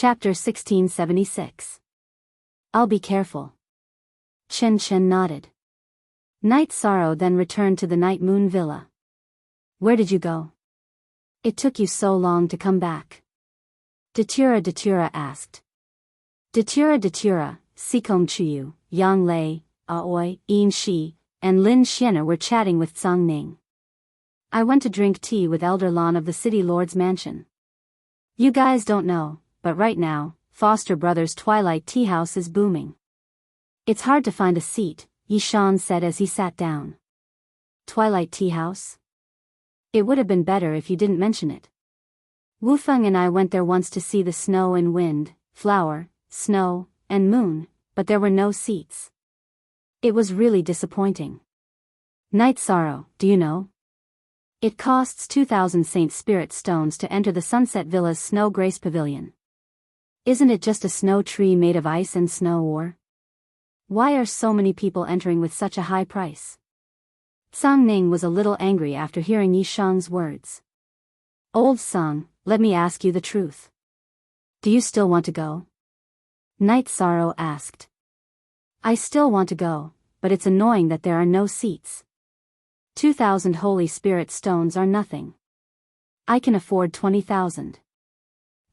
Chapter 1676. I'll be careful. Chen Chen nodded. Night Sorrow then returned to the Night Moon Villa. Where did you go? It took you so long to come back. Datura asked. Datura, Sikong Chuyu, Yang Lei, Aoi, Yin Shi, and Lin Xiena were chatting with Tsang Ning. I went to drink tea with Elder Lan of the City Lord's mansion. You guys don't know, but right now, Foster Brothers' Twilight Tea House is booming. It's hard to find a seat, Yishan said as he sat down. Twilight Tea House? It would have been better if you didn't mention it. Wufeng and I went there once to see the snow and wind, flower, snow, and moon, but there were no seats. It was really disappointing. Night Sorrow, do you know? It costs 2,000 Saint Spirit stones to enter the Sunset Villa's Snow Grace Pavilion. Isn't it just a snow tree made of ice and snow or? Why are so many people entering with such a high price? Tsang Ning was a little angry after hearing Yishang's words. Old Tsang, let me ask you the truth. Do you still want to go? Night Sorrow asked. I still want to go, but it's annoying that there are no seats. 2,000 Holy Spirit stones are nothing. I can afford 20,000.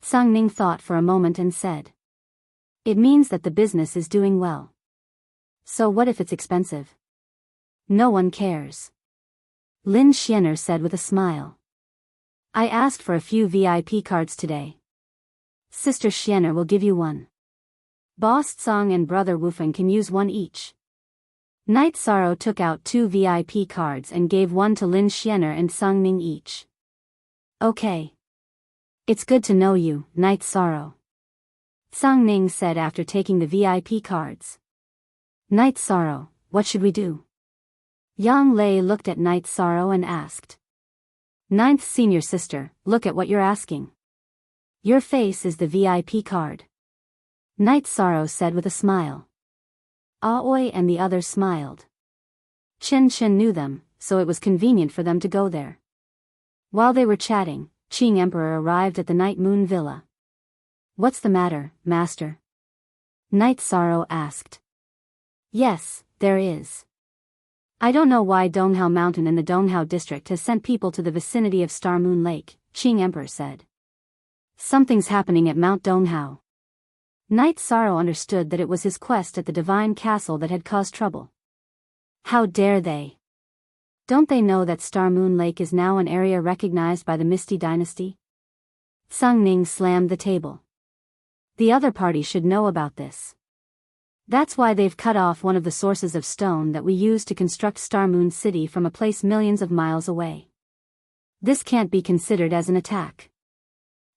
Tsang Ning thought for a moment and said. It means that the business is doing well. So what if it's expensive? No one cares. Lin Xianer said with a smile. I asked for a few VIP cards today. Sister Xianer will give you one. Boss Tsang and Brother Wufeng can use one each. Night Sorrow took out 2 VIP cards and gave one to Lin Xianer and Tsang Ning each. Okay. It's good to know you, Night Sorrow. Tsang Ning said after taking the VIP cards. Night Sorrow, what should we do? Yang Lei looked at Night Sorrow and asked. Ninth senior sister, look at what you're asking. Your face is the VIP card. Night Sorrow said with a smile. Aoi and the others smiled. Chen Chen knew them, so it was convenient for them to go there. While they were chatting, Qing Emperor arrived at the Night Moon Villa. What's the matter, Master? Night Sorrow asked. Yes, there is. I don't know why Donghao Mountain in the Donghao district has sent people to the vicinity of Star Moon Lake, Qing Emperor said. Something's happening at Mount Donghao. Night Sorrow understood that it was his quest at the divine castle that had caused trouble. How dare they? Don't they know that Star Moon Lake is now an area recognized by the Misty Dynasty? Tsang Ning slammed the table. The other party should know about this. That's why they've cut off one of the sources of stone that we use to construct Star Moon City from a place millions of miles away. This can't be considered as an attack.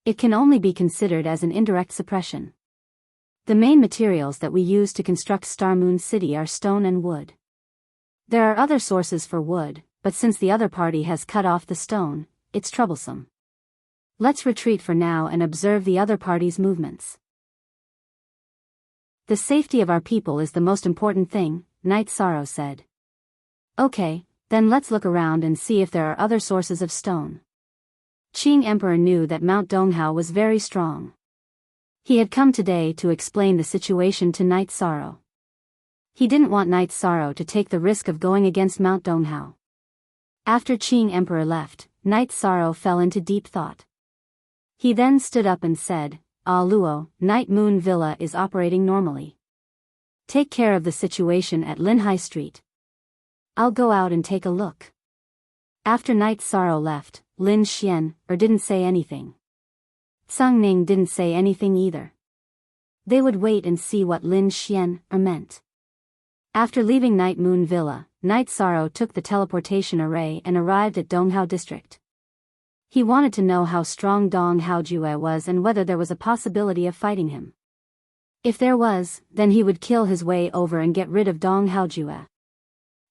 It can only be considered as an indirect suppression. The main materials that we use to construct Star Moon City are stone and wood. There are other sources for wood, but since the other party has cut off the stone, it's troublesome. Let's retreat for now and observe the other party's movements. The safety of our people is the most important thing, Night Sorrow said. Okay, then let's look around and see if there are other sources of stone. Qing Emperor knew that Mount Donghao was very strong. He had come today to explain the situation to Night Sorrow. He didn't want Night Sorrow to take the risk of going against Mount Donghao. After Qing Emperor left, Night Sorrow fell into deep thought. He then stood up and said, Ah Luo, Night Moon Villa is operating normally. Take care of the situation at Linhai Street. I'll go out and take a look. After Night Sorrow left, Lin Xian didn't say anything. Tsang Ning didn't say anything either. They would wait and see what Lin Xian meant. After leaving Night Moon Villa, Night Sorrow took the teleportation array and arrived at Donghao District. He wanted to know how strong Dong Haojue was and whether there was a possibility of fighting him. If there was, then he would kill his way over and get rid of Dong Haojue.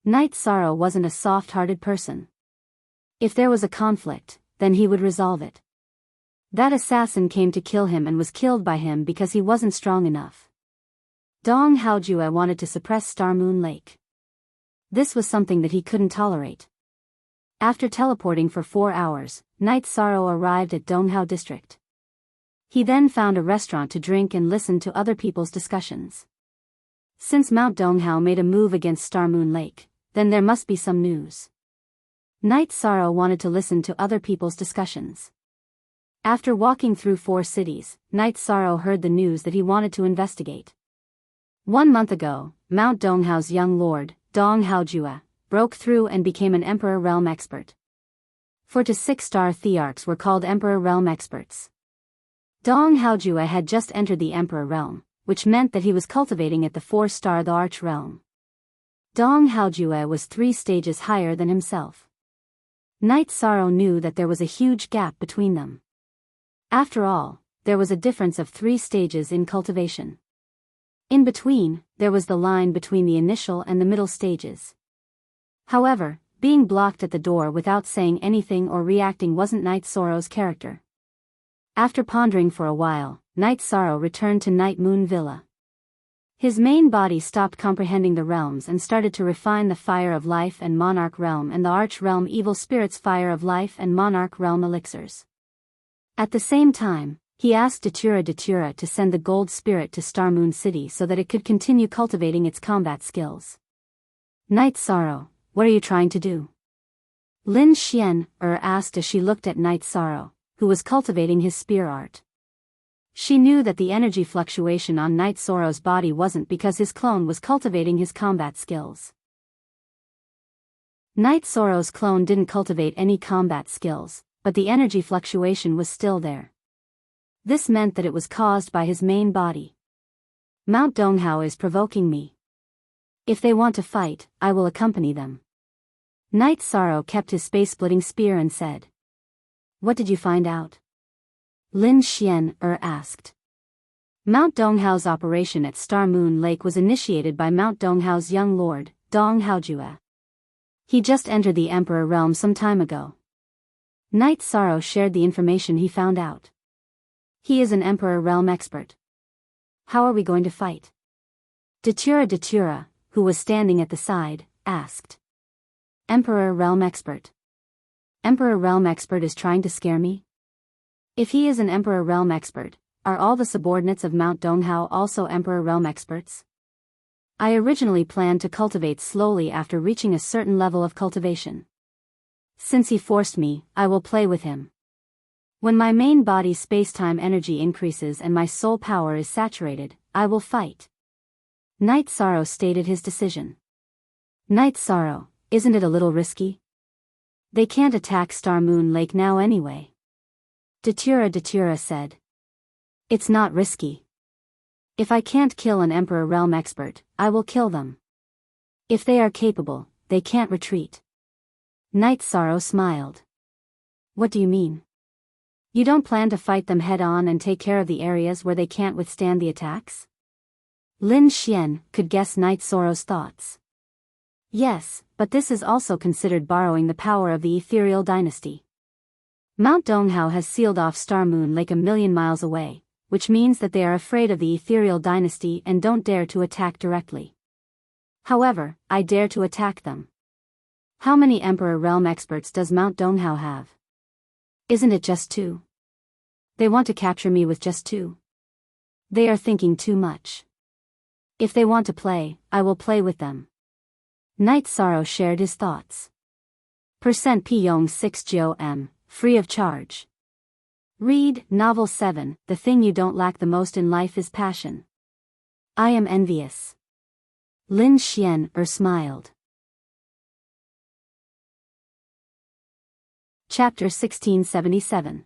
Night Sorrow wasn't a soft-hearted person. If there was a conflict, then he would resolve it. That assassin came to kill him and was killed by him because he wasn't strong enough. Dong Haojue wanted to suppress Star Moon Lake. This was something that he couldn't tolerate. After teleporting for 4 hours, Night Sorrow arrived at Donghao District. He then found a restaurant to drink and listen to other people's discussions. Since Mount Donghao made a move against Star Moon Lake, then there must be some news. Night Sorrow wanted to listen to other people's discussions. After walking through 4 cities, Night Sorrow heard the news that he wanted to investigate. 1 month ago, Mount Donghao's young lord, Dong Haojue, broke through and became an Emperor Realm expert. 4 to 6-star thearchs were called Emperor Realm experts. Dong Haojue had just entered the Emperor Realm, which meant that he was cultivating at the 4-star the Arch Realm. Dong Haojue was 3 stages higher than himself. Night Sorrow knew that there was a huge gap between them. After all, there was a difference of 3 stages in cultivation. In between, there was the line between the initial and the middle stages. However, being blocked at the door without saying anything or reacting wasn't Night Sorrow's character. After pondering for a while, Night Sorrow returned to Night Moon Villa. His main body stopped comprehending the realms and started to refine the Fire of Life and Monarch Realm and the Arch Realm Evil Spirit's Fire of Life and Monarch Realm elixirs. At the same time, he asked Datura to send the Gold Spirit to Star Moon City so that it could continue cultivating its combat skills. Night Sorrow, what are you trying to do? Lin Xian asked as she looked at Night Sorrow, who was cultivating his spear art. She knew that the energy fluctuation on Night Sorrow's body wasn't because his clone was cultivating his combat skills. Night Sorrow's clone didn't cultivate any combat skills, but the energy fluctuation was still there. This meant that it was caused by his main body. Mount Donghao is provoking me. If they want to fight, I will accompany them. Night Sorrow kept his space-splitting spear and said. What did you find out? Lin Xian asked. Mount Donghao's operation at Star Moon Lake was initiated by Mount Donghao's young lord, Dong Haojue. He just entered the Emperor Realm some time ago. Night Sorrow shared the information he found out. He is an Emperor Realm expert. How are we going to fight? Datura, who was standing at the side, asked. Emperor Realm expert. Emperor Realm expert is trying to scare me? If he is an Emperor Realm expert, are all the subordinates of Mount Donghao also Emperor Realm experts? I originally planned to cultivate slowly after reaching a certain level of cultivation. Since he forced me, I will play with him. When my main body's space-time energy increases and my soul power is saturated, I will fight. Night Sorrow stated his decision. Night Sorrow, isn't it a little risky? They can't attack Star Moon Lake now anyway. Datura said. It's not risky. If I can't kill an Emperor Realm expert, I will kill them. If they are capable, they can't retreat. Night Sorrow smiled. What do you mean? You don't plan to fight them head-on and take care of the areas where they can't withstand the attacks? Lin Xian could guess Night Sorrow's thoughts. Yes, but this is also considered borrowing the power of the Ethereal Dynasty. Mount Donghao has sealed off Star Moon Lake 1,000,000 miles away, which means that they are afraid of the Ethereal Dynasty and don't dare to attack directly. However, I dare to attack them. How many Emperor Realm experts does Mount Donghao have? Isn't it just 2? They want to capture me with just 2. They are thinking too much. If they want to play, I will play with them. Night Sorrow shared his thoughts. Pyong 6 GOM, free of charge. Read Novel 7, The thing you don't lack the most in life is passion. I am envious. Lin Xian smiled. Chapter 1677.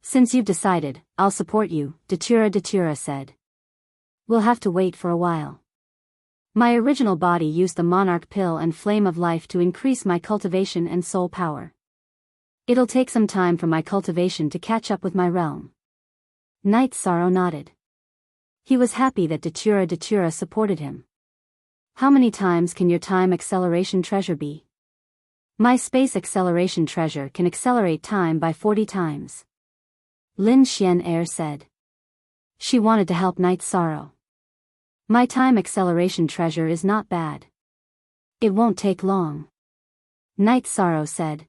Since you've decided, I'll support you, Datura said. We'll have to wait for a while. My original body used the Monarch Pill and Flame of Life to increase my cultivation and soul power. It'll take some time for my cultivation to catch up with my realm. Night Sorrow nodded. He was happy that Datura supported him. How many times can your time acceleration treasure be? My space acceleration treasure can accelerate time by 40 times. Lin Xian said. She wanted to help Night Sorrow. My time acceleration treasure is not bad. It won't take long. Night Sorrow said.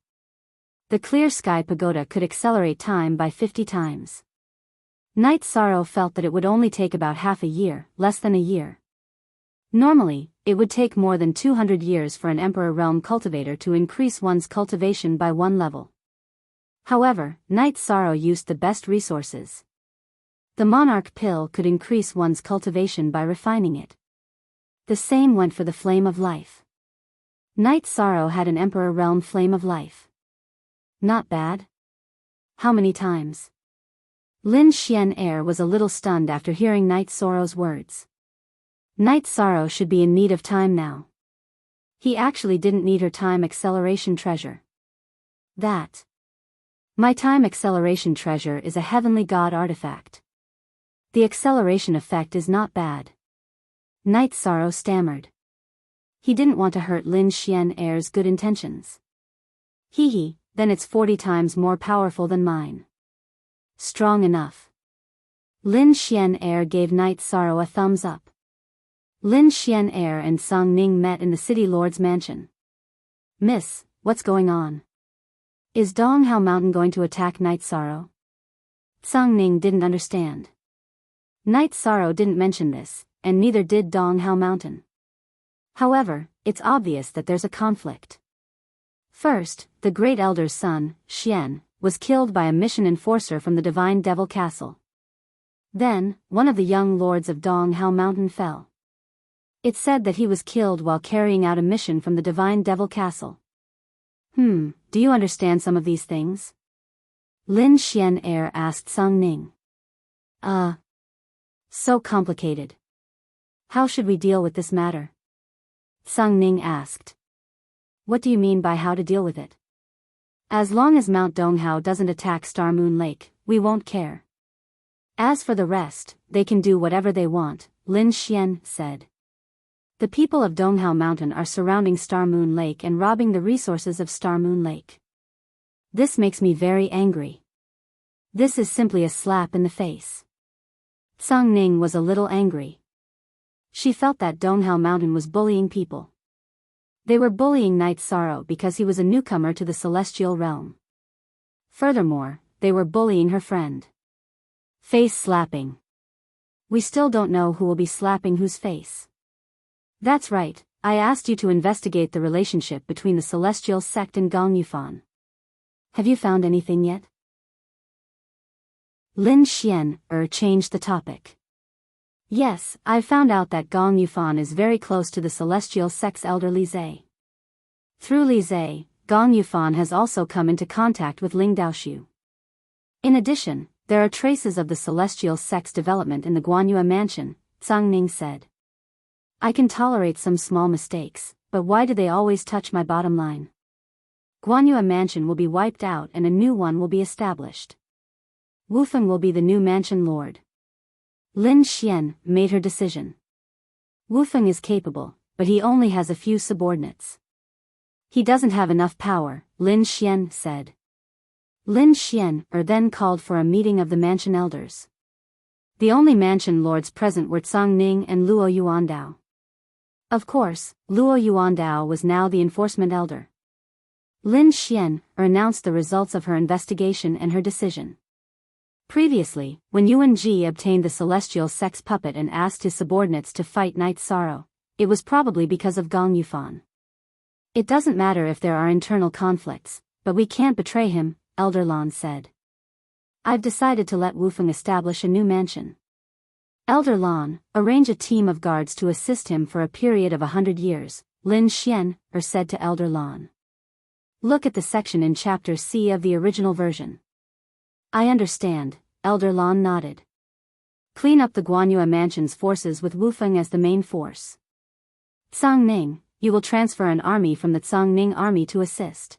The Clear Sky Pagoda could accelerate time by 50 times. Night Sorrow felt that it would only take about half a year, less than a year. Normally, it would take more than 200 years for an Emperor Realm cultivator to increase one's cultivation by one level. However, Night Sorrow used the best resources. The Monarch Pill could increase one's cultivation by refining it. The same went for the Flame of Life. Night Sorrow had an Emperor Realm Flame of Life. Not bad. How many times? Lin Xian was a little stunned after hearing Night Sorrow's words. Night Sorrow should be in need of time now. He actually didn't need her time acceleration treasure. That. My time acceleration treasure is a heavenly god artifact. The acceleration effect is not bad. Night Sorrow stammered. He didn't want to hurt Lin Xian's good intentions. Hee, then it's 40 times more powerful than mine. Strong enough. Lin Xian gave Night Sorrow a thumbs up. Lin Xian and Song Ning met in the city lord's mansion. Miss, what's going on? Is Donghao Mountain going to attack Night Sorrow? Song Ning didn't understand. Night Sorrow didn't mention this, and neither did Donghao Mountain. However, it's obvious that there's a conflict. First, the Great Elder's son, Xian, was killed by a mission enforcer from the Divine Devil Castle. Then, one of the young lords of Donghao Mountain fell. It said that he was killed while carrying out a mission from the Divine Devil Castle. Do you understand some of these things? Lin Xian asked Song Ning. So complicated. How should we deal with this matter? Song Ning asked. What do you mean by how to deal with it? As long as Mount Donghao doesn't attack Star Moon Lake, we won't care. As for the rest, they can do whatever they want, Lin Xian said. The people of Donghao Mountain are surrounding Star Moon Lake and robbing the resources of Star Moon Lake. This makes me very angry. This is simply a slap in the face. Song Ning was a little angry. She felt that Donghao Mountain was bullying people. They were bullying Night Sorrow because he was a newcomer to the celestial realm. Furthermore, they were bullying her friend. Face slapping. We still don't know who will be slapping whose face. That's right, I asked you to investigate the relationship between the Celestial Sect and Gong Yufan. Have you found anything yet? Lin Xian changed the topic. Yes, I've found out that Gong Yufan is very close to the Celestial Sect's elder Li Zhe. Through Li Zhe, Gong Yufan has also come into contact with Ling Daoshu. In addition, there are traces of the Celestial Sect's development in the Guanyue Mansion, Song Ning said. I can tolerate some small mistakes, but why do they always touch my bottom line? Guanyue Mansion will be wiped out and a new one will be established. Wufeng will be the new mansion lord. Lin Xian made her decision. Wufeng is capable, but he only has a few subordinates. He doesn't have enough power, Lin Xian said. Lin Xian then called for a meeting of the mansion elders. The only mansion lords present were Song Ning and Luo Yuandao. Of course, Luo Yuandao was now the enforcement elder. Lin Xian announced the results of her investigation and her decision. Previously, when Yuan Ji obtained the Celestial Sect's puppet and asked his subordinates to fight Night Sorrow, it was probably because of Gong Yufan. It doesn't matter if there are internal conflicts, but we can't betray him, Elder Lan said. I've decided to let Wufeng establish a new mansion. Elder Lan, arrange a team of guards to assist him for a period of 100 years, Lin Xian said to Elder Lan. Look at the section in Chapter C of the original version. I understand, Elder Lan nodded. Clean up the Guanyue Mansion's forces with Wufeng as the main force. Song Ning, you will transfer an army from the Song Ning army to assist.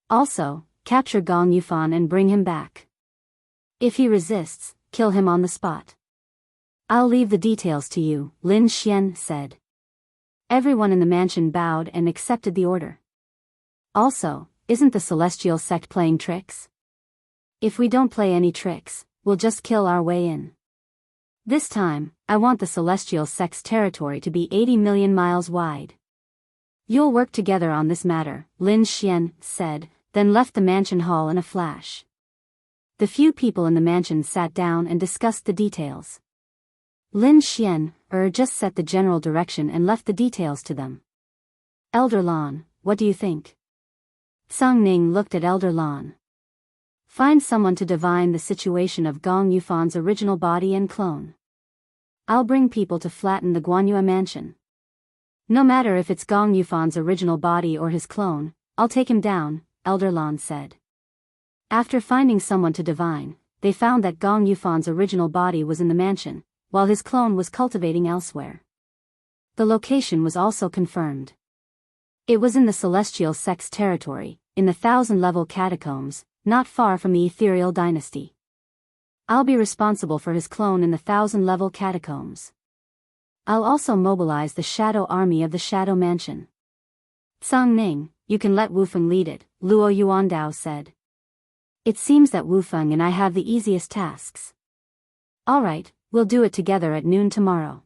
Also, capture Gong Yufan and bring him back. If he resists, kill him on the spot. I'll leave the details to you, Lin Xian said. Everyone in the mansion bowed and accepted the order. Also, isn't the Celestial Sect playing tricks? If we don't play any tricks, we'll just kill our way in. This time, I want the Celestial Sect's territory to be 80 million miles wide. You'll work together on this matter, Lin Xian said, then left the mansion hall in a flash. The few people in the mansion sat down and discussed the details. Lin Xian just set the general direction and left the details to them. Elder Lan, what do you think? Tsang Ning looked at Elder Lan. Find someone to divine the situation of Gong Yufan's original body and clone. I'll bring people to flatten the Guanyue mansion. No matter if it's Gong Yufan's original body or his clone, I'll take him down, Elder Lan said. After finding someone to divine, they found that Gong Yufan's original body was in the mansion, while his clone was cultivating elsewhere. The location was also confirmed. It was in the Celestial Sect's territory, in the 1,000-level catacombs, not far from the Ethereal Dynasty. I'll be responsible for his clone in the 1,000-level catacombs. I'll also mobilize the Shadow Army of the Shadow Mansion. Tsang Ning, you can let Wu Feng lead it, Luo Yuandao said. It seems that Wu Feng and I have the easiest tasks. Alright, we'll do it together at noon tomorrow.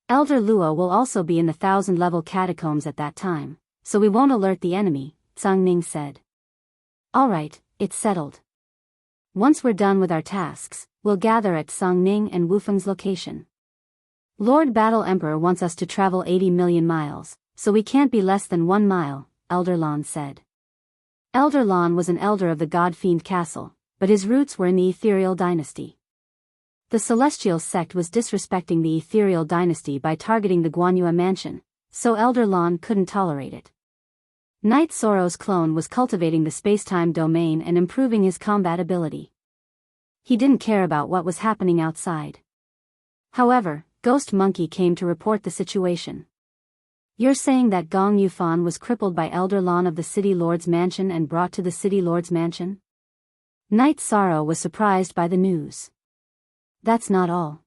Elder Luo will also be in the 1,000-level catacombs at that time, so we won't alert the enemy, Tsang Ning said. Alright, it's settled. Once we're done with our tasks, we'll gather at Tsang Ning and Wu Feng's location. Lord Battle Emperor wants us to travel 80 million miles, so we can't be less than 1 mile, Elder Lan said. Elder Lan was an elder of the God-Fiend Castle, but his roots were in the Ethereal Dynasty. The Celestial Sect was disrespecting the Ethereal Dynasty by targeting the Guanyue Mansion, so Elder Lan couldn't tolerate it. Knight Soro's clone was cultivating the space-time domain and improving his combat ability. He didn't care about what was happening outside. However, Ghost Monkey came to report the situation. You're saying that Gong Yufan was crippled by Elder Lan of the City Lord's Mansion and brought to the City Lord's Mansion? Knight Soro was surprised by the news. That's not all.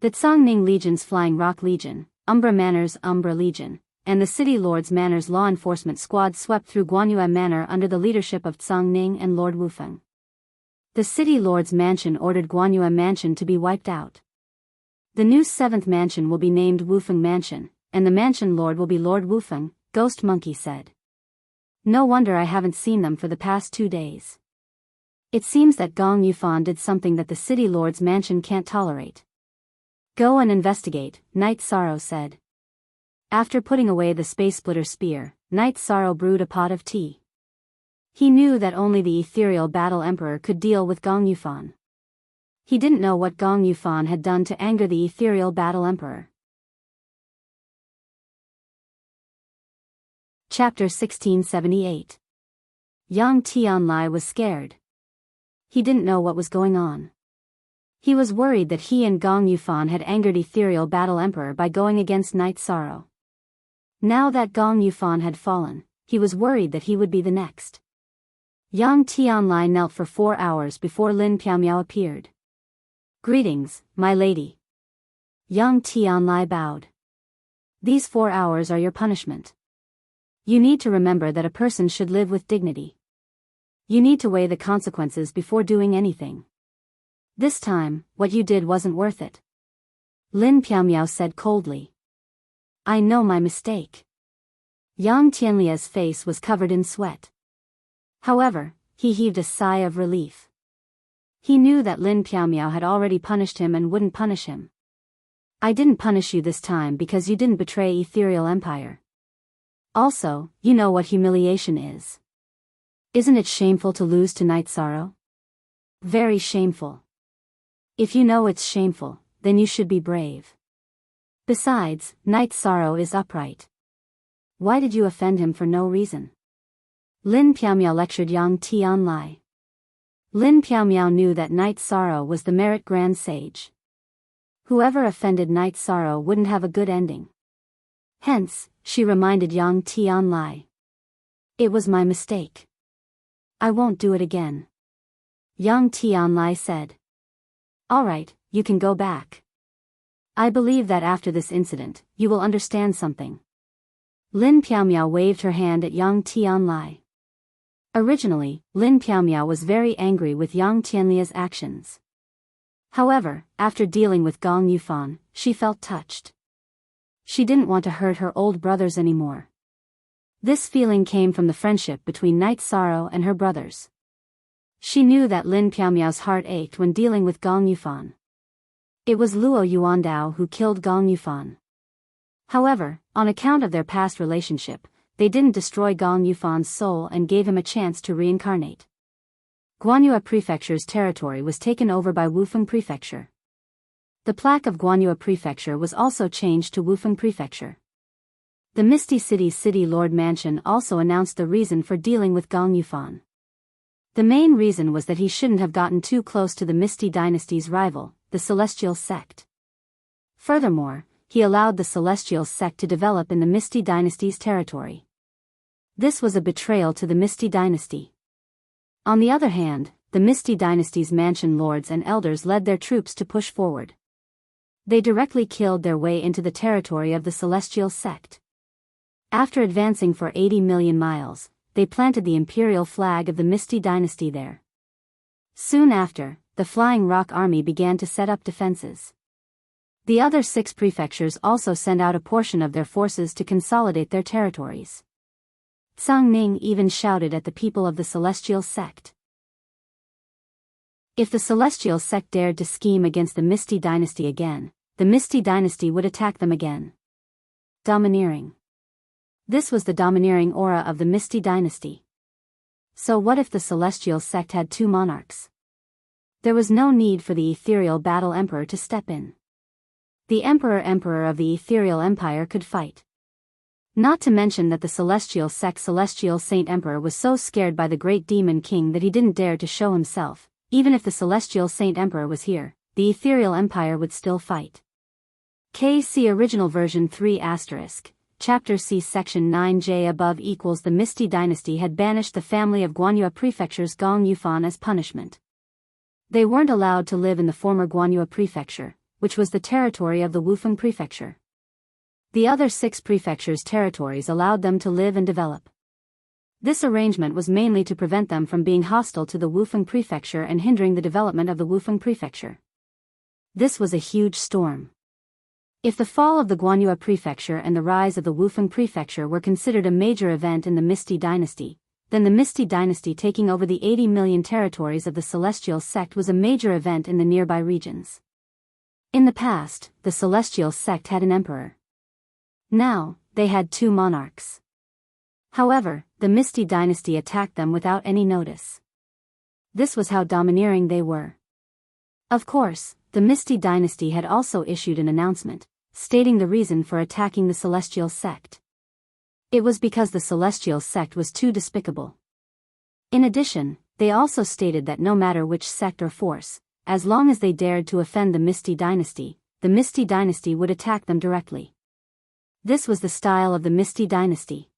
The Tsangning Legion's Flying Rock Legion, Umbra Manor's Umbra Legion, and the City Lord's Manor's law enforcement squad swept through Guanyue Manor under the leadership of Tsang Ning and Lord Wufeng. The City Lord's Mansion ordered Guanyue Mansion to be wiped out. The new 7th mansion will be named Wufeng Mansion, and the mansion lord will be Lord Wufeng, Ghost Monkey said. No wonder I haven't seen them for the past 2 days. It seems that Gong Yufan did something that the City Lord's Mansion can't tolerate. Go and investigate, Knight Sorrow said. After putting away the Space Splitter Spear, Knight Sorrow brewed a pot of tea. He knew that only the Ethereal Battle Emperor could deal with Gong Yufan. He didn't know what Gong Yufan had done to anger the Ethereal Battle Emperor. Chapter 1678. Yang Tianlai was scared. He didn't know what was going on. He was worried that he and Gong Yufan had angered Ethereal Battle Emperor by going against Knight Sorrow. Now that Gong Yufan had fallen, he was worried that he would be the next. Yang Tianlai knelt for 4 hours before Lin Piaomiao appeared. Greetings, my lady. Yang Tianlai bowed. These 4 hours are your punishment. You need to remember that a person should live with dignity. You need to weigh the consequences before doing anything. This time, what you did wasn't worth it. Lin Piaomiao said coldly. I know my mistake. Yang Tianlia's face was covered in sweat. However, he heaved a sigh of relief. He knew that Lin Piaomiao had already punished him and wouldn't punish him. I didn't punish you this time because you didn't betray Ethereal Empire. Also, you know what humiliation is. Isn't it shameful to lose to Knight Sorrow? Very shameful. If you know it's shameful, then you should be brave. Besides, Knight Sorrow is upright. Why did you offend him for no reason? Lin Piaomiao lectured Yang Tianlai. Lin Piaomiao knew that Knight Sorrow was the Merit Grand Sage. Whoever offended Knight Sorrow wouldn't have a good ending. Hence, she reminded Yang Tianlai. It was my mistake. I won't do it again. Yang Tianlai said. Alright, you can go back. I believe that after this incident, you will understand something. Lin Piaomiao waved her hand at Yang Tianlai. Originally, Lin Piaomiao was very angry with Yang Tianlia's actions. However, after dealing with Gong Yufan, she felt touched. She didn't want to hurt her old brothers anymore. This feeling came from the friendship between Knight Sorrow and her brothers. She knew that Lin Piaomiao's heart ached when dealing with Gong Yufan. It was Luo Yuandao who killed Gong Yufan. However, on account of their past relationship, they didn't destroy Gong Yufan's soul and gave him a chance to reincarnate. Guanyue Prefecture's territory was taken over by Wufeng Prefecture. The plaque of Guanyue Prefecture was also changed to Wufeng Prefecture. The Misty City's City Lord Mansion also announced the reason for dealing with Gong Yufan. The main reason was that he shouldn't have gotten too close to the Misty Dynasty's rival, the Celestial Sect. Furthermore, he allowed the Celestial Sect to develop in the Misty Dynasty's territory. This was a betrayal to the Misty Dynasty. On the other hand, the Misty Dynasty's mansion lords and elders led their troops to push forward. They directly killed their way into the territory of the Celestial Sect. After advancing for 80 million miles, they planted the imperial flag of the Misty Dynasty there. Soon after, the Flying Rock Army began to set up defenses. The other 6 prefectures also sent out a portion of their forces to consolidate their territories. Zhang Ning even shouted at the people of the Celestial Sect. If the Celestial Sect dared to scheme against the Misty Dynasty again, the Misty Dynasty would attack them again. Domineering. This was the domineering aura of the Misty Dynasty. So what if the Celestial Sect had 2 monarchs? There was no need for the Ethereal Battle Emperor to step in. The Emperor of the Ethereal Empire could fight. Not to mention that the Celestial Sect Celestial Saint Emperor was so scared by the Great Demon King that he didn't dare to show himself. Even if the Celestial Saint Emperor was here, the Ethereal Empire would still fight. KC Original Version 3 *, Chapter C Section 9J above equals the Misty Dynasty had banished the family of Guanyue Prefecture's Gong Yufan as punishment. They weren't allowed to live in the former Guanyue Prefecture, which was the territory of the Wufeng Prefecture. The other 6 prefectures' territories allowed them to live and develop. This arrangement was mainly to prevent them from being hostile to the Wufeng Prefecture and hindering the development of the Wufeng Prefecture. This was a huge storm. If the fall of the Guanyue Prefecture and the rise of the Wufeng Prefecture were considered a major event in the Misty Dynasty, then the Misty Dynasty taking over the 80 million territories of the Celestial Sect was a major event in the nearby regions. In the past, the Celestial Sect had an emperor. Now, they had 2 monarchs. However, the Misty Dynasty attacked them without any notice. This was how domineering they were. Of course, the Misty Dynasty had also issued an announcement, stating the reason for attacking the Celestial Sect. It was because the Celestial Sect was too despicable. In addition, they also stated that no matter which sect or force, as long as they dared to offend the Misty Dynasty would attack them directly. This was the style of the Misty Dynasty.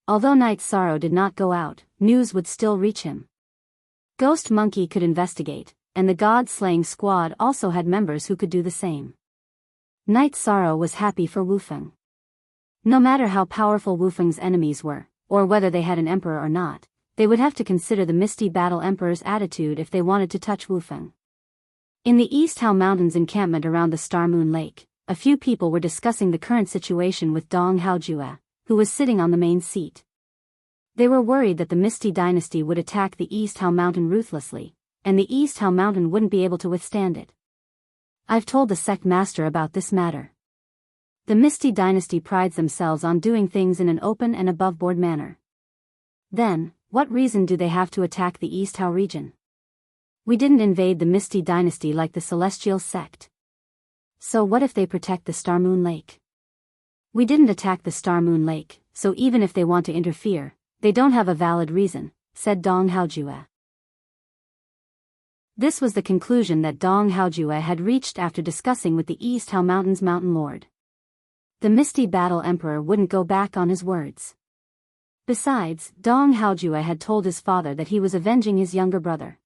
Although Night Sorrow did not go out, news would still reach him. Ghost Monkey could investigate, and the God-slaying squad also had members who could do the same. Night Sorrow was happy for Wufeng. No matter how powerful Wufeng's enemies were, or whether they had an emperor or not, they would have to consider the Misty Battle Emperor's attitude if they wanted to touch Wufeng. In the East Hao Mountains encampment around the Star Moon Lake, a few people were discussing the current situation with Dong Haojue, who was sitting on the main seat. They were worried that the Misty Dynasty would attack the East Hao Mountain ruthlessly, and the East Hao Mountain wouldn't be able to withstand it. I've told the sect master about this matter. The Misty Dynasty prides themselves on doing things in an open and above-board manner. Then, what reason do they have to attack the East Hao region? We didn't invade the Misty Dynasty like the Celestial Sect. So what if they protect the Star Moon Lake? We didn't attack the Star Moon Lake, so even if they want to interfere, they don't have a valid reason, said Dong Haojue. This was the conclusion that Dong Haojue had reached after discussing with the East Hao Mountain's Mountain Lord. The Misty Battle Emperor wouldn't go back on his words. Besides, Dong Haojue had told his father that he was avenging his younger brother.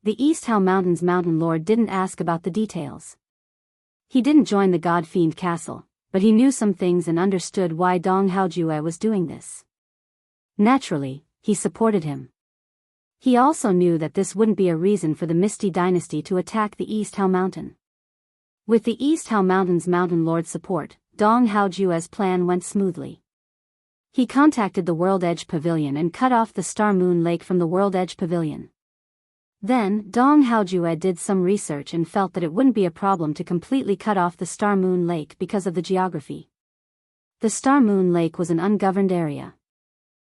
The East Hao Mountain's Mountain Lord didn't ask about the details. He didn't join the God Fiend Castle, but he knew some things and understood why Dong Haojue was doing this. Naturally, he supported him. He also knew that this wouldn't be a reason for the Misty Dynasty to attack the East Hao Mountain. With the East Hao Mountain's Mountain Lord's support, Dong Haojue's plan went smoothly. He contacted the World Edge Pavilion and cut off the Star Moon Lake from the World Edge Pavilion. Then, Dong Haojue did some research and felt that it wouldn't be a problem to completely cut off the Star Moon Lake because of the geography. The Star Moon Lake was an ungoverned area.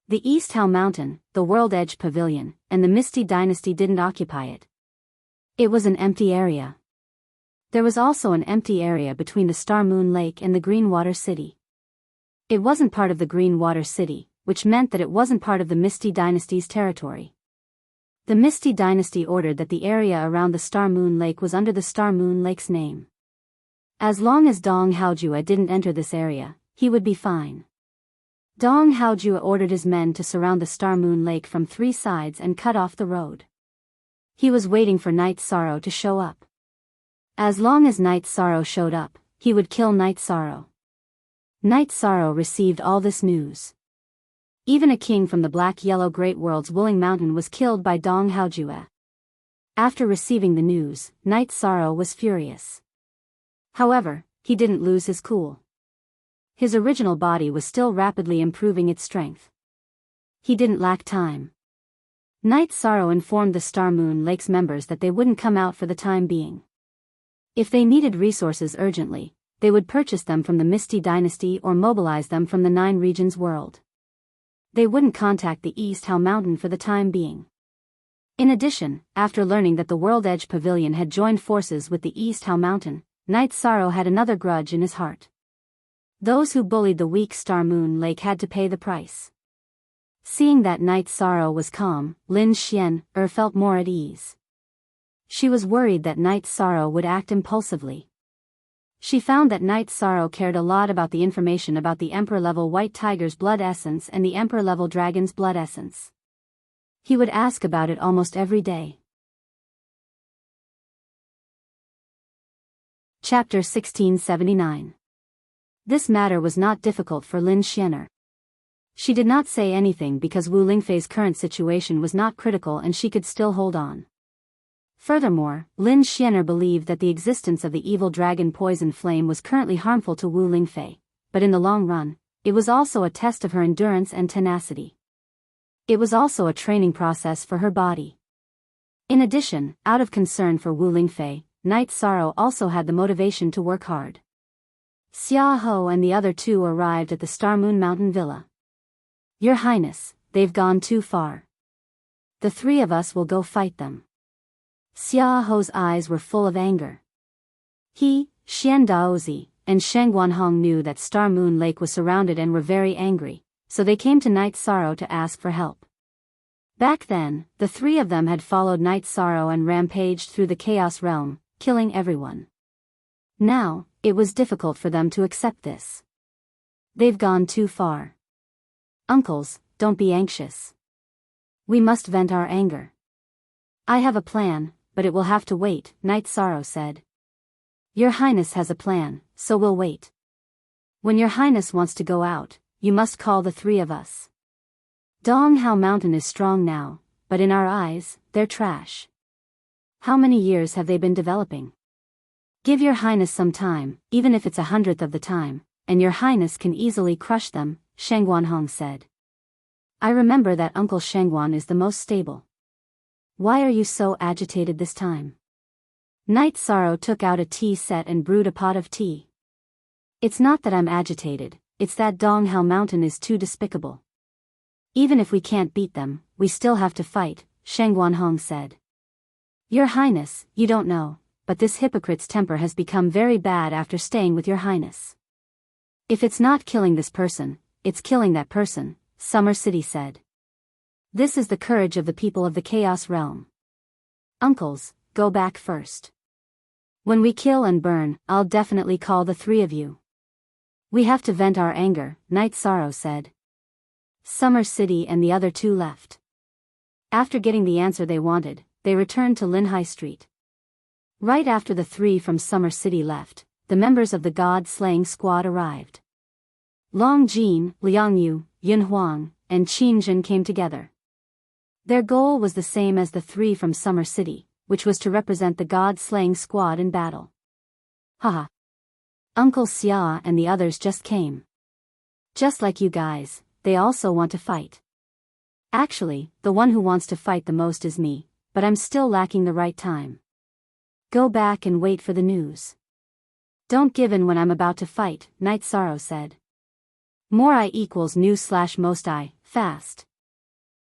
The East Hao Mountain, the World Edge Pavilion, and the Misty Dynasty didn't occupy it. It was an empty area. There was also an empty area between the Star Moon Lake and the Green Water City. It wasn't part of the Green Water City, which meant that it wasn't part of the Misty Dynasty's territory. The Misty Dynasty ordered that the area around the Star Moon Lake was under the Star Moon Lake's name. As long as Dong Haojue didn't enter this area, he would be fine. Dong Haojue ordered his men to surround the Star Moon Lake from 3 sides and cut off the road. He was waiting for Night Sorrow to show up. As long as Night Sorrow showed up, he would kill Night Sorrow. Night Sorrow received all this news. Even a king from the Black-Yellow Great World's Wooling Mountain was killed by Dong Haojue. After receiving the news, Night Sorrow was furious. However, he didn't lose his cool. His original body was still rapidly improving its strength. He didn't lack time. Night Sorrow informed the Star Moon Lake's members that they wouldn't come out for the time being. If they needed resources urgently, they would purchase them from the Misty Dynasty or mobilize them from the 9 regions world. They wouldn't contact the East Hao Mountain for the time being. In addition, after learning that the World Edge Pavilion had joined forces with the East Hao Mountain, Night Sorrow had another grudge in his heart. Those who bullied the weak Star Moon Lake had to pay the price. Seeing that Night Sorrow was calm, Lin Xian felt more at ease. She was worried that Night Sorrow would act impulsively. She found that Night Sorrow cared a lot about the information about the Emperor-level White Tiger's blood essence and the Emperor-level Dragon's blood essence. He would ask about it almost every day. Chapter 1679. This matter was not difficult for Lin Xianer. She did not say anything because Wu Lingfei's current situation was not critical and she could still hold on. Furthermore, Lin Xianer believed that the existence of the evil dragon Poison Flame was currently harmful to Wu Lingfei, but in the long run, it was also a test of her endurance and tenacity. It was also a training process for her body. In addition, out of concern for Wu Lingfei, Night Sorrow also had the motivation to work hard. Xia Ho and the other 2 arrived at the Star Moon Mountain Villa. Your Highness, they've gone too far. The 3 of us will go fight them. Xia Ho's eyes were full of anger. He, Xian Daozi, and Sheng Guanhong knew that Star Moon Lake was surrounded and were very angry, so they came to Night Sorrow to ask for help. Back then, the 3 of them had followed Night Sorrow and rampaged through the Chaos Realm, killing everyone. Now, it was difficult for them to accept this. They've gone too far. Uncles, don't be anxious. We must vent our anger. I have a plan, but it will have to wait, Night Sorrow said. Your Highness has a plan, so we'll wait. When your Highness wants to go out, you must call the 3 of us. Dong Hao Mountain is strong now, but in our eyes, they're trash. How many years have they been developing? Give your Highness some time, even if it's 100th of the time, and your Highness can easily crush them, Sheng Guanhong said. I remember that Uncle Shengguan is the most stable. Why are you so agitated this time? Night Sorrow took out a tea set and brewed a pot of tea. It's not that I'm agitated, it's that Dong Hao Mountain is too despicable. Even if we can't beat them, we still have to fight, Sheng Guanhong said. Your Highness, you don't know, but this hypocrite's temper has become very bad after staying with your Highness. If it's not killing this person, it's killing that person, Summer City said. This is the courage of the people of the Chaos Realm. Uncles, go back first. When we kill and burn, I'll definitely call the 3 of you. We have to vent our anger, Night Sorrow said. Summer City and the other 2 left. After getting the answer they wanted, they returned to Linhai Street. Right after the 3 from Summer City left, the members of the God-slaying squad arrived. Long Jin, Liang Yu, Yun Huang, and Qin Jin came together. Their goal was the same as the 3 from Summer City, which was to represent the God-slaying squad in battle. Haha. Uncle Xia and the others just came. Just like you guys, they also want to fight. Actually, the one who wants to fight the most is me, but I'm still lacking the right time. Go back and wait for the news. Don't give in when I'm about to fight, Night Sorrow said. More I equals new/most I, fast.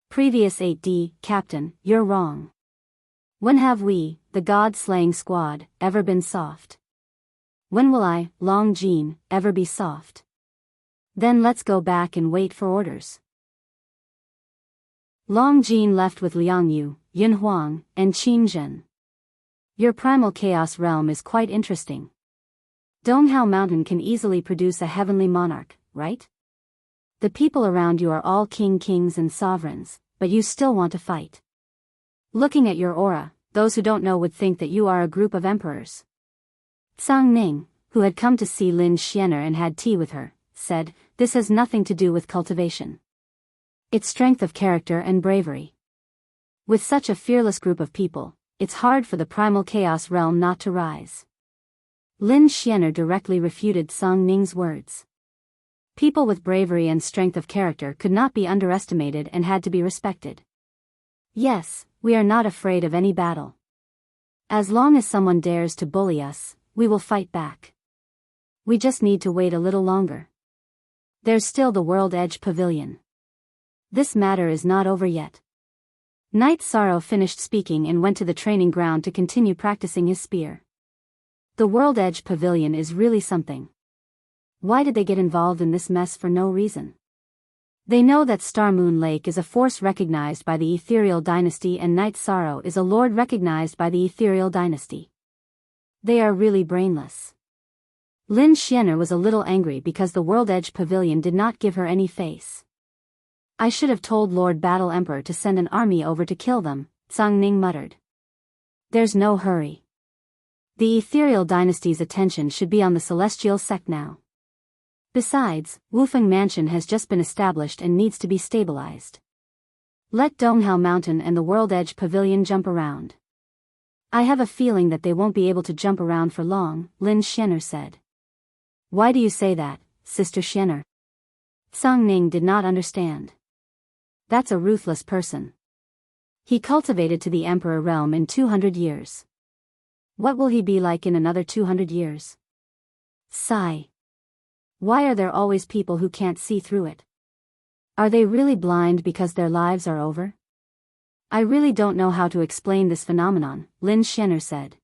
Previous 8D, Captain, you're wrong. When have we, the god-slaying squad, ever been soft? When will I, Long Jean, ever be soft? Then let's go back and wait for orders. Long Jean left with Liang Yu, Yin Huang, and Qin Zhen. Your primal chaos realm is quite interesting. Donghao Mountain can easily produce a heavenly monarch, right? The people around you are all kings and sovereigns, but you still want to fight. Looking at your aura, those who don't know would think that you are a group of emperors. Tsang Ning, who had come to see Lin Xianer and had tea with her, said, this has nothing to do with cultivation. It's strength of character and bravery. With such a fearless group of people, it's hard for the primal chaos realm not to rise. Lin Xianer directly refuted Tsang Ning's words. People with bravery and strength of character could not be underestimated and had to be respected. Yes, we are not afraid of any battle. As long as someone dares to bully us, we will fight back. We just need to wait a little longer. There's still the World Edge Pavilion. This matter is not over yet. Night Sorrow finished speaking and went to the training ground to continue practicing his spear. The World Edge Pavilion is really something. Why did they get involved in this mess for no reason? They know that Star Moon Lake is a force recognized by the Ethereal Dynasty and Night Sorrow is a lord recognized by the Ethereal Dynasty. They are really brainless. Lin Xianer was a little angry because the World Edge Pavilion did not give her any face. I should have told Lord Battle Emperor to send an army over to kill them, Tsang Ning muttered. There's no hurry. The Ethereal Dynasty's attention should be on the Celestial Sect now. Besides, Wufeng Mansion has just been established and needs to be stabilized. Let Donghao Mountain and the World Edge Pavilion jump around. I have a feeling that they won't be able to jump around for long, Lin Xianer said. Why do you say that, Sister Xianer? Tsang Ning did not understand. That's a ruthless person. He cultivated to the Emperor realm in 200 years. What will he be like in another 200 years? Sigh. Why are there always people who can't see through it? Are they really blind because their lives are over? I really don't know how to explain this phenomenon, Lin Xianer said.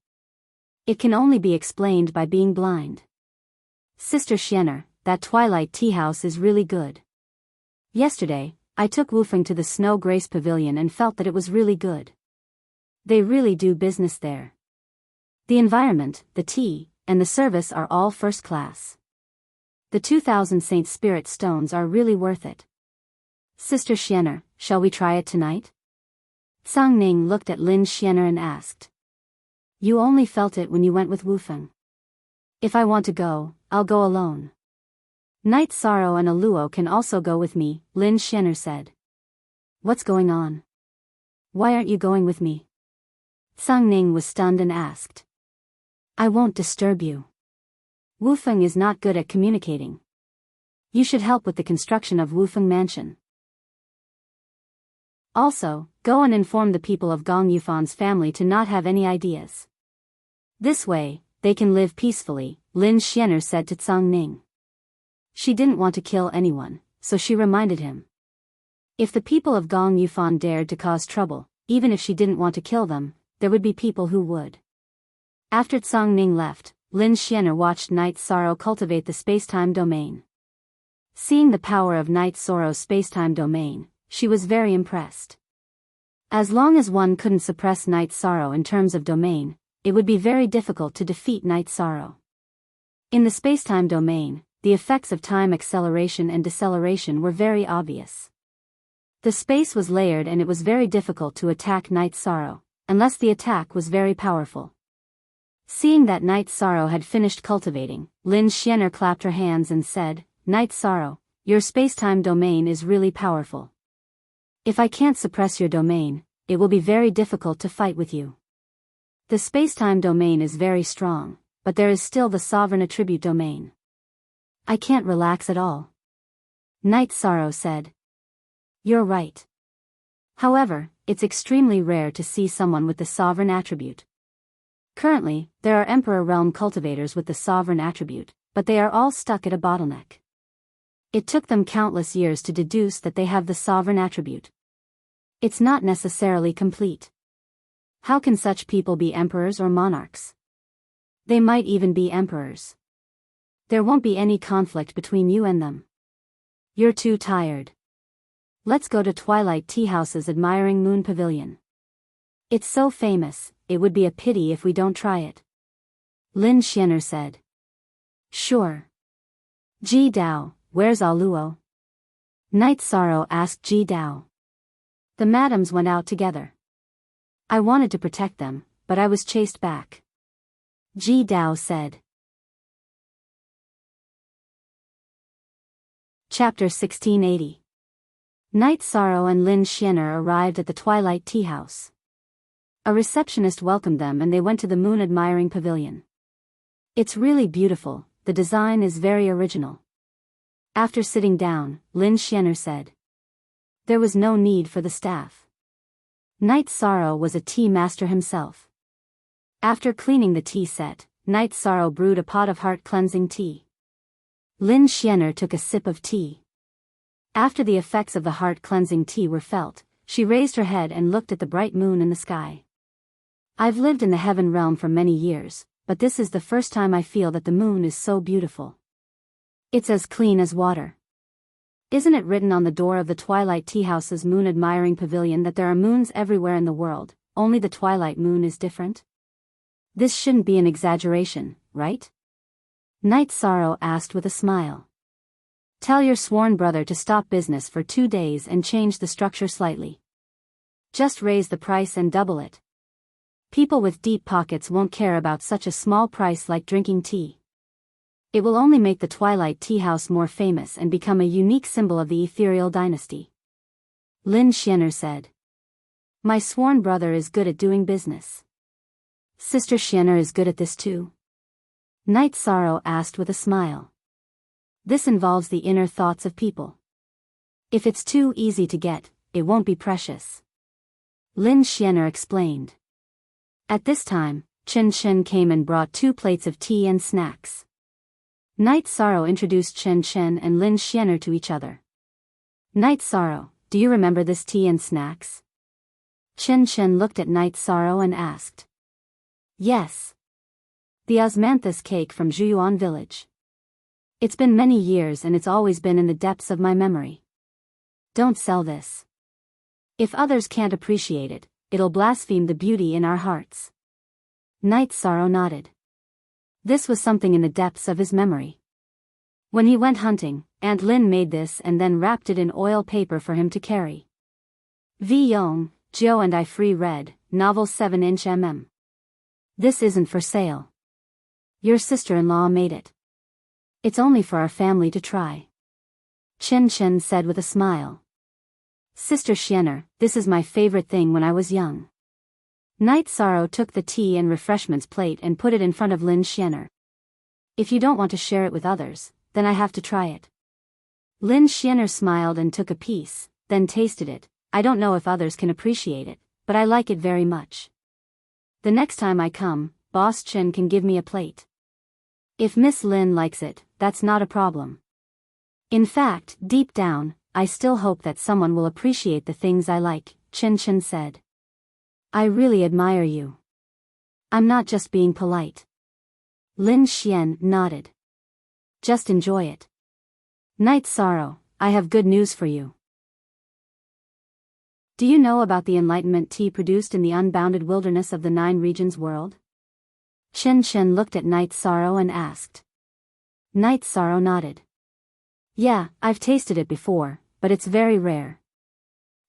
It can only be explained by being blind. Sister Xianer, that Twilight Tea House is really good. Yesterday, I took Wufeng to the Snow Grace Pavilion and felt that it was really good. They really do business there. The environment, the tea, and the service are all first class. The 2000 Saint Spirit stones are really worth it. Sister Xianer, shall we try it tonight? Tsang Ning looked at Lin Xianer and asked. You only felt it when you went with Wufeng. If I want to go, I'll go alone. Night Sorrow and Aluo can also go with me, Lin Xianer said. What's going on? Why aren't you going with me? Tsang Ning was stunned and asked. I won't disturb you. Wufeng is not good at communicating. You should help with the construction of Wufeng Mansion. Also, go and inform the people of Gong Yufan's family to not have any ideas. This way, they can live peacefully, Lin Xianer said to Tsang Ning. She didn't want to kill anyone, so she reminded him. If the people of Gong Yufan dared to cause trouble, even if she didn't want to kill them, there would be people who would. After Tsang Ning left, Lin Xianer watched Night Sorrow cultivate the space-time domain. Seeing the power of Night Sorrow's space-time domain, she was very impressed. As long as one couldn't suppress Night Sorrow in terms of domain, it would be very difficult to defeat Night Sorrow. In the space-time domain, the effects of time acceleration and deceleration were very obvious. The space was layered and it was very difficult to attack Night Sorrow, unless the attack was very powerful. Seeing that Night Sorrow had finished cultivating, Lin Xianer clapped her hands and said, Night Sorrow, your space-time domain is really powerful. If I can't suppress your domain, it will be very difficult to fight with you. The space-time domain is very strong, but there is still the sovereign attribute domain. I can't relax at all. Night Sorrow said. You're right. However, it's extremely rare to see someone with the sovereign attribute. Currently, there are Emperor Realm cultivators with the sovereign attribute, but they are all stuck at a bottleneck. It took them countless years to deduce that they have the sovereign attribute. It's not necessarily complete. How can such people be emperors or monarchs? They might even be emperors. There won't be any conflict between you and them. You're too tired. Let's go to Twilight Tea House's admiring moon pavilion. It's so famous, it would be a pity if we don't try it. Lin Xian'er said. Sure. Ji Dao, where's Aluo? Night Sorrow asked Ji Dao. The madams went out together. I wanted to protect them, but I was chased back. Ji Dao said. Chapter 1680. Night Sorrow and Lin Xian'er arrived at the Twilight Tea House. A receptionist welcomed them and they went to the moon admiring pavilion. It's really beautiful, the design is very original. After sitting down, Lin Xian'er said. There was no need for the staff. Night Sorrow was a tea master himself. After cleaning the tea set, Night Sorrow brewed a pot of heart-cleansing tea. Lin Xian'er took a sip of tea. After the effects of the heart-cleansing tea were felt, she raised her head and looked at the bright moon in the sky. I've lived in the heaven realm for many years, but this is the first time I feel that the moon is so beautiful. It's as clean as water. Isn't it written on the door of the Twilight Tea House's moon admiring pavilion that there are moons everywhere in the world, only the twilight moon is different? This shouldn't be an exaggeration, right? Night Sorrow asked with a smile. Tell your sworn brother to stop business for 2 days and change the structure slightly. Just raise the price and double it. People with deep pockets won't care about such a small price like drinking tea. It will only make the Twilight Tea House more famous and become a unique symbol of the ethereal dynasty. Lin Xian'er said. My sworn brother is good at doing business. Sister Xian'er is good at this too. Night Sorrow asked with a smile. This involves the inner thoughts of people. If it's too easy to get, it won't be precious. Lin Xian'er explained. At this time, Chen Chen came and brought 2 plates of tea and snacks. Night Sorrow introduced Chen Chen and Lin Xian'er to each other. Night Sorrow, do you remember this tea and snacks? Chen Chen looked at Night Sorrow and asked. Yes. The osmanthus cake from Zhuyuan village. It's been many years and it's always been in the depths of my memory. Don't sell this. If others can't appreciate it, it'll blaspheme the beauty in our hearts. Night Sorrow nodded. This was something in the depths of his memory. When he went hunting, Aunt Lin made this and then wrapped it in oil paper for him to carry. V. Yong, Jiu and I Free read, novel 7-inch mm. This isn't for sale. Your sister-in-law made it. It's only for our family to try. Chen Chen said with a smile. Sister Xian'er, this is my favorite thing when I was young. Night Sorrow took the tea and refreshments plate and put it in front of Lin Xian'er. If you don't want to share it with others, then I have to try it. Lin Xian'er smiled and took a piece, then tasted it. I don't know if others can appreciate it, but I like it very much. The next time I come, Boss Chen can give me a plate. If Miss Lin likes it, that's not a problem. In fact, deep down, I still hope that someone will appreciate the things I like, Chen Chen said. I really admire you. I'm not just being polite. Lin Xian nodded. Just enjoy it. Night Sorrow, I have good news for you. Do you know about the enlightenment tea produced in the unbounded wilderness of the 9 regions world? Chen Chen looked at Night Sorrow and asked. Night Sorrow nodded. Yeah, I've tasted it before, but it's very rare.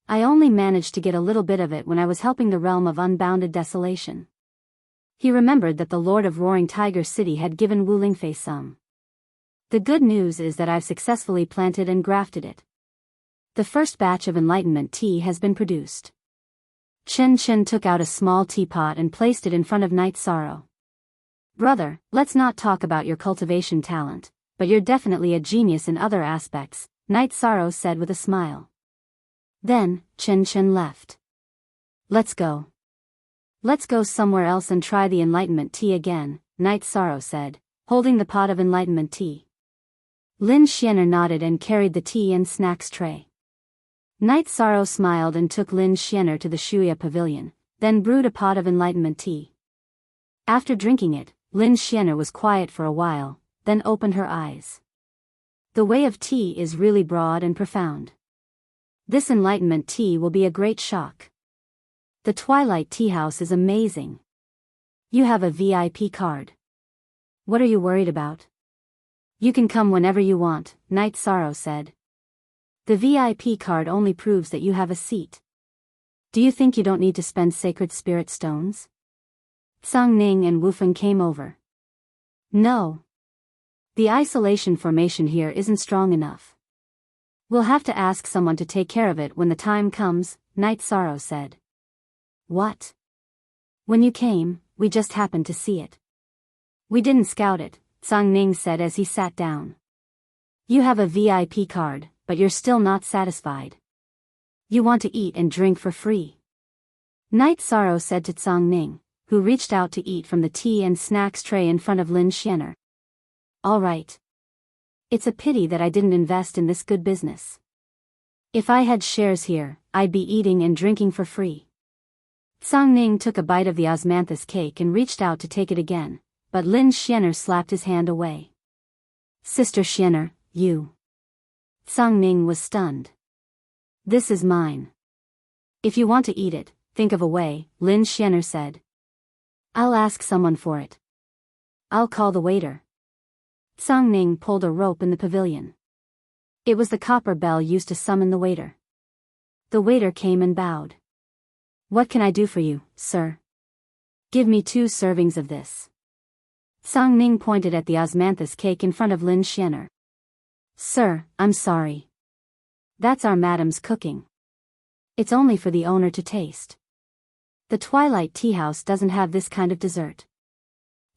I only managed to get a little bit of it when I was helping the realm of unbounded desolation. He remembered that the Lord of Roaring Tiger City had given Wu Lingfei some. The good news is that I've successfully planted and grafted it. The first batch of enlightenment tea has been produced. Chen Chen took out a small teapot and placed it in front of Night Sorrow. Brother, let's not talk about your cultivation talent, but you're definitely a genius in other aspects, Night Sorrow said with a smile. Then, Chen Chen left. Let's go. Let's go somewhere else and try the enlightenment tea again, Night Sorrow said, holding the pot of enlightenment tea. Lin Xianer nodded and carried the tea and snacks tray. Night Sorrow smiled and took Lin Xianer to the Shuya pavilion, then brewed a pot of enlightenment tea. After drinking it, Lin Xianer was quiet for a while, then opened her eyes. The way of tea is really broad and profound. This enlightenment tea will be a great shock. The Twilight Tea House is amazing. You have a VIP card. What are you worried about? You can come whenever you want, Night Sorrow said. The VIP card only proves that you have a seat. Do you think you don't need to spend sacred spirit stones? Tsang Ning and Wufeng came over. No. The isolation formation here isn't strong enough. We'll have to ask someone to take care of it when the time comes, Night Sorrow said. What? When you came, we just happened to see it. We didn't scout it, Tsang Ning said as he sat down. You have a VIP card, but you're still not satisfied. You want to eat and drink for free. Night Sorrow said to Tsang Ning, who reached out to eat from the tea and snacks tray in front of Lin Xianer. All right. It's a pity that I didn't invest in this good business. If I had shares here, I'd be eating and drinking for free. Tsang Ning took a bite of the osmanthus cake and reached out to take it again, but Lin Xianer slapped his hand away. Sister Xianer, you. Tsang Ning was stunned. This is mine. If you want to eat it, think of a way, Lin Xianer said. I'll ask someone for it. I'll call the waiter. Tsang Ning pulled a rope in the pavilion. It was the copper bell used to summon the waiter. The waiter came and bowed. What can I do for you, sir? Give me 2 servings of this. Tsang Ning pointed at the osmanthus cake in front of Lin Xianer. Sir, I'm sorry. That's our madam's cooking. It's only for the owner to taste. The Twilight Tea House doesn't have this kind of dessert.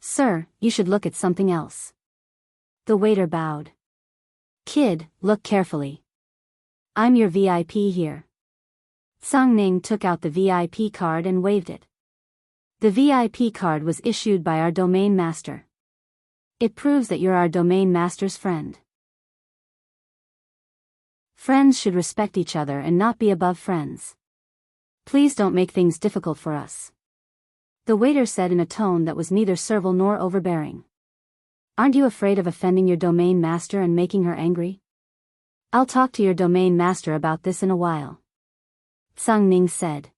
Sir, you should look at something else. The waiter bowed. Kid, look carefully. I'm your VIP here. Tsang Ning took out the VIP card and waved it. The VIP card was issued by our domain master. It proves that you're our domain master's friend. Friends should respect each other and not be above friends. Please don't make things difficult for us. The waiter said in a tone that was neither servile nor overbearing. Aren't you afraid of offending your domain master and making her angry? I'll talk to your domain master about this in a while. Tsang Ning said.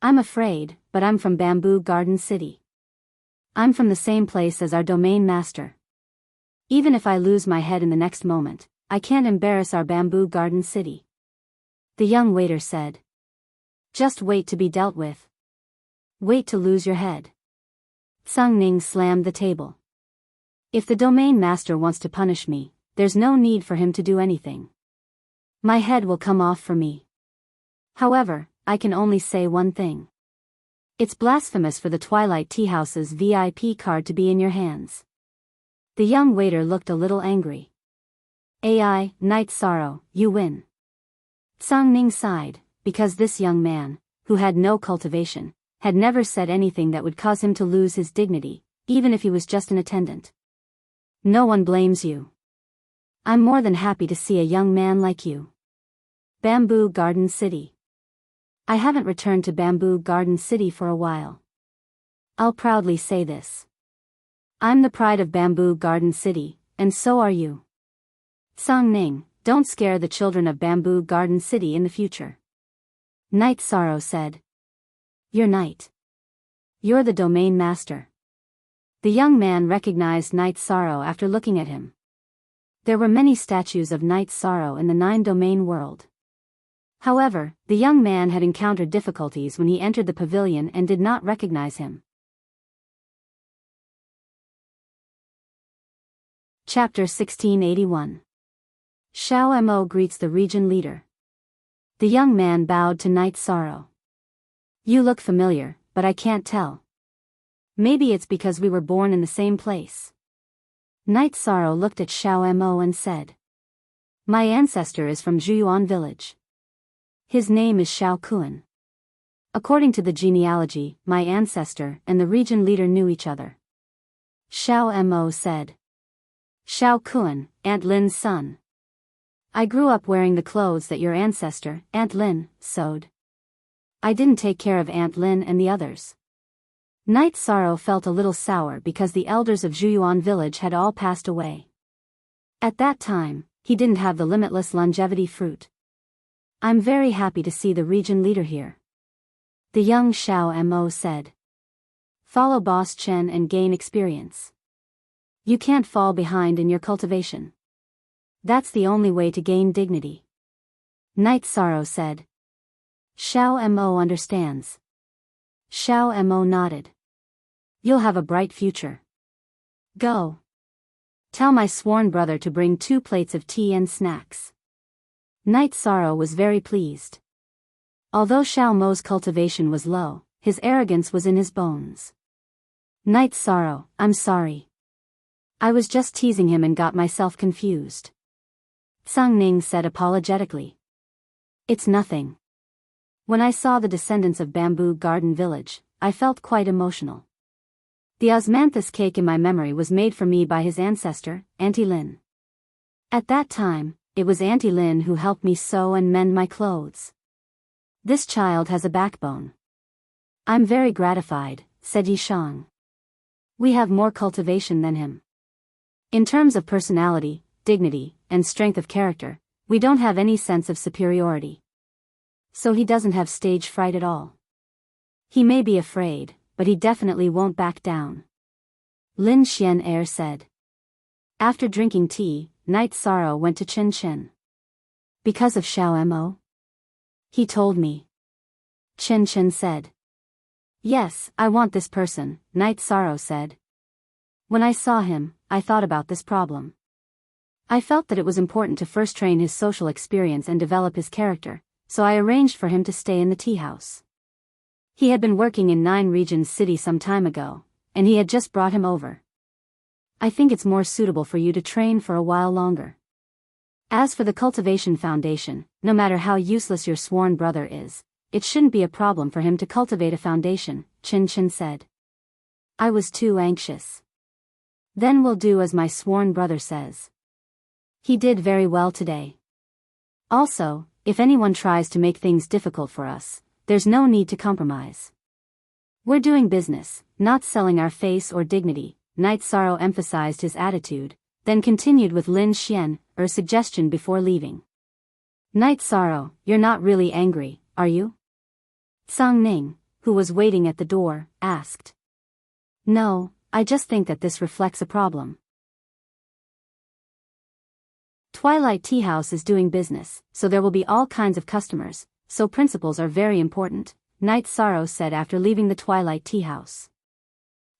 I'm afraid, but I'm from Bamboo Garden City. I'm from the same place as our domain master. Even if I lose my head in the next moment, I can't embarrass our Bamboo Garden City. The young waiter said. Just wait to be dealt with. Wait to lose your head. Tsang Ning slammed the table. If the domain master wants to punish me, there's no need for him to do anything. My head will come off for me. However, I can only say one thing. It's blasphemous for the Twilight Tea House's VIP card to be in your hands. The young waiter looked a little angry. AI, Night Sorrow, you win. Tsang Ning sighed, because this young man, who had no cultivation, had never said anything that would cause him to lose his dignity, even if he was just an attendant. No one blames you. I'm more than happy to see a young man like you. Bamboo Garden City. I haven't returned to Bamboo Garden City for a while. I'll proudly say this. I'm the pride of Bamboo Garden City, and so are you. Tsang Ning, don't scare the children of Bamboo Garden City in the future. Night Sorrow said. You're Night. You're the domain master. The young man recognized Night Sorrow after looking at him. There were many statues of Night Sorrow in the 9-domain world. However, the young man had encountered difficulties when he entered the pavilion and did not recognize him. Chapter 1681. Xiao Mo greets the region leader. The young man bowed to Night Sorrow. You look familiar, but I can't tell. Maybe it's because we were born in the same place. Night Sorrow looked at Xiao Mo and said. My ancestor is from Zhuyuan village. His name is Shao Kuan. According to the genealogy, my ancestor and the region leader knew each other. Shao Mo said. Shao Kuan, Aunt Lin's son. I grew up wearing the clothes that your ancestor, Aunt Lin, sewed. I didn't take care of Aunt Lin and the others. Night Sorrow felt a little sour because the elders of Zhuyuan village had all passed away. At that time, he didn't have the limitless longevity fruit. I'm very happy to see the region leader here. The young Shao Mo said. Follow Boss Chen and gain experience. You can't fall behind in your cultivation. That's the only way to gain dignity. Night Sorrow said. Shao Mo understands. Shao Mo nodded. You'll have a bright future. Go. Tell my sworn brother to bring 2 plates of tea and snacks. Night Sorrow was very pleased. Although Shao Mo's cultivation was low, his arrogance was in his bones. Night Sorrow, I'm sorry. I was just teasing him and got myself confused. Tsang Ning said apologetically. It's nothing. When I saw the descendants of Bamboo Garden Village, I felt quite emotional. The osmanthus cake in my memory was made for me by his ancestor, Auntie Lin. At that time, it was Auntie Lin who helped me sew and mend my clothes. This child has a backbone. I'm very gratified, said Yishang. We have more cultivation than him. In terms of personality, dignity, and strength of character, we don't have any sense of superiority. So he doesn't have stage fright at all. He may be afraid, but he definitely won't back down. Lin Xian said. After drinking tea, Night Sorrow went to Chen Chen. Because of Shao Mo? He told me. Chen Chen said. Yes, I want this person, Night Sorrow said. When I saw him, I thought about this problem. I felt that it was important to first train his social experience and develop his character, so I arranged for him to stay in the tea house. He had been working in 9 Regions City some time ago, and he had just brought him over. I think it's more suitable for you to train for a while longer. As for the cultivation foundation, no matter how useless your sworn brother is, it shouldn't be a problem for him to cultivate a foundation, Chin Chin said. I was too anxious. Then we'll do as my sworn brother says. He did very well today. Also, if anyone tries to make things difficult for us, there's no need to compromise. We're doing business, not selling our face or dignity, Night Sorrow emphasized his attitude, then continued with Lin Xian, her suggestion before leaving. Night Sorrow, you're not really angry, are you? Tsang Ning, who was waiting at the door, asked. No, I just think that this reflects a problem. Twilight Tea House is doing business, so there will be all kinds of customers, so principles are very important, Night Sorrow said after leaving the Twilight Tea House.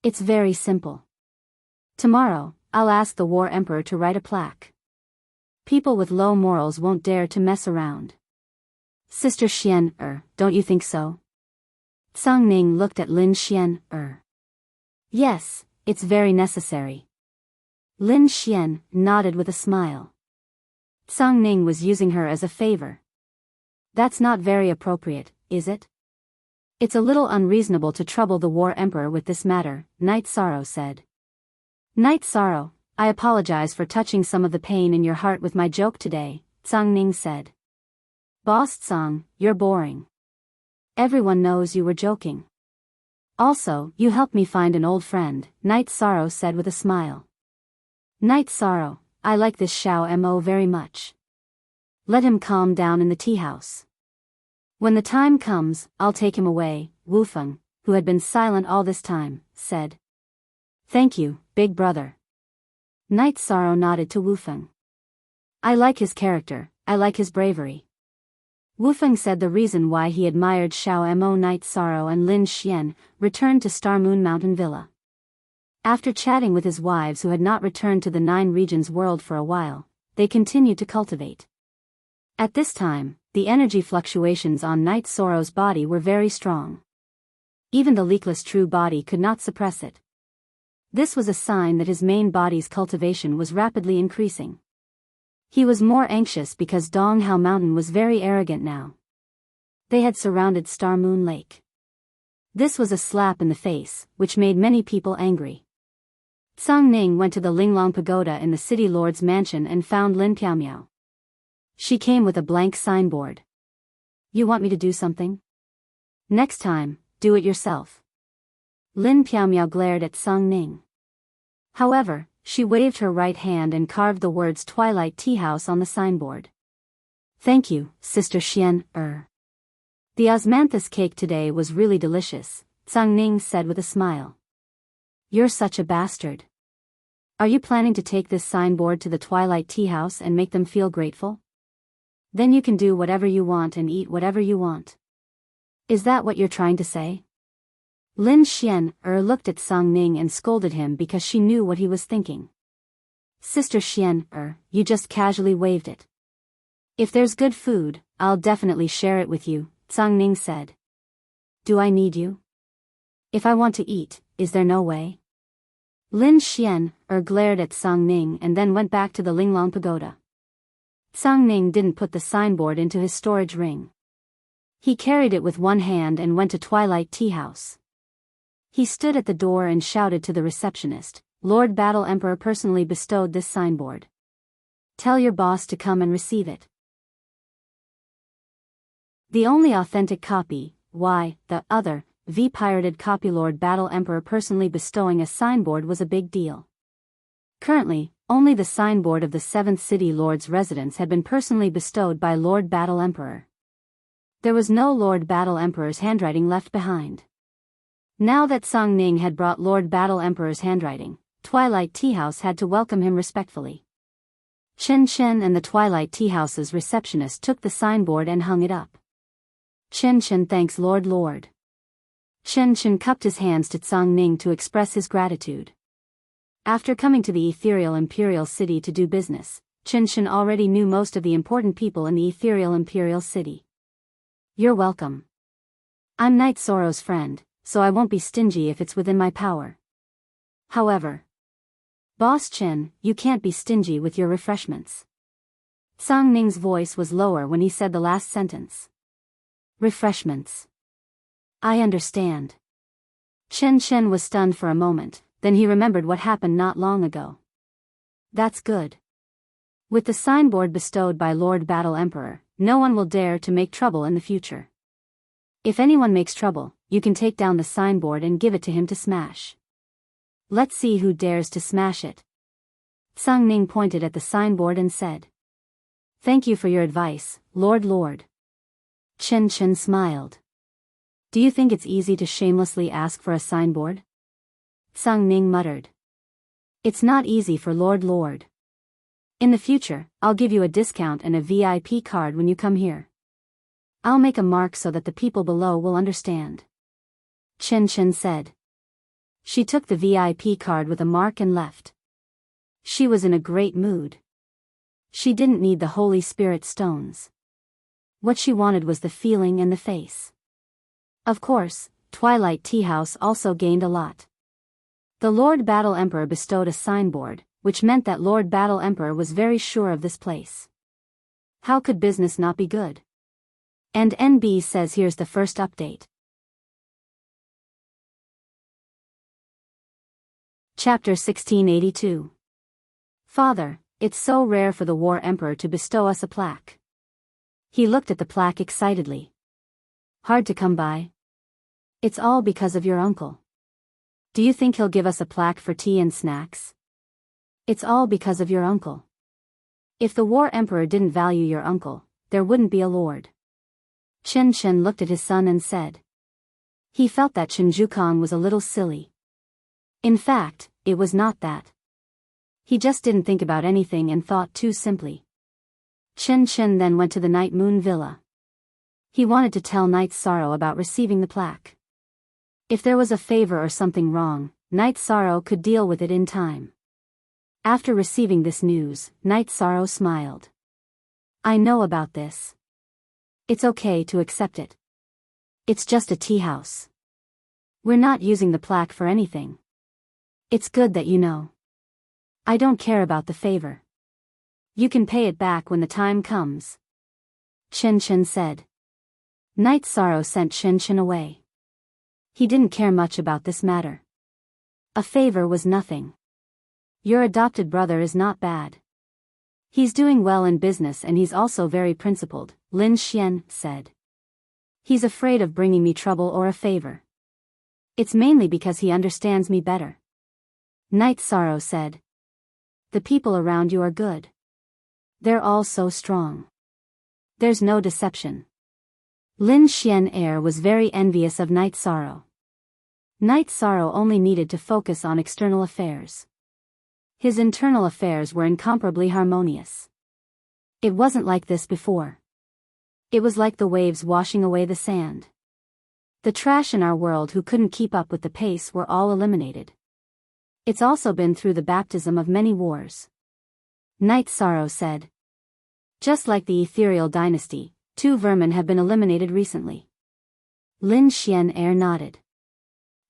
It's very simple. Tomorrow, I'll ask the War Emperor to write a plaque. People with low morals won't dare to mess around. Sister Xian, don't you think so? Tsang Ning looked at Lin Xian, Yes, it's very necessary. Lin Xian nodded with a smile. Tsang Ning was using her as a favor. That's not very appropriate, is it? It's a little unreasonable to trouble the War Emperor with this matter, Night Sorrow said. Night Sorrow, I apologize for touching some of the pain in your heart with my joke today, Tsang Ning said. Boss Tsang, you're boring. Everyone knows you were joking. Also, you helped me find an old friend, Night Sorrow said with a smile. Night Sorrow, I like this Shao Mo very much. Let him calm down in the tea house. When the time comes, I'll take him away, Wu Feng, who had been silent all this time, said. Thank you, big brother. Night Sorrow nodded to Wu Feng. I like his character, I like his bravery. Wu Feng said the reason why he admired Shao Mo. Night Sorrow and Lin Xian returned to Star Moon Mountain Villa. After chatting with his wives who had not returned to the 9 Regions world for a while, they continued to cultivate. At this time, the energy fluctuations on Night Sorrow's body were very strong. Even the leakless true body could not suppress it. This was a sign that his main body's cultivation was rapidly increasing. He was more anxious because Donghao Mountain was very arrogant now. They had surrounded Star Moon Lake. This was a slap in the face, which made many people angry. Tsang Ning went to the Linglong Pagoda in the city lord's mansion and found Lin Piaomiao. She came with a blank signboard. You want me to do something? Next time, do it yourself. Lin Piaomiao glared at Tsang Ning. However, she waved her right hand and carved the words Twilight Tea House on the signboard. Thank you, Sister Xian. The osmanthus cake today was really delicious, Tsang Ning said with a smile. You're such a bastard. Are you planning to take this signboard to the Twilight Tea House and make them feel grateful? Then you can do whatever you want and eat whatever you want. Is that what you're trying to say? Lin Xian looked at Tsang Ning and scolded him because she knew what he was thinking. Sister Xian, you just casually waved it. If there's good food, I'll definitely share it with you, Tsang Ning said. Do I need you? If I want to eat, is there no way? Lin Xian glared at Tsang Ning and then went back to the Linglong Pagoda. Tsang Ning didn't put the signboard into his storage ring. He carried it with one hand and went to Twilight Tea House. He stood at the door and shouted to the receptionist, Lord Battle Emperor personally bestowed this signboard. Tell your boss to come and receive it. The only authentic copy, the other, pirated copy Lord Battle Emperor personally bestowing a signboard was a big deal. Currently, only the signboard of the 7th City Lord's residence had been personally bestowed by Lord Battle Emperor. There was no Lord Battle Emperor's handwriting left behind. Now that Tsang Ning had brought Lord Battle Emperor's handwriting, Twilight Tea House had to welcome him respectfully. Chen Chen and the Twilight Tea House's receptionist took the signboard and hung it up. Chen Chen thanks Lord. Chen Chen cupped his hands to Tsang Ning to express his gratitude. After coming to the ethereal imperial city to do business, Chen Chen already knew most of the important people in the ethereal imperial city. You're welcome. I'm Knight Soro's friend, so I won't be stingy if it's within my power. However, Boss Chen, you can't be stingy with your refreshments. Tsang Ning's voice was lower when he said the last sentence. Refreshments. I understand. Chen Chen was stunned for a moment, then he remembered what happened not long ago. That's good. With the signboard bestowed by Lord Battle Emperor, no one will dare to make trouble in the future. If anyone makes trouble, you can take down the signboard and give it to him to smash. Let's see who dares to smash it. Tsang Ning pointed at the signboard and said. Thank you for your advice, Lord. Chen Chen smiled. Do you think it's easy to shamelessly ask for a signboard? Tsang Ning muttered. It's not easy for Lord. In the future, I'll give you a discount and a VIP card when you come here. I'll make a mark so that the people below will understand. Chen Chen said. She took the VIP card with a mark and left. She was in a great mood. She didn't need the Holy Spirit stones. What she wanted was the feeling and the face. Of course, Twilight Tea House also gained a lot. The Lord Battle Emperor bestowed a signboard, which meant that Lord Battle Emperor was very sure of this place. How could business not be good? And NB says here's the first update. Chapter 1682. Father, it's so rare for the War Emperor to bestow us a plaque. He looked at the plaque excitedly. Hard to come by. It's all because of your uncle. Do you think he'll give us a plaque for tea and snacks? It's all because of your uncle. If the War Emperor didn't value your uncle, there wouldn't be a lord. Chen Chen looked at his son and said. He felt that Chen Zhukong was a little silly. In fact, it was not that. He just didn't think about anything and thought too simply. Chen Chen then went to the Night Moon Villa. He wanted to tell Knight Sorrow about receiving the plaque. If there was a favor or something wrong, Knight Sorrow could deal with it in time. After receiving this news, Knight Sorrow smiled. I know about this. It's okay to accept it. It's just a tea house. We're not using the plaque for anything. It's good that you know. I don't care about the favor. You can pay it back when the time comes. Chen Chen said. Night Sorrow sent Chin Chin away. He didn't care much about this matter. A favor was nothing. Your adopted brother is not bad. He's doing well in business and he's also very principled, Lin Xian said. He's afraid of bringing me trouble or a favor. It's mainly because he understands me better. Night Sorrow said. The people around you are good. They're all so strong. There's no deception. Lin Xian was very envious of Night Sorrow. Night Sorrow only needed to focus on external affairs. His internal affairs were incomparably harmonious. It wasn't like this before. It was like the waves washing away the sand. The trash in our world who couldn't keep up with the pace were all eliminated. It's also been through the baptism of many wars. Night Sorrow said. Just like the ethereal dynasty, 2 vermin have been eliminated recently. Lin Xian nodded.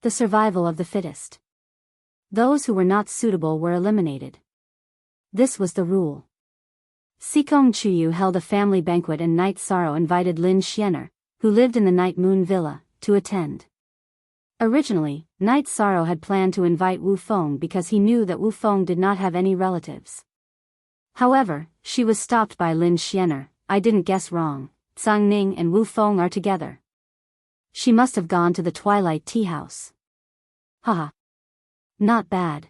The survival of the fittest. Those who were not suitable were eliminated. This was the rule. Sikong Chuyu held a family banquet and Night Sorrow invited Lin Xianer, who lived in the Night Moon Villa, to attend. Originally, Night Sorrow had planned to invite Wu Feng because he knew that Wu Feng did not have any relatives. However, she was stopped by Lin Xianer. I didn't guess wrong. Tsang Ning and Wu Feng are together. She must have gone to the Twilight Tea House. Haha. Not bad.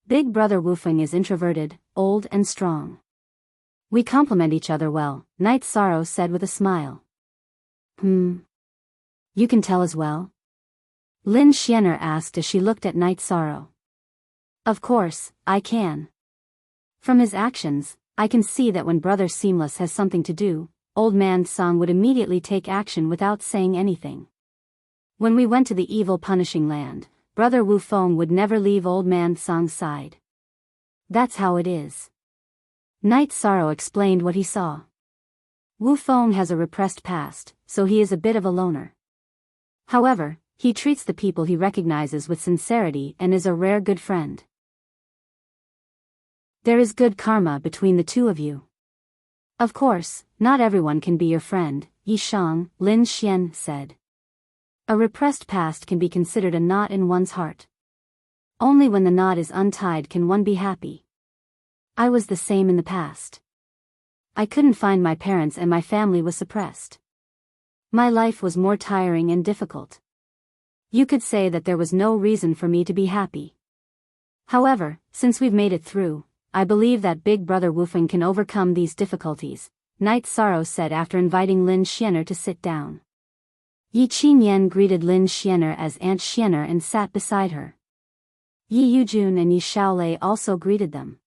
Big brother Wu Feng is introverted, old and strong. We complement each other well, Night Sorrow said with a smile. You can tell as well? Lin Xianer asked as she looked at Night Sorrow. Of course, I can. From his actions, I can see that when Brother Seamless has something to do, Old Man Song would immediately take action without saying anything. When we went to the evil punishing land, Brother Wu Feng would never leave Old Man Song's side. That's how it is. Night Sorrow explained what he saw. Wu Feng has a repressed past, so he is a bit of a loner. However, he treats the people he recognizes with sincerity and is a rare good friend. There is good karma between the two of you. Of course, not everyone can be your friend, Yi Shang, Lin Xian said. A repressed past can be considered a knot in one's heart. Only when the knot is untied can one be happy. I was the same in the past. I couldn't find my parents and my family was suppressed. My life was more tiring and difficult. You could say that there was no reason for me to be happy. However, since we've made it through, I believe that Big Brother Wu Feng can overcome these difficulties, Night Sorrow said after inviting Lin Xianer to sit down. Yi Qinyan greeted Lin Xianer as Aunt Xianer and sat beside her. Yi Yujun and Yi Shaolei also greeted them.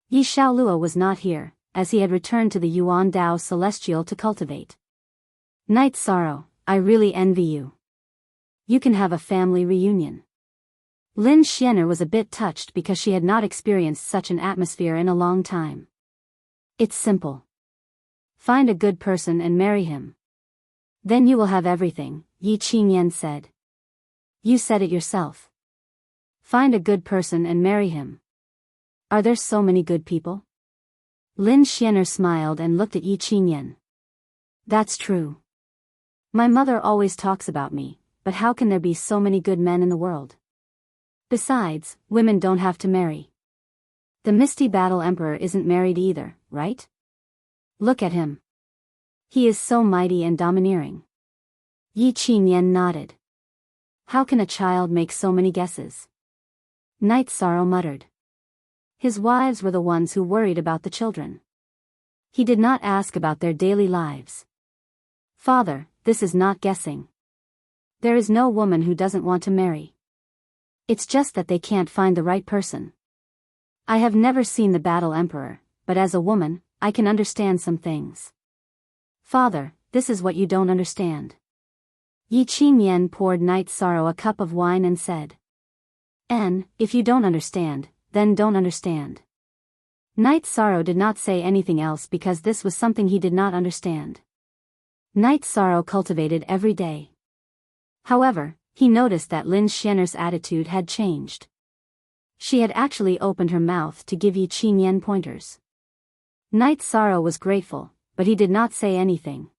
Yi Shaolua was not here, as he had returned to the Yuan Dao Celestial to cultivate. Night Sorrow, I really envy you. You can have a family reunion. Lin Xianer was a bit touched because she had not experienced such an atmosphere in a long time. It's simple. Find a good person and marry him. Then you will have everything, Yi Qingyan said. You said it yourself. Find a good person and marry him. Are there so many good people? Lin Xianer smiled and looked at Yi Qingyan. That's true. My mother always talks about me, but how can there be so many good men in the world? Besides, women don't have to marry. The Misty Battle Emperor isn't married either, right? Look at him. He is so mighty and domineering. Yi Qingyan nodded. How can a child make so many guesses? Night Sorrow muttered. His wives were the ones who worried about the children. He did not ask about their daily lives. Father, this is not guessing. There is no woman who doesn't want to marry. It's just that they can't find the right person. I have never seen the Battle Emperor, but as a woman, I can understand some things. Father, this is what you don't understand. Yi Qingyan poured Night Sorrow a cup of wine and said. If you don't understand, then don't understand. Night Sorrow did not say anything else because this was something he did not understand. Night Sorrow cultivated every day. However, he noticed that Lin Xianer's attitude had changed. She had actually opened her mouth to give Yi Qingyan pointers. Night Sorrow was grateful, but he did not say anything.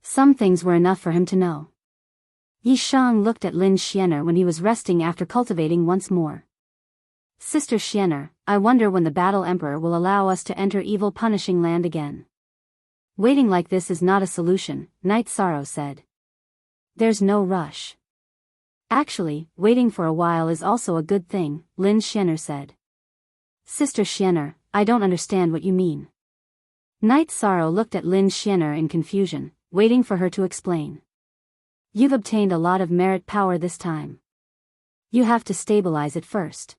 Some things were enough for him to know. Yi Shang looked at Lin Xianer when he was resting after cultivating once more. Sister Xianer, I wonder when the Battle Emperor will allow us to enter evil punishing land again. Waiting like this is not a solution, Night Sorrow said. There's no rush. Actually, waiting for a while is also a good thing, Lin Xianer said. Sister Xianer, I don't understand what you mean. Night Sorrow looked at Lin Xianer in confusion, waiting for her to explain. You've obtained a lot of merit power this time. You have to stabilize it first.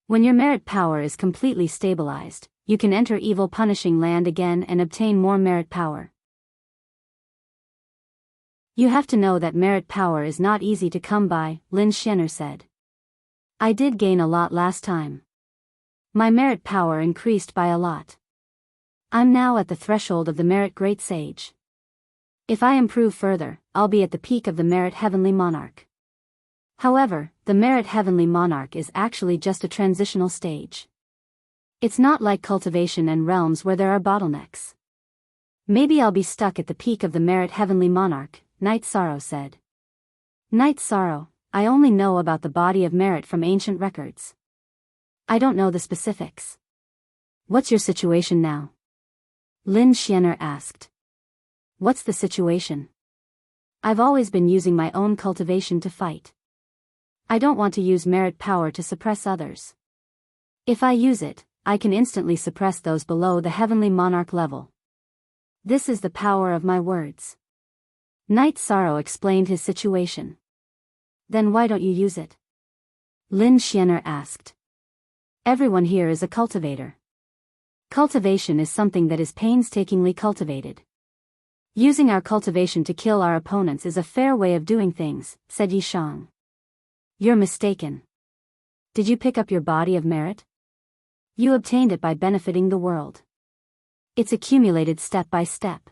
When your merit power is completely stabilized, you can enter evil punishing land again and obtain more merit power. You have to know that merit power is not easy to come by, Lin Xianer said. I did gain a lot last time. My merit power increased by a lot. I'm now at the threshold of the merit great sage. If I improve further, I'll be at the peak of the merit heavenly monarch. However, the merit heavenly monarch is actually just a transitional stage. It's not like cultivation and realms where there are bottlenecks. Maybe I'll be stuck at the peak of the merit heavenly monarch, Night Sorrow said. Night Sorrow, I only know about the body of merit from ancient records. I don't know the specifics. What's your situation now? Lin Xianer asked. What's the situation? I've always been using my own cultivation to fight. I don't want to use merit power to suppress others. If I use it, I can instantly suppress those below the heavenly monarch level. This is the power of my words. Night Sorrow explained his situation. Then why don't you use it? Lin Xianer asked. Everyone here is a cultivator. Cultivation is something that is painstakingly cultivated. Using our cultivation to kill our opponents is a fair way of doing things, said Yi Shang. You're mistaken. Did you pick up your body of merit? You obtained it by benefiting the world. It's accumulated step by step.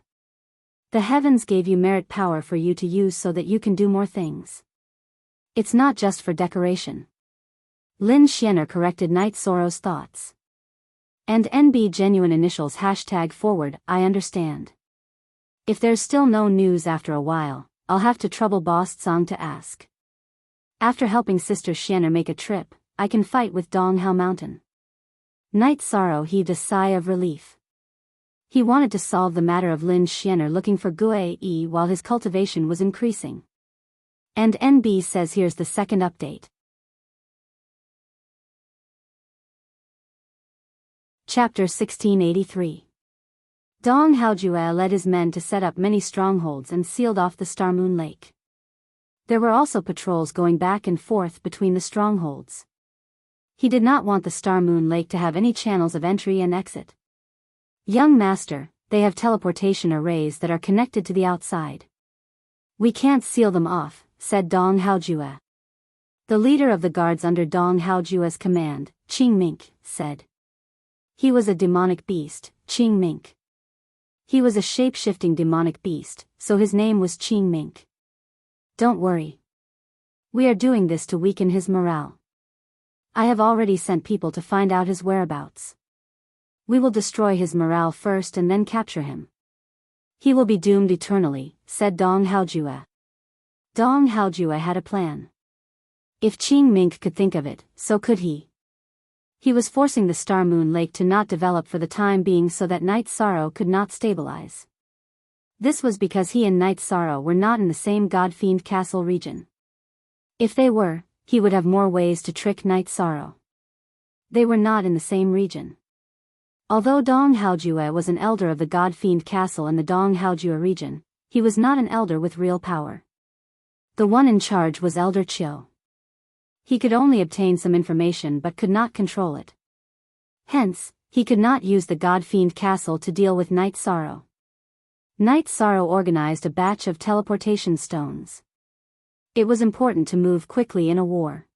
The heavens gave you merit power for you to use so that you can do more things. It's not just for decoration. Lin Xianer corrected Night Sorrow's thoughts. And NB genuine initials #forward, I understand. If there's still no news after a while, I'll have to trouble Boss Tsang to ask. After helping Sister Xianer make a trip, I can fight with Dong Hao Mountain. Night Sorrow heaved a sigh of relief. He wanted to solve the matter of Lin Xianer looking for Gue while his cultivation was increasing. And NB says here's the second update. Chapter 1683. Dong Haojue led his men to set up many strongholds and sealed off the Star Moon Lake. There were also patrols going back and forth between the strongholds. He did not want the Star Moon Lake to have any channels of entry and exit. Young master, they have teleportation arrays that are connected to the outside. We can't seal them off, said Dong Haojue. The leader of the guards under Dong Haojue's command, Qing Mink, said. He was a demonic beast, Qing Mink. He was a shape-shifting demonic beast, so his name was Qing Mink. Don't worry. We are doing this to weaken his morale. I have already sent people to find out his whereabouts. We will destroy his morale first and then capture him. He will be doomed eternally, said Dong Haojue. Dong Haojue had a plan. If Qing Mink could think of it, so could he. He was forcing the Star Moon Lake to not develop for the time being so that Night Sorrow could not stabilize. This was because he and Night Sorrow were not in the same God-Fiend Castle region. If they were, he would have more ways to trick Night Sorrow. They were not in the same region. Although Dong Haojue was an elder of the God-Fiend Castle in the Dong Haojue region, he was not an elder with real power. The one in charge was Elder Chiu. He could only obtain some information but could not control it. Hence, he could not use the God-Fiend Castle to deal with Night Sorrow. Night Sorrow organized a batch of teleportation stones. It was important to move quickly in a war.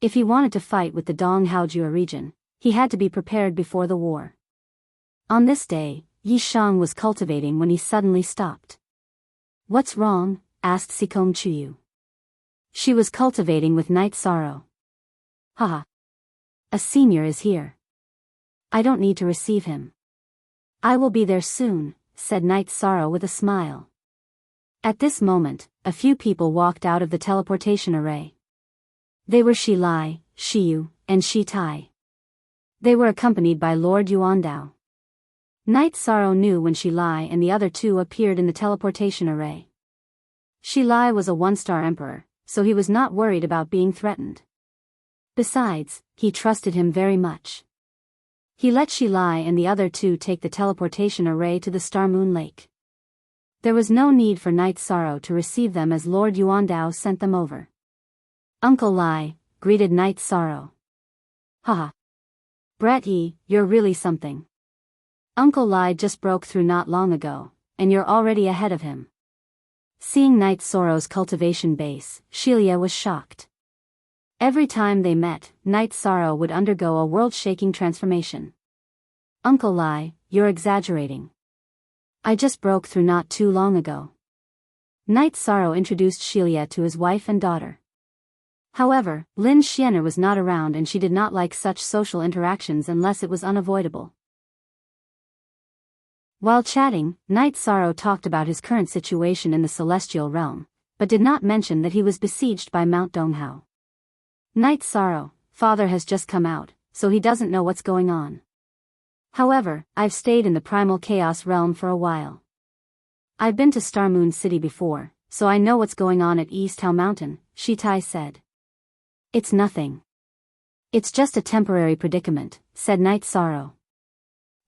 If he wanted to fight with the Dong Haojue region, he had to be prepared before the war. On this day, Yi Shang was cultivating when he suddenly stopped. What's wrong? Asked Sikong Chuyu. She was cultivating with Night Sorrow. Haha. A senior is here. I don't need to receive him. I will be there soon, said Night Sorrow with a smile. At this moment, a few people walked out of the teleportation array. They were Shi Lai, Shi Yu, and Shi Tai. They were accompanied by Lord Yuandao. Night Sorrow knew when Shi Lai and the other two appeared in the teleportation array. Shi Lai was a one-star emperor, so he was not worried about being threatened. Besides, he trusted him very much. He let Shi Lai and the other two take the teleportation array to the Star Moon Lake. There was no need for Night Sorrow to receive them as Lord Yuandao sent them over. Uncle Lai greeted Night Sorrow. Haha. Brat Yi, you're really something. Uncle Lai just broke through not long ago, and you're already ahead of him. Seeing Night Sorrow's cultivation base, Shelia was shocked. Every time they met, Night Sorrow would undergo a world-shaking transformation. Uncle Lai, you're exaggerating. I just broke through not too long ago. Night Sorrow introduced Shelia to his wife and daughter. However, Lin Xianer was not around and she did not like such social interactions unless it was unavoidable. While chatting, Night Sorrow talked about his current situation in the celestial realm, but did not mention that he was besieged by Mount Donghao. Night Sorrow, father has just come out, so he doesn't know what's going on. However, I've stayed in the primal chaos realm for a while. I've been to Star Moon City before, so I know what's going on at East Hao Mountain, Shi Tai said. It's nothing. It's just a temporary predicament, said Night Sorrow.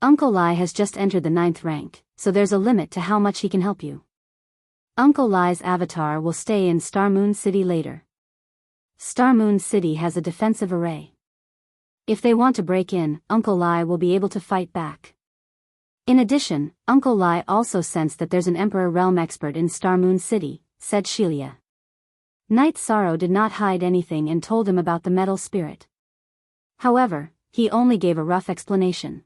Uncle Lai has just entered the 9th rank, so there's a limit to how much he can help you. Uncle Lai's avatar will stay in Star Moon City later. Star Moon City has a defensive array. If they want to break in, Uncle Lai will be able to fight back. In addition, Uncle Lai also sensed that there's an Emperor Realm expert in Star Moon City, said Shelia. Night Sorrow did not hide anything and told him about the metal spirit. However, he only gave a rough explanation.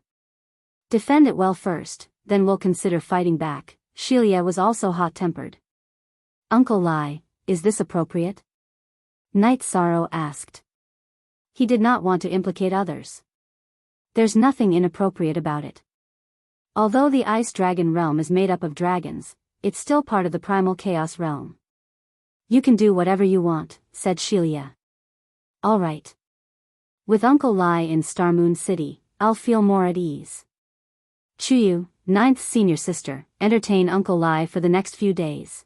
Defend it well first, then we'll consider fighting back. Shelia was also hot-tempered. Uncle Lai, is this appropriate? Night Sorrow asked. He did not want to implicate others. There's nothing inappropriate about it. Although the Ice Dragon realm is made up of dragons, it's still part of the Primal Chaos realm. You can do whatever you want, said Shelia. All right. With Uncle Lai in Star Moon City, I'll feel more at ease. Chuyu, 9th senior sister, entertain Uncle Lai for the next few days.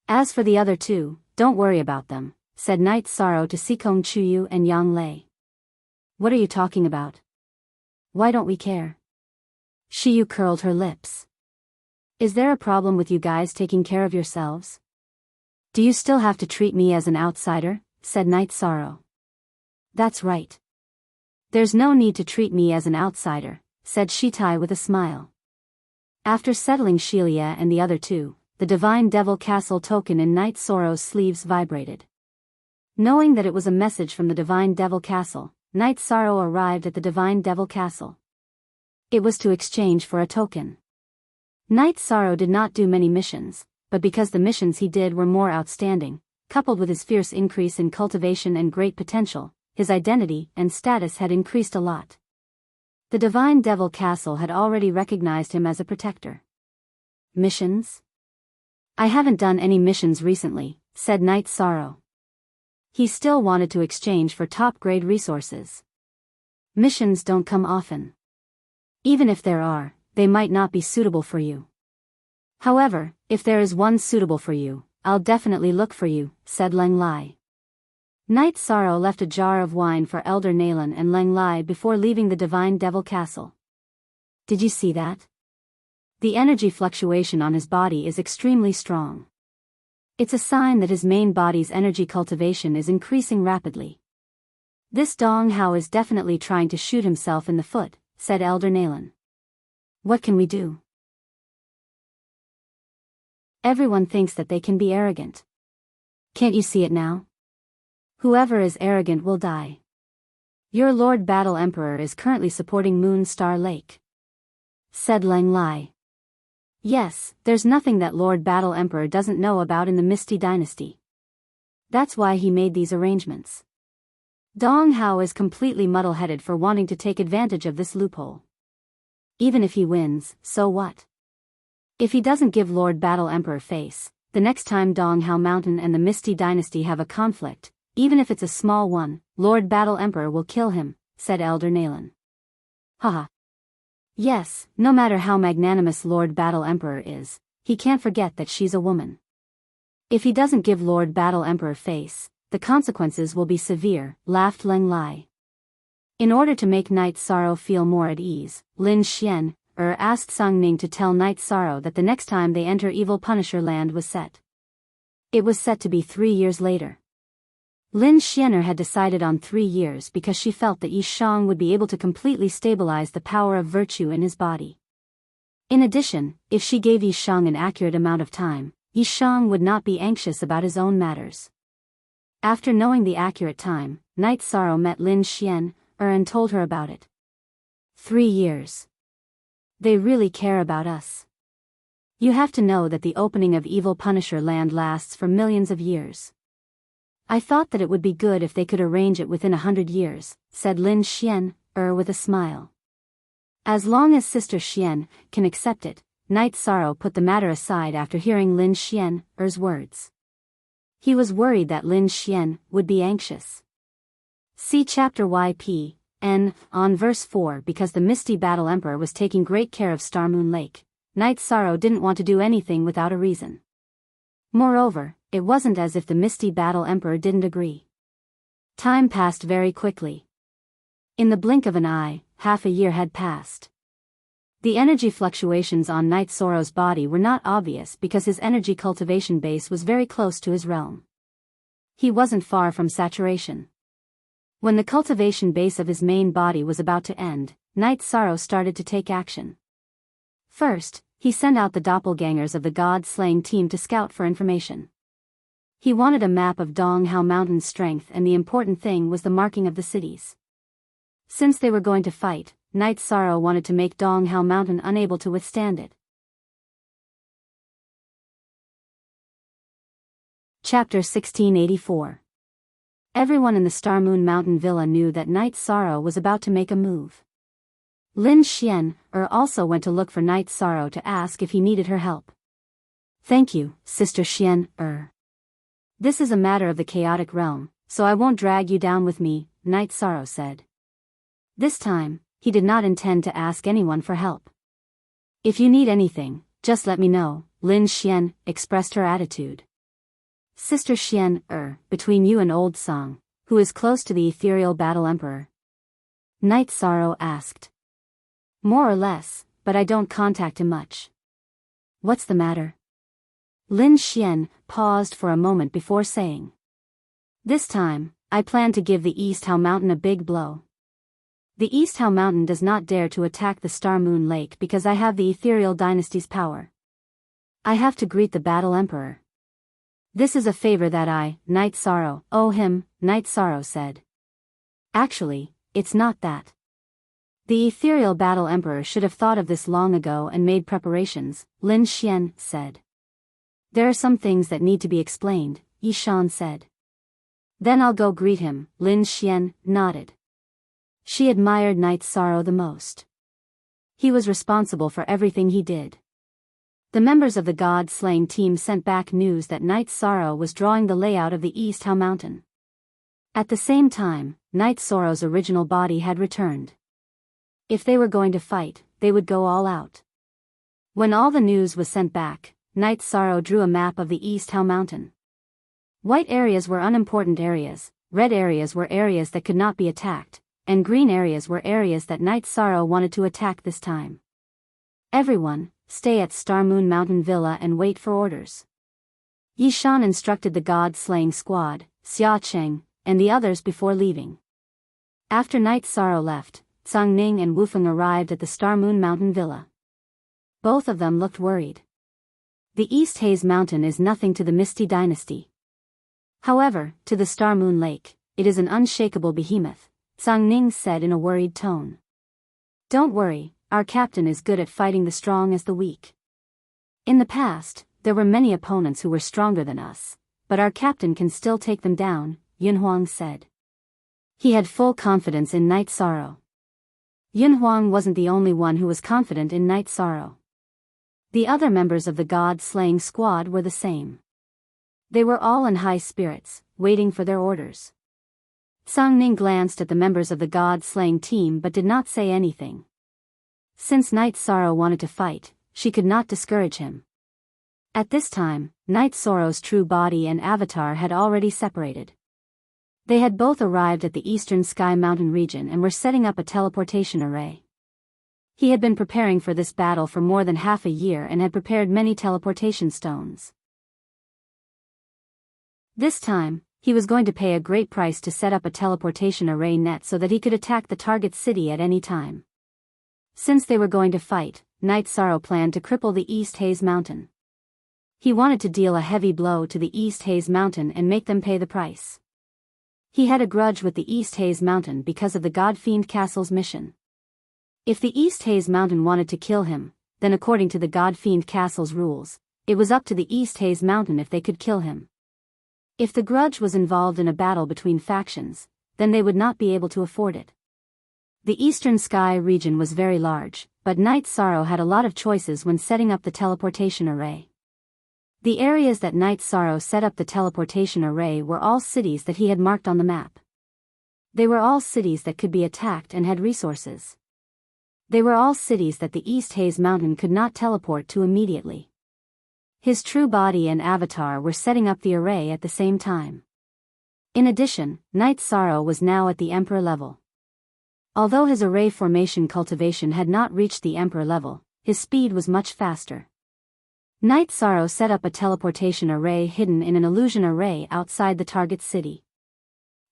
As for the other two, don't worry about them, said Night Sorrow to Sikong Chuyu and Yang Lei. What are you talking about? Why don't we care? Shiyu curled her lips. Is there a problem with you guys taking care of yourselves? Do you still have to treat me as an outsider? Said Night Sorrow. That's right. There's no need to treat me as an outsider, said Shi Tai with a smile. After settling Shelia and the other two, the Divine Devil Castle token in Night Sorrow's sleeves vibrated. Knowing that it was a message from the Divine Devil Castle, Night Sorrow arrived at the Divine Devil Castle. It was to exchange for a token. Night Sorrow did not do many missions, but because the missions he did were more outstanding, coupled with his fierce increase in cultivation and great potential, his identity and status had increased a lot. The Divine Devil Castle had already recognized him as a protector. Missions? I haven't done any missions recently, said Night Sorrow. He still wanted to exchange for top-grade resources. Missions don't come often. Even if there are, they might not be suitable for you. However, if there is one suitable for you, I'll definitely look for you, said Leng Lai. Night Sorrow left a jar of wine for Elder Nalan and Leng Lai before leaving the Divine Devil Castle. Did you see that? The energy fluctuation on his body is extremely strong. It's a sign that his main body's energy cultivation is increasing rapidly. This Dong Hao is definitely trying to shoot himself in the foot, said Elder Nalan. What can we do? Everyone thinks that they can be arrogant. Can't you see it now? Whoever is arrogant will die. Your Lord Battle Emperor is currently supporting Moon Star Lake, said Leng Lai. Yes, there's nothing that Lord Battle Emperor doesn't know about in the Misty Dynasty. That's why he made these arrangements. Dong Hao is completely muddle-headed for wanting to take advantage of this loophole. Even if he wins, so what? If he doesn't give Lord Battle Emperor face, the next time Donghao Mountain and the Misty Dynasty have a conflict, even if it's a small one, Lord Battle Emperor will kill him, said Elder Nalan. Haha. Yes, no matter how magnanimous Lord Battle Emperor is, he can't forget that she's a woman. If he doesn't give Lord Battle Emperor face, the consequences will be severe, laughed Leng Lai. In order to make Night Sorrow feel more at ease, Lin Xian, asked Sang Ning to tell Night Sorrow that the next time they enter Evil Punisher Land was set. It was set to be 3 years later. Lin Xianer had decided on 3 years because she felt that Yi Shang would be able to completely stabilize the power of virtue in his body. In addition, if she gave Yi Shang an accurate amount of time, Yi Shang would not be anxious about his own matters. After knowing the accurate time, Night Sorrow met Lin Xian, and told her about it. 3 years. They really care about us. You have to know that the opening of Evil Punisher Land lasts for millions of years. I thought that it would be good if they could arrange it within 100 years, said Lin Xian, with a smile. As long as Sister Xian can accept it, Night Sorrow put the matter aside after hearing Lin Xian's words. He was worried that Lin Xian would be anxious. See chapter YP. On verse 4. Because the Misty Battle Emperor was taking great care of Star Moon Lake, Night Sorrow didn't want to do anything without a reason. Moreover, it wasn't as if the Misty Battle Emperor didn't agree. Time passed very quickly. In the blink of an eye, half a year had passed. The energy fluctuations on Night Sorrow's body were not obvious because his energy cultivation base was very close to his realm. He wasn't far from saturation. When the cultivation base of his main body was about to end, Night Sorrow started to take action. First, he sent out the doppelgangers of the god-slaying team to scout for information. He wanted a map of Donghao Mountain's strength, and the important thing was the marking of the cities. Since they were going to fight, Night Sorrow wanted to make Donghao Mountain unable to withstand it. Chapter 1684. Everyone in the Star Moon Mountain Villa knew that Night Sorrow was about to make a move. Lin Xian also went to look for Night Sorrow to ask if he needed her help. Thank you, Sister Xian. This is a matter of the chaotic realm, so I won't drag you down with me, Night Sorrow said. This time, he did not intend to ask anyone for help. If you need anything, just let me know, Lin Xian expressed her attitude. Sister Xian, between you and Old Song, who is close to the Ethereal Battle Emperor? Night Sorrow asked. More or less, but I don't contact him much. What's the matter? Lin Xian paused for a moment before saying. This time, I plan to give the East Hao Mountain a big blow. The East Hao Mountain does not dare to attack the Star Moon Lake because I have the Ethereal Dynasty's power. I have to greet the Battle Emperor. This is a favor that I, Night Sorrow, owe him, Night Sorrow said. Actually, it's not that. The Ethereal Battle Emperor should have thought of this long ago and made preparations, Lin Xian said. There are some things that need to be explained, Yi Shan said. Then I'll go greet him, Lin Xian nodded. She admired Night Sorrow the most. He was responsible for everything he did. The members of the god-slaying team sent back news that Night Sorrow was drawing the layout of the East Hao Mountain. At the same time, Night Sorrow's original body had returned. If they were going to fight, they would go all out. When all the news was sent back, Night Sorrow drew a map of the East Hao Mountain. White areas were unimportant areas, red areas were areas that could not be attacked, and green areas were areas that Night Sorrow wanted to attack this time. Everyone, stay at Star Moon Mountain Villa and wait for orders. Yi Shan instructed the god-slaying squad, Xia Cheng, and the others before leaving. After Night Sorrow left, Sang Ning and Wufeng arrived at the Star Moon Mountain Villa. Both of them looked worried. The East Haze Mountain is nothing to the Misty Dynasty. However, to the Star Moon Lake, it is an unshakable behemoth, Sang Ning said in a worried tone. Don't worry, our captain is good at fighting the strong as the weak. In the past, there were many opponents who were stronger than us, but our captain can still take them down, Yun Huang said. He had full confidence in Night Sorrow. Yun Huang wasn't the only one who was confident in Night Sorrow. The other members of the god-slaying squad were the same. They were all in high spirits, waiting for their orders. Sangning glanced at the members of the god-slaying team but did not say anything. Since Night Sorrow wanted to fight, she could not discourage him. At this time, Night Sorrow's true body and avatar had already separated. They had both arrived at the eastern Sky Mountain region and were setting up a teleportation array. He had been preparing for this battle for more than half a year and had prepared many teleportation stones. This time, he was going to pay a great price to set up a teleportation array net so that he could attack the target city at any time. Since they were going to fight, Night Sorrow planned to cripple the East Haze Mountain. He wanted to deal a heavy blow to the East Haze Mountain and make them pay the price. He had a grudge with the East Haze Mountain because of the God-Fiend Castle's mission. If the East Haze Mountain wanted to kill him, then according to the God-Fiend Castle's rules, it was up to the East Haze Mountain if they could kill him. If the grudge was involved in a battle between factions, then they would not be able to afford it. The Eastern Sky region was very large, but Night Sorrow had a lot of choices when setting up the teleportation array. The areas that Night Sorrow set up the teleportation array were all cities that he had marked on the map. They were all cities that could be attacked and had resources. They were all cities that the East Haze Mountain could not teleport to immediately. His true body and avatar were setting up the array at the same time. In addition, Night Sorrow was now at the Emperor level. Although his array formation cultivation had not reached the Emperor level, his speed was much faster. Night Sorrow set up a teleportation array hidden in an illusion array outside the target city.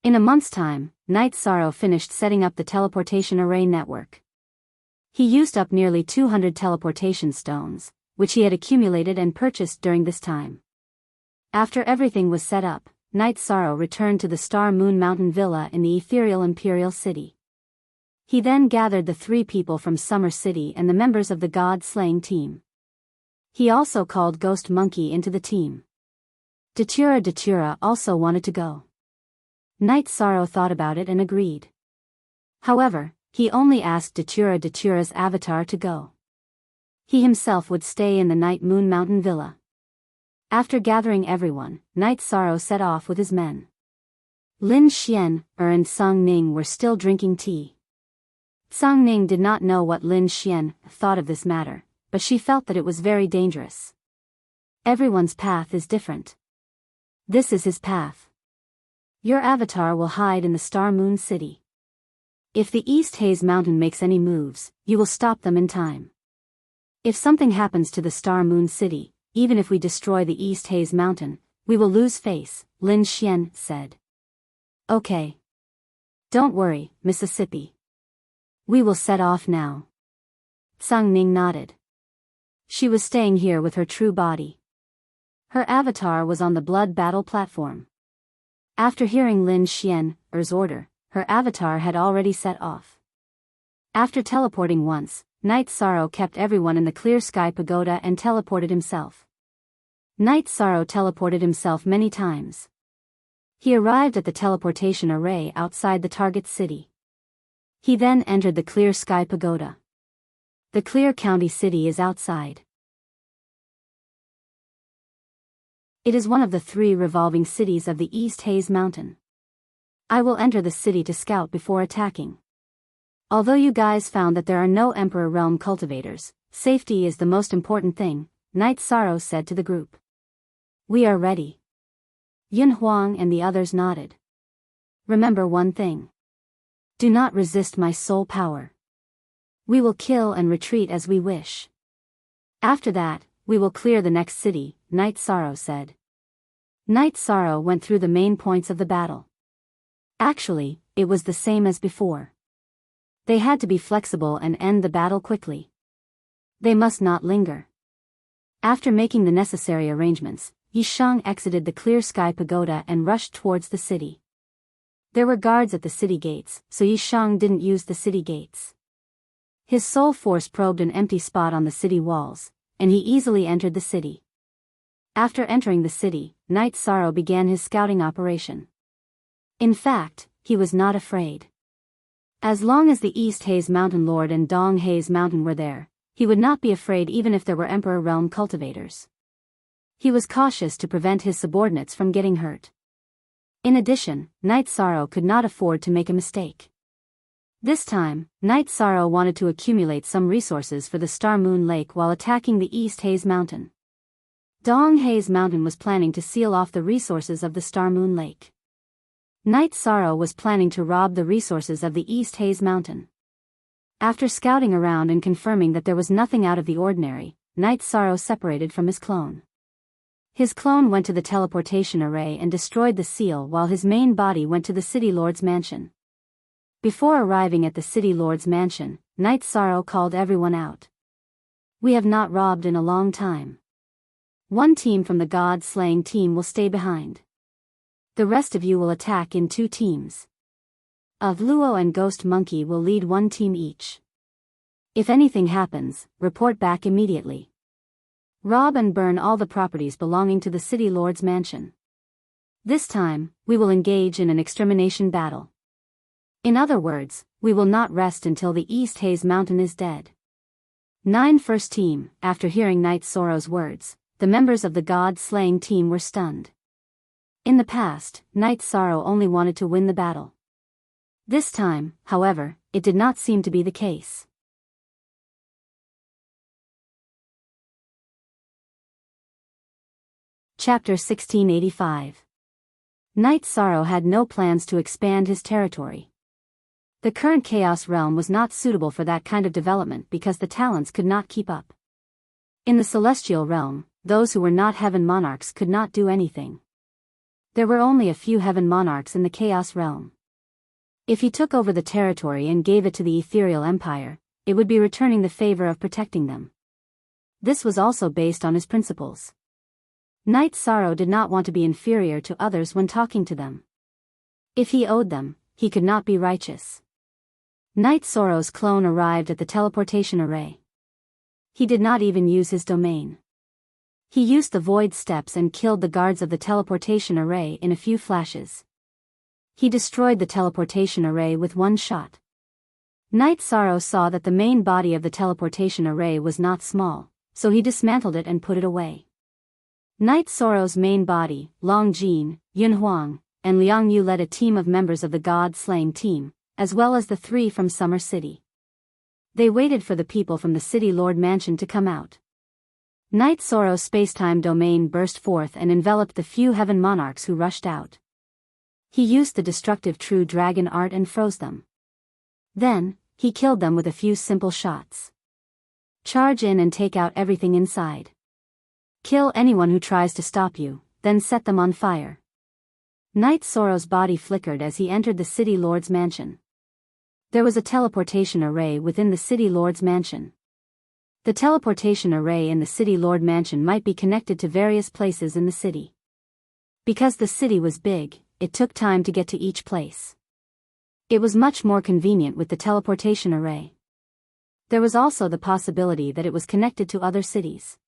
In a month's time, Night Sorrow finished setting up the teleportation array network. He used up nearly 200 teleportation stones, which he had accumulated and purchased during this time. After everything was set up, Night Sorrow returned to the Star Moon Mountain Villa in the ethereal Imperial City. He then gathered the 3 people from Summer City and the members of the God-Slaying team. He also called Ghost Monkey into the team. Datura also wanted to go. Night Sorrow thought about it and agreed. However, he only asked Datura's avatar to go. He himself would stay in the Night Moon Mountain Villa. After gathering everyone, Night Sorrow set off with his men. Lin Xian, and Song Ning were still drinking tea. Song Ning did not know what Lin Xian thought of this matter, but she felt that it was very dangerous. Everyone's path is different. This is his path. Your avatar will hide in the Star Moon City. If the East Haze Mountain makes any moves, you will stop them in time. If something happens to the Star Moon City, even if we destroy the East Haze Mountain, we will lose face, Lin Xian said. Okay. Don't worry, Mississippi. We will set off now. Song Ning nodded. She was staying here with her true body. Her avatar was on the blood battle platform. After hearing Lin Xian's order, her avatar had already set off. After teleporting once, Night Sorrow kept everyone in the Clear Sky Pagoda and teleported himself. Night Sorrow teleported himself many times. He arrived at the teleportation array outside the target city. He then entered the Clear Sky Pagoda. The Clear County City is outside. It is one of the 3 revolving cities of the East Haze Mountain. I will enter the city to scout before attacking. Although you guys found that there are no Emperor Realm cultivators, safety is the most important thing, Night Sorrow said to the group. We are ready. Yun Huang and the others nodded. Remember one thing. Do not resist my soul power. We will kill and retreat as we wish. After that, we will clear the next city, Night Sorrow said. Night Sorrow went through the main points of the battle. Actually, it was the same as before. They had to be flexible and end the battle quickly. They must not linger. After making the necessary arrangements, Yishang exited the Clear Sky Pagoda and rushed towards the city. There were guards at the city gates, so Yishang didn't use the city gates. His soul force probed an empty spot on the city walls, and he easily entered the city. After entering the city, Night Sorrow began his scouting operation. In fact, he was not afraid. As long as the East Haze Mountain Lord and Dong Haze Mountain were there, he would not be afraid even if there were Emperor Realm cultivators. He was cautious to prevent his subordinates from getting hurt. In addition, Night Sorrow could not afford to make a mistake. This time, Night Sorrow wanted to accumulate some resources for the Star Moon Lake while attacking the East Haze Mountain. Dong Haze Mountain was planning to seal off the resources of the Star Moon Lake. Night Sorrow was planning to rob the resources of the East Haze Mountain. After scouting around and confirming that there was nothing out of the ordinary, Night Sorrow separated from his clone. His clone went to the teleportation array and destroyed the seal while his main body went to the City Lord's mansion. Before arriving at the City Lord's mansion, Night Sorrow called everyone out. "We have not robbed in a long time. One team from the God-slaying team will stay behind. The rest of you will attack in 2 teams. Luo and Ghost Monkey will lead 1 team each. If anything happens, report back immediately. Rob and burn all the properties belonging to the City Lord's mansion. This time, we will engage in an extermination battle. In other words, we will not rest until the East Haze Mountain is dead." 9 First Team. After hearing Night Sorrow's words, the members of the God-slaying team were stunned. In the past, Night Sorrow only wanted to win the battle. This time, however, it did not seem to be the case. Chapter 1685. Night Sorrow had no plans to expand his territory. The current Chaos Realm was not suitable for that kind of development because the talents could not keep up. In the Celestial Realm, those who were not Heaven Monarchs could not do anything. There were only a few Heaven Monarchs in the Chaos Realm. If he took over the territory and gave it to the Ethereal Empire, it would be returning the favor of protecting them. This was also based on his principles. Night Sorrow did not want to be inferior to others when talking to them. If he owed them, he could not be righteous. Night Sorrow's clone arrived at the teleportation array. He did not even use his domain. He used the void steps and killed the guards of the teleportation array in a few flashes. He destroyed the teleportation array with 1 shot. Night Sorrow saw that the main body of the teleportation array was not small, so he dismantled it and put it away. Night Sorrow's main body, Long Jin, Yun Huang, and Liang Yu led a team of members of the God-slaying team, as well as the 3 from Summer City. They waited for the people from the City Lord Mansion to come out. Night Sorrow's spacetime domain burst forth and enveloped the few Heaven Monarchs who rushed out. He used the destructive True Dragon art and froze them. Then, he killed them with a few simple shots. Charge in and take out everything inside. Kill anyone who tries to stop you, then set them on fire. Night Sorrow's body flickered as he entered the City Lord's mansion. There was a teleportation array within the City Lord's mansion. The teleportation array in the City Lord mansion might be connected to various places in the city. Because the city was big, it took time to get to each place. It was much more convenient with the teleportation array. There was also the possibility that it was connected to other cities.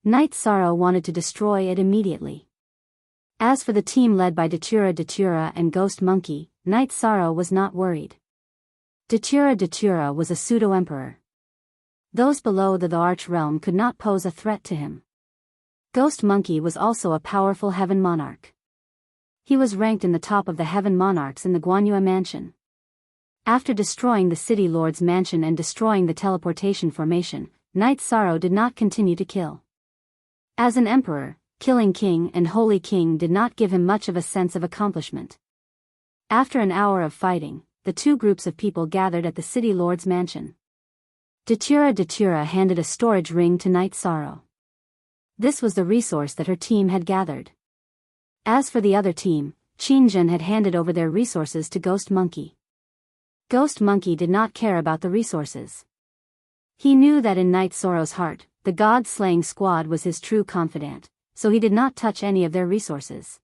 Night Sorrow wanted to destroy it immediately. As for the team led by Datura and Ghost Monkey, Night Sorrow was not worried. Datura was a pseudo-emperor. Those below the Arch Realm could not pose a threat to him. Ghost Monkey was also a powerful Heaven Monarch. He was ranked in the top of the Heaven Monarchs in the Guanyue Mansion. After destroying the City Lord's mansion and destroying the teleportation formation, Night Sorrow did not continue to kill. As an emperor, killing King and Holy King did not give him much of a sense of accomplishment. After an hour of fighting, the 2 groups of people gathered at the City Lord's mansion. Datura handed a storage ring to Night Sorrow. This was the resource that her team had gathered. As for the other team, Qinzhen had handed over their resources to Ghost Monkey. Ghost Monkey did not care about the resources. He knew that in Night Sorrow's heart, the God-slaying squad was his true confidant, so he did not touch any of their resources.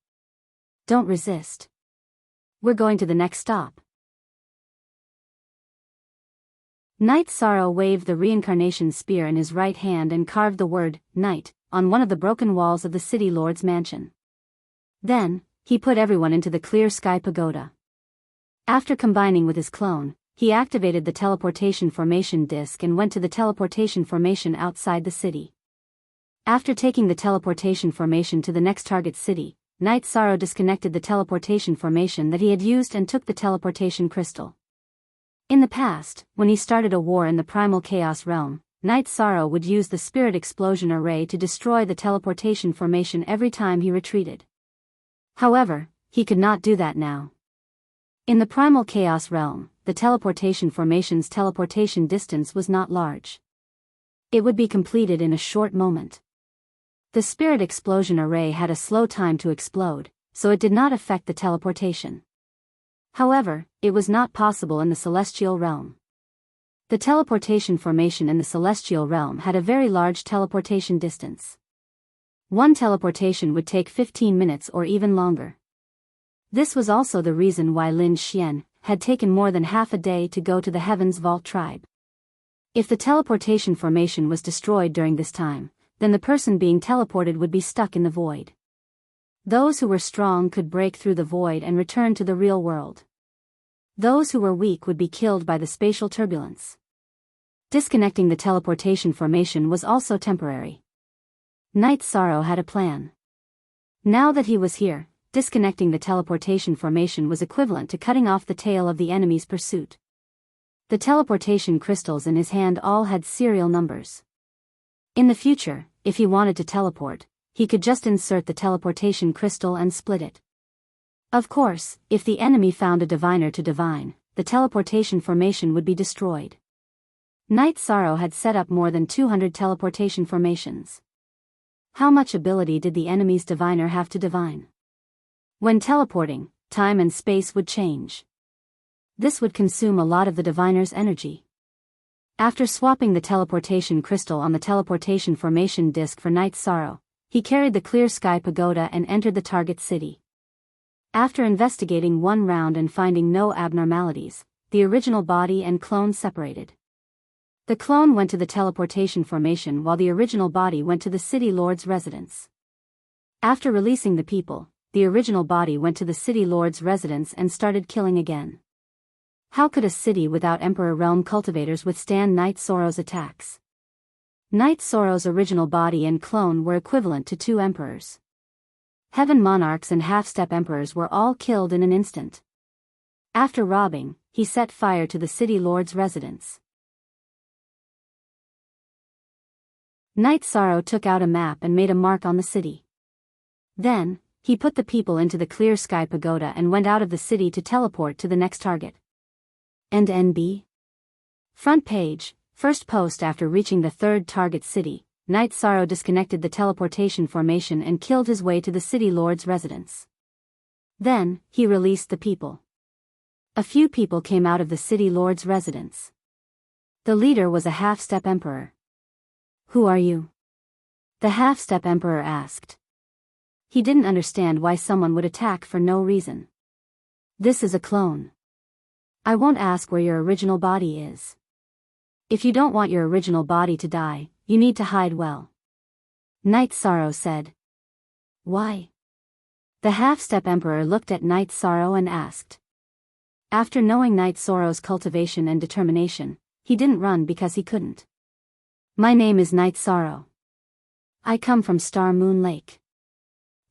Don't resist. We're going to the next stop. Night Sorrow waved the reincarnation spear in his right hand and carved the word, Night, on one of the broken walls of the City Lord's mansion. Then, he put everyone into the Clear Sky Pagoda. After combining with his clone, he activated the teleportation formation disk and went to the teleportation formation outside the city. After taking the teleportation formation to the next target city, Night Sorrow disconnected the teleportation formation that he had used and took the teleportation crystal. In the past, when he started a war in the primal chaos realm, Night Sorrow would use the spirit explosion array to destroy the teleportation formation every time he retreated. However, he could not do that now. In the primal chaos realm, the teleportation formation's teleportation distance was not large. It would be completed in a short moment. The spirit explosion array had a slow time to explode, so it did not affect the teleportation. However, it was not possible in the celestial realm. The teleportation formation in the celestial realm had a very large teleportation distance. One teleportation would take 15 minutes or even longer. This was also the reason why Lin Xian had taken more than half a day to go to the Heaven's Vault tribe. If the teleportation formation was destroyed during this time, then the person being teleported would be stuck in the void. Those who were strong could break through the void and return to the real world. Those who were weak would be killed by the spatial turbulence. Disconnecting the teleportation formation was also temporary. Night Sorrow had a plan. Now that he was here, disconnecting the teleportation formation was equivalent to cutting off the tail of the enemy's pursuit. The teleportation crystals in his hand all had serial numbers. In the future, if he wanted to teleport, he could just insert the teleportation crystal and split it. Of course, if the enemy found a diviner to divine, the teleportation formation would be destroyed. Night Sorrow had set up more than 200 teleportation formations. How much ability did the enemy's diviner have to divine? When teleporting, time and space would change. This would consume a lot of the diviner's energy. After swapping the teleportation crystal on the teleportation formation disk for Night Sorrow, he carried the clear sky pagoda and entered the target city. After investigating one round and finding no abnormalities, the original body and clone separated. The clone went to the teleportation formation while the original body went to the city lord's residence. After releasing the people, the original body went to the city lord's residence and started killing again. How could a city without Emperor Realm cultivators withstand Night Sorrow's attacks? Night Sorrow's original body and clone were equivalent to 2 emperors. Heaven monarchs and half-step emperors were all killed in an instant. After robbing, he set fire to the city lord's residence. Night Sorrow took out a map and made a mark on the city. Then, he put the people into the clear sky pagoda and went out of the city to teleport to the next target. And NB? Front page, first post. After reaching the third target city, Night Sorrow disconnected the teleportation formation and killed his way to the city lord's residence. Then, he released the people. A few people came out of the city lord's residence. The leader was a half-step emperor. "Who are you?" the half-step emperor asked. He didn't understand why someone would attack for no reason. "This is a clone. I won't ask where your original body is. If you don't want your original body to die, you need to hide well," Night Sorrow said. "Why?" The half-step emperor looked at Night Sorrow and asked. After knowing Night Sorrow's cultivation and determination, he didn't run because he couldn't. "My name is Night Sorrow. I come from Star Moon Lake.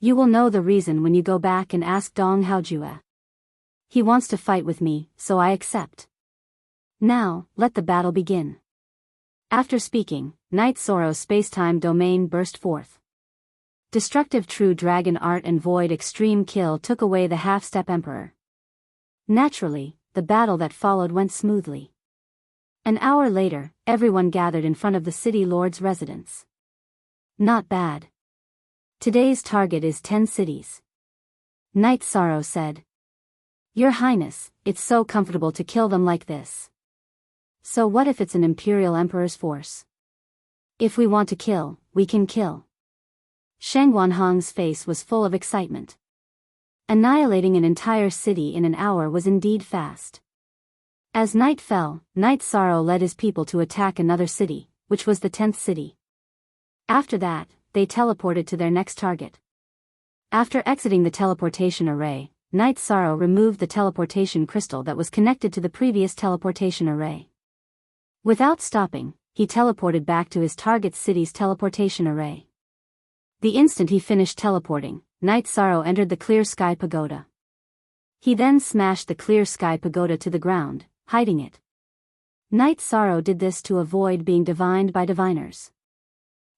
You will know the reason when you go back and ask Dong Haojue. He wants to fight with me, so I accept. Now, let the battle begin." After speaking, Night Sorrow's space-time domain burst forth. Destructive True Dragon Art and Void Extreme Kill took away the half-step emperor. Naturally, the battle that followed went smoothly. An hour later, everyone gathered in front of the city lord's residence. "Not bad. Today's target is 10 cities. Night Sorrow said. "Your Highness, it's so comfortable to kill them like this. So what if it's an Imperial Emperor's force? If we want to kill, we can kill." Shang Wanhong's face was full of excitement. Annihilating an entire city in an hour was indeed fast. As night fell, Night Sorrow led his people to attack another city, which was the 10th city. After that, they teleported to their next target. After exiting the teleportation array, Night Sorrow removed the teleportation crystal that was connected to the previous teleportation array. Without stopping, he teleported back to his target city's teleportation array. The instant he finished teleporting, Night Sorrow entered the clear sky pagoda. He then smashed the clear sky pagoda to the ground, hiding it. Night Sorrow did this to avoid being divined by diviners.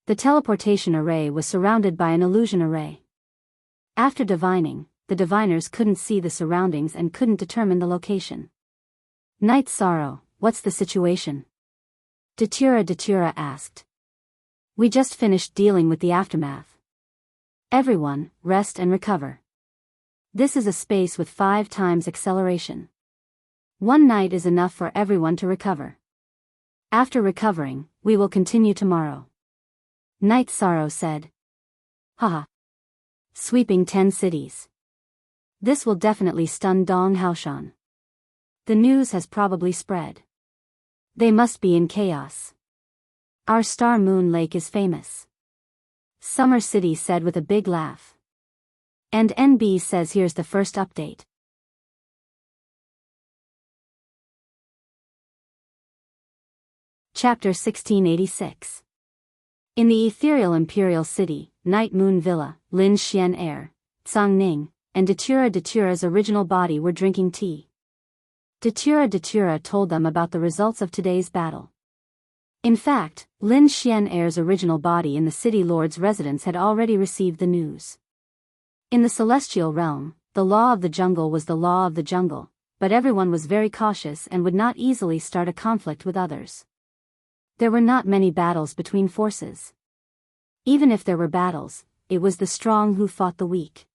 The teleportation array was surrounded by an illusion array. After divining, the diviners couldn't see the surroundings and couldn't determine the location. Night Sorrow, what's the situation? Datura asked. We just finished dealing with the aftermath. Everyone, rest and recover. This is a space with 5 times acceleration. 1 night is enough for everyone to recover. After recovering, we will continue tomorrow. Night Sorrow said. Haha. Sweeping 10 cities. This will definitely stun Dong Haoshan. The news has probably spread. They must be in chaos. Our Star Moon Lake is famous. Summer City said with a big laugh. And NB says here's the first update. Chapter 1686. In the ethereal imperial city, Night Moon Villa, Lin Xian Air, Tsang Ning, and Datura's original body were drinking tea. Datura told them about the results of today's battle. In fact, Lin Xian Air's original body in the city lord's residence had already received the news. In the celestial realm, the law of the jungle was the law of the jungle, but everyone was very cautious and would not easily start a conflict with others. There were not many battles between forces. Even if there were battles, it was the strong who fought the weak.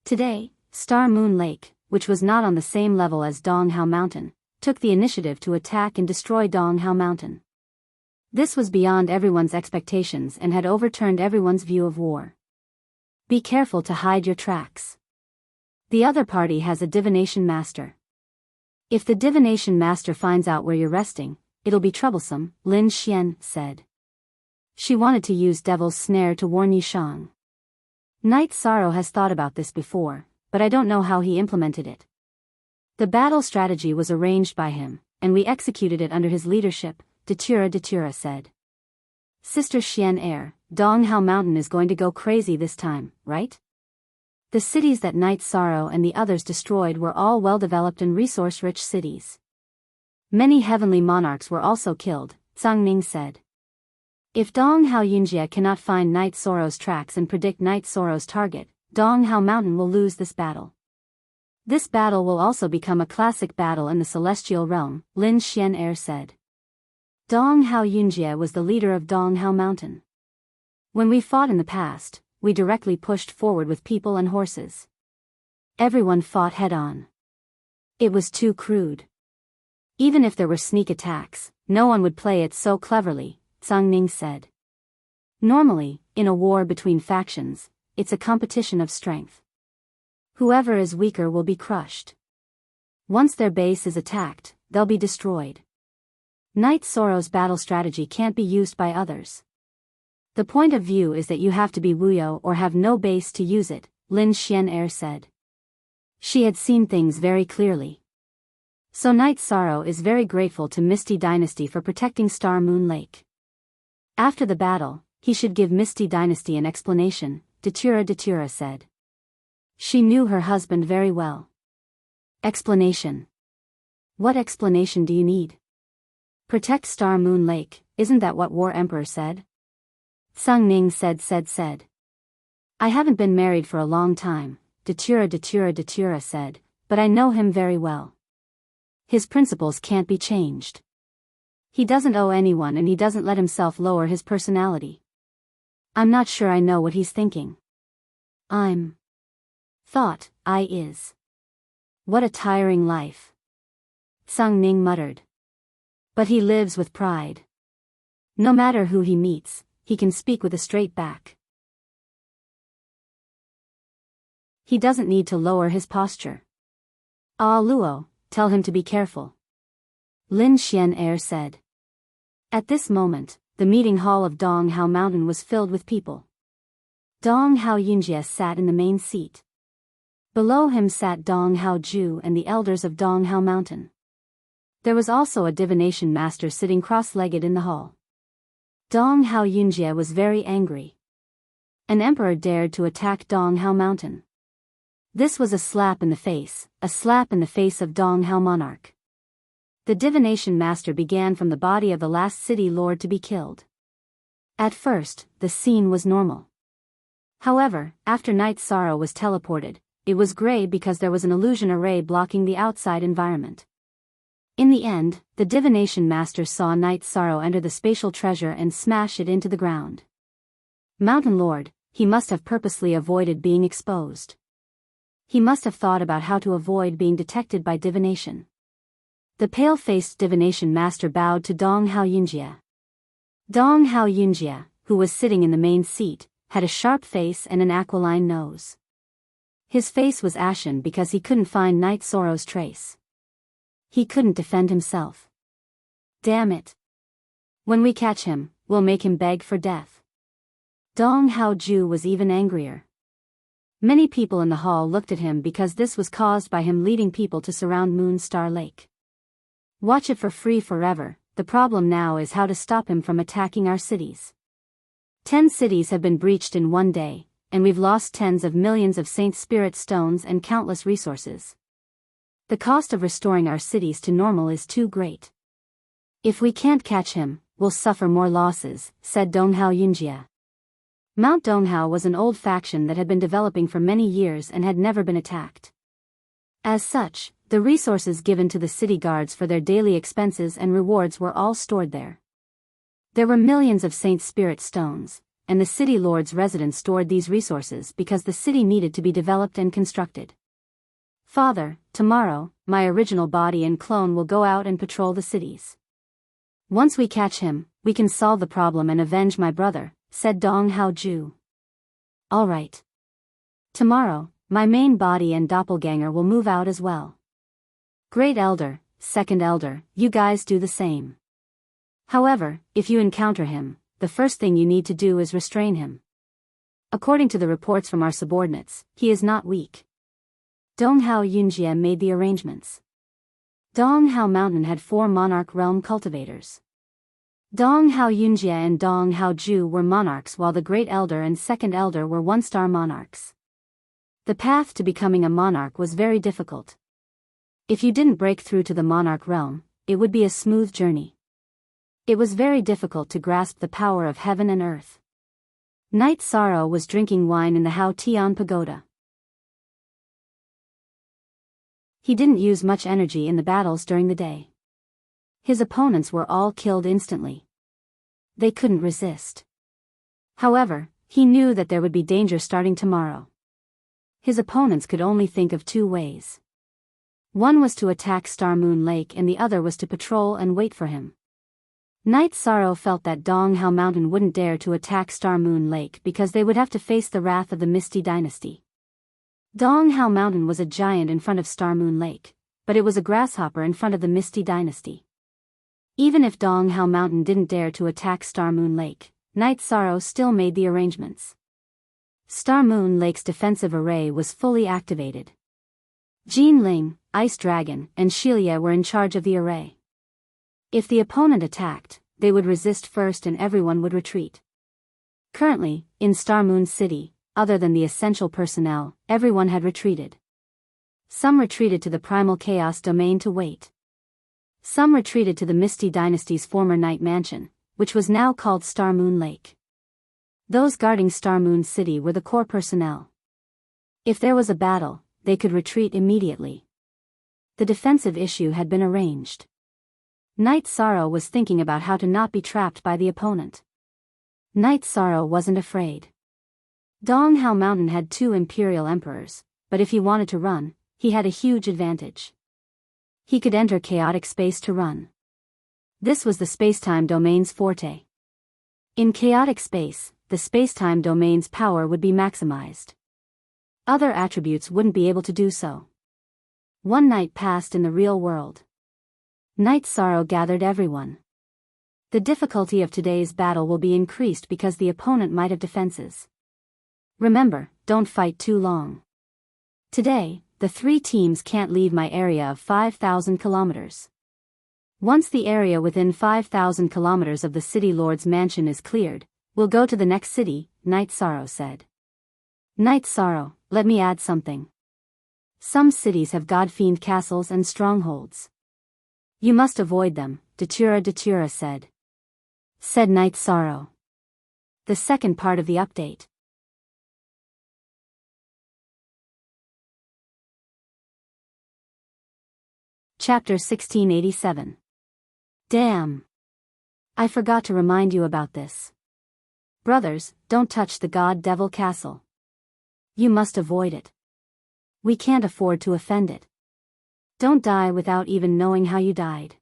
Today, Star Moon Lake, which was not on the same level as Dong Hao Mountain, took the initiative to attack and destroy Dong Hao Mountain. This was beyond everyone's expectations and had overturned everyone's view of war. Be careful to hide your tracks. The other party has a divination master. If the divination master finds out where you're resting, it'll be troublesome, Lin Xian said. She wanted to use Devil's Snare to warn Yishang. Night Sorrow has thought about this before, but I don't know how he implemented it. The battle strategy was arranged by him, and we executed it under his leadership, Datura said. Sister Xian Air, Dong Hao Mountain is going to go crazy this time, right? The cities that Night Sorrow and the others destroyed were all well-developed and resource-rich cities. Many heavenly monarchs were also killed, Tsang Ning said. If Dong Hao Yunjie cannot find Night Sorrow's tracks and predict Night Sorrow's target, Dong Hao Mountain will lose this battle. This battle will also become a classic battle in the celestial realm, Lin Xian Air said. Dong Hao Yunjie was the leader of Dong Hao Mountain. When we fought in the past, we directly pushed forward with people and horses. Everyone fought head-on. It was too crude. Even if there were sneak attacks, no one would play it so cleverly, Tsang Ning said. Normally, in a war between factions, it's a competition of strength. Whoever is weaker will be crushed. Once their base is attacked, they'll be destroyed. Night Sorrow's battle strategy can't be used by others. The point of view is that you have to be Wuyo or have no base to use it, Lin Xian Air said. She had seen things very clearly. So Night Sorrow is very grateful to Misty Dynasty for protecting Star Moon Lake. After the battle, he should give Misty Dynasty an explanation, Datura said. She knew her husband very well. Explanation. What explanation do you need? Protect Star Moon Lake, isn't that what War Emperor said? Tsang Ning said. I haven't been married for a long time, Datura said, but I know him very well. His principles can't be changed. He doesn't owe anyone and he doesn't let himself lower his personality. I'm not sure I know what he's thinking. Is. What a tiring life. Tsang Ning muttered. But he lives with pride. No matter who he meets, he can speak with a straight back. He doesn't need to lower his posture. Ah Luo, tell him to be careful. Lin Xian Air said. At this moment, the meeting hall of Dong Hao Mountain was filled with people. Dong Hao Yunjie sat in the main seat. Below him sat Dong Hao Ju and the elders of Dong Hao Mountain. There was also a divination master sitting cross-legged in the hall. Dong Hao Yunjie was very angry. An emperor dared to attack Donghao Mountain. This was a slap in the face of Donghao monarch. The divination master began from the body of the last city lord to be killed. At first, the scene was normal. However, after Night Sorrow was teleported, it was gray because there was an illusion array blocking the outside environment. In the end, the divination master saw Night Sorrow enter the spatial treasure and smash it into the ground. Mountain Lord, he must have purposely avoided being exposed. He must have thought about how to avoid being detected by divination. The pale-faced divination master bowed to Donghao Yunjie. Donghao Yunjie, who was sitting in the main seat, had a sharp face and an aquiline nose. His face was ashen because he couldn't find Night Sorrow's trace. He couldn't defend himself. Damn it. When we catch him, we'll make him beg for death. Donghao Ju was even angrier. Many people in the hall looked at him because this was caused by him leading people to surround Moonstar Lake. Watch it for free forever. The problem now is how to stop him from attacking our cities. 10 cities have been breached in one day, and we've lost tens of millions of Saint Spirit stones and countless resources. The cost of restoring our cities to normal is too great. If we can't catch him, we'll suffer more losses, said Donghao Yunjie. Mount Donghao was an old faction that had been developing for many years and had never been attacked. As such, the resources given to the city guards for their daily expenses and rewards were all stored there. There were millions of Saint Spirit stones, and the city lord's residents stored these resources because the city needed to be developed and constructed. Father, tomorrow, my original body and clone will go out and patrol the cities. Once we catch him, we can solve the problem and avenge my brother, said Donghao Ju. All right. Tomorrow, my main body and doppelganger will move out as well. Great Elder, Second Elder, you guys do the same. However, if you encounter him, the first thing you need to do is restrain him. According to the reports from our subordinates, he is not weak. Donghao Yunjie made the arrangements. Donghao Mountain had 4 monarch realm cultivators. Donghao Yunjie and Donghao Ju were monarchs while the Great Elder and Second Elder were 1-star monarchs. The path to becoming a monarch was very difficult. If you didn't break through to the monarch realm, it would be a smooth journey. It was very difficult to grasp the power of heaven and earth. Night Sorrow was drinking wine in the Hao Tian Pagoda. He didn't use much energy in the battles during the day. His opponents were all killed instantly. They couldn't resist. However, he knew that there would be danger starting tomorrow. His opponents could only think of 2 ways. One was to attack Star Moon Lake and the other was to patrol and wait for him. Night Sorrow felt that Donghao Mountain wouldn't dare to attack Star Moon Lake because they would have to face the wrath of the Misty Dynasty. Donghao Mountain was a giant in front of Star Moon Lake, but it was a grasshopper in front of the Misty Dynasty. Even if Donghao Mountain didn't dare to attack Star Moon Lake, Night Sorrow still made the arrangements. Star Moon Lake's defensive array was fully activated. Jean Ling, Ice Dragon, and Shelia were in charge of the array. If the opponent attacked, they would resist first and everyone would retreat. Currently, in Star Moon City, other than the essential personnel, everyone had retreated. Some retreated to the Primal Chaos Domain to wait. Some retreated to the Misty Dynasty's former Night Mansion, which was now called Star Moon Lake. Those guarding Star Moon City were the core personnel. If there was a battle, they could retreat immediately. The defensive issue had been arranged. Night Sorrow was thinking about how to not be trapped by the opponent. Night Sorrow wasn't afraid. Donghao Mountain had 2 imperial emperors, but if he wanted to run, he had a huge advantage. He could enter chaotic space to run. This was the spacetime domain's forte. In chaotic space, the spacetime domain's power would be maximized. Other attributes wouldn't be able to do so. One night passed in the real world. Night Sorrow gathered everyone. The difficulty of today's battle will be increased because the opponent might have defenses. Remember, don't fight too long. Today, the 3 teams can't leave my area of 5,000 kilometers. Once the area within 5,000 kilometers of the City Lord's mansion is cleared, We'll go to the next city, Night Sorrow said. Night Sorrow, let me add something. Some cities have god-fiend castles and strongholds. You must avoid them, Datura said. Said Night Sorrow. The second part of the update. Chapter 1687. Damn. I forgot to remind you about this. Brothers, don't touch the god-devil castle. You must avoid it. We can't afford to offend it. Don't die without even knowing how you died.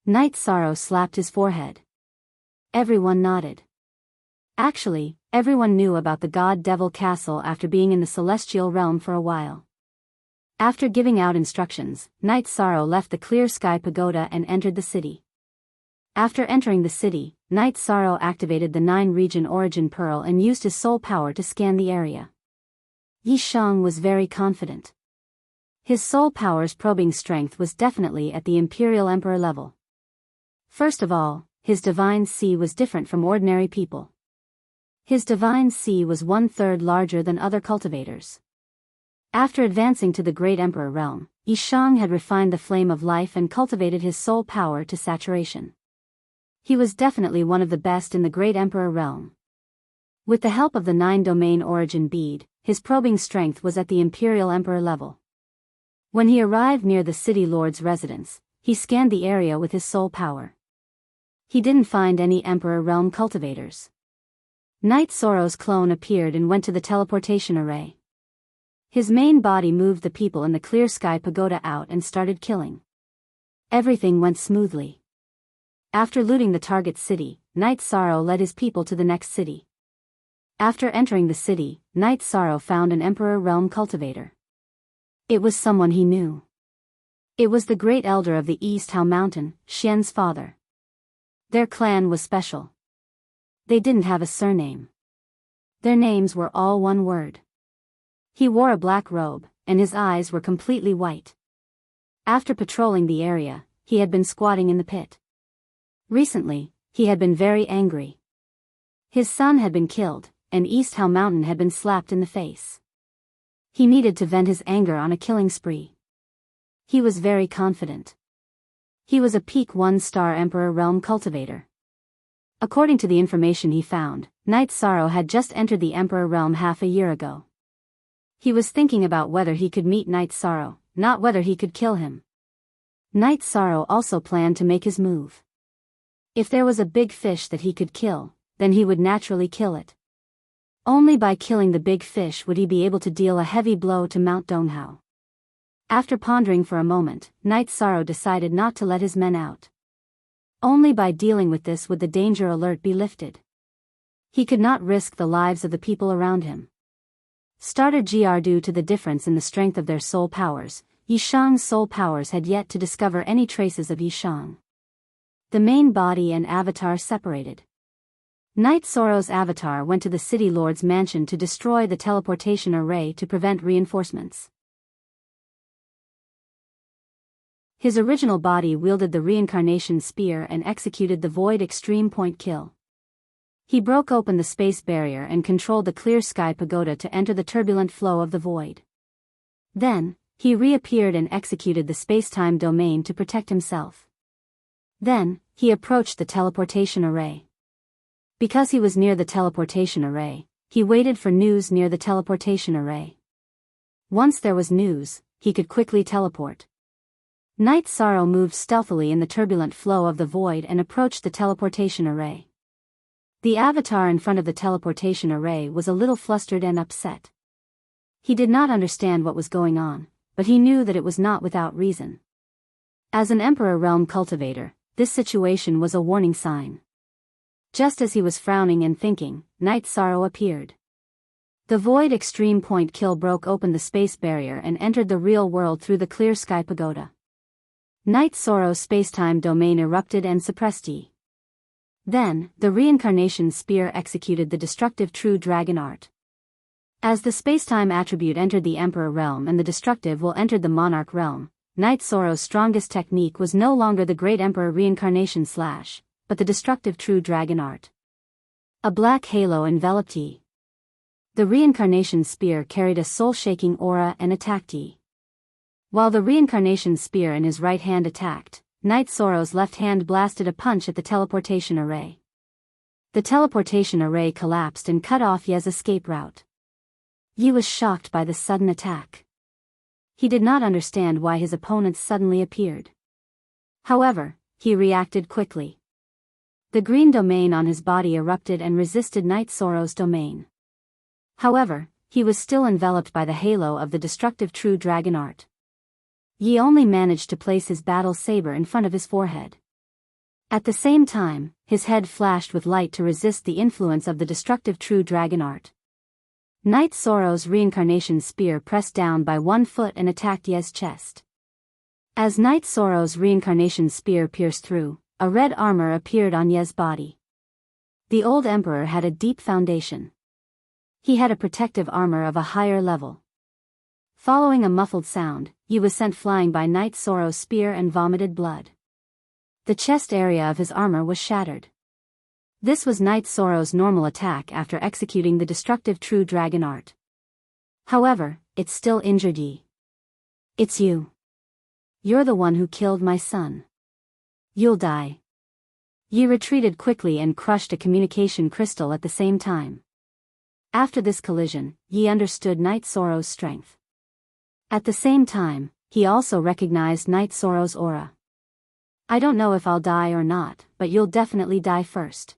Night Sorrow slapped his forehead. Everyone nodded. Actually, everyone knew about the god-devil castle after being in the celestial realm for a while. After giving out instructions, Night Sorrow left the Clear Sky Pagoda and entered the city. After entering the city, Night Sorrow activated the 9-region origin pearl and used his soul power to scan the area. Yi Shang was very confident. His soul power's probing strength was definitely at the Imperial Emperor level. First of all, his divine sea was different from ordinary people. His divine sea was 1/3 larger than other cultivators. After advancing to the Great Emperor realm, Yi Shang had refined the flame of life and cultivated his soul power to saturation. He was definitely one of the best in the Great Emperor realm. With the help of the 9-domain origin bead, his probing strength was at the Imperial Emperor level. When he arrived near the city lord's residence, he scanned the area with his soul power. He didn't find any Emperor realm cultivators. Night Sorrow's clone appeared and went to the teleportation array. His main body moved the people in the Clear Sky Pagoda out and started killing. Everything went smoothly. After looting the target city, Night Sorrow led his people to the next city. After entering the city, Night Sorrow found an Emperor realm cultivator. It was someone he knew. It was the Great Elder of the East Hao Mountain, Xian's father. Their clan was special. They didn't have a surname. Their names were all one word. He wore a black robe, and his eyes were completely white. After patrolling the area, he had been squatting in the pit. Recently, he had been very angry. His son had been killed, and East Hao Mountain had been slapped in the face. He needed to vent his anger on a killing spree. He was very confident. He was a peak 1-star Emperor realm cultivator. According to the information he found, Night Sorrow had just entered the Emperor realm half a year ago. He was thinking about whether he could meet Night Sorrow, not whether he could kill him. Night Sorrow also planned to make his move. If there was a big fish that he could kill, then he would naturally kill it. Only by killing the big fish would he be able to deal a heavy blow to Mount Donghao. After pondering for a moment, Night Sorrow decided not to let his men out. Only by dealing with this would the danger alert be lifted. He could not risk the lives of the people around him. Starter GR due to the difference in the strength of their soul powers, Yi Shang's soul powers had yet to discover any traces of Yi Shang. The main body and avatar separated. Night Sorrow's avatar went to the city lord's mansion to destroy the teleportation array to prevent reinforcements. His original body wielded the reincarnation spear and executed the void extreme point kill. He broke open the space barrier and controlled the Clear Sky Pagoda to enter the turbulent flow of the void. Then, he reappeared and executed the space-time domain to protect himself. Then, he approached the teleportation array. Because he was near the teleportation array, he waited for news near the teleportation array. Once there was news, he could quickly teleport. Night Sorrow moved stealthily in the turbulent flow of the void and approached the teleportation array. The avatar in front of the teleportation array was a little flustered and upset. He did not understand what was going on, but he knew that it was not without reason. As an Emperor realm cultivator, this situation was a warning sign. Just as he was frowning and thinking, Night Sorrow appeared. The void extreme point kill broke open the space barrier and entered the real world through the Clear Sky Pagoda. Night Sorrow's spacetime domain erupted and suppressed Yi. Then, the reincarnation spear executed the destructive true dragon art. As the spacetime attribute entered the Emperor realm and the destructive will entered the Monarch realm, Night Sorrow's strongest technique was no longer the Great Emperor reincarnation slash, but the destructive true dragon art. A black halo enveloped Yi. The reincarnation spear carried a soul-shaking aura and attacked Yi. While the reincarnation spear in his right hand attacked, Night Sorrow's left hand blasted a punch at the teleportation array. The teleportation array collapsed and cut off Ye's escape route. Yi was shocked by the sudden attack. He did not understand why his opponents suddenly appeared. However, he reacted quickly. The green domain on his body erupted and resisted Night Sorrow's domain. However, he was still enveloped by the halo of the destructive true dragon art. Yi only managed to place his battle saber in front of his forehead. At the same time, his head flashed with light to resist the influence of the destructive true dragon art. Night Sorrow's reincarnation spear pressed down by 1 foot and attacked Ye's chest. As Night Sorrow's reincarnation spear pierced through, a red armor appeared on Ye's body. The old emperor had a deep foundation. He had a protective armor of a higher level. Following a muffled sound, Yi was sent flying by Night Sorrow's spear and vomited blood. The chest area of his armor was shattered. This was Night Sorrow's normal attack after executing the destructive true dragon art. However, it still injured Yi. "It's you. You're the one who killed my son. You'll die." Yi retreated quickly and crushed a communication crystal at the same time. After this collision, Yi understood Night Sorrow's strength. At the same time, he also recognized Night Sorrow's aura. "I don't know if I'll die or not, but you'll definitely die first."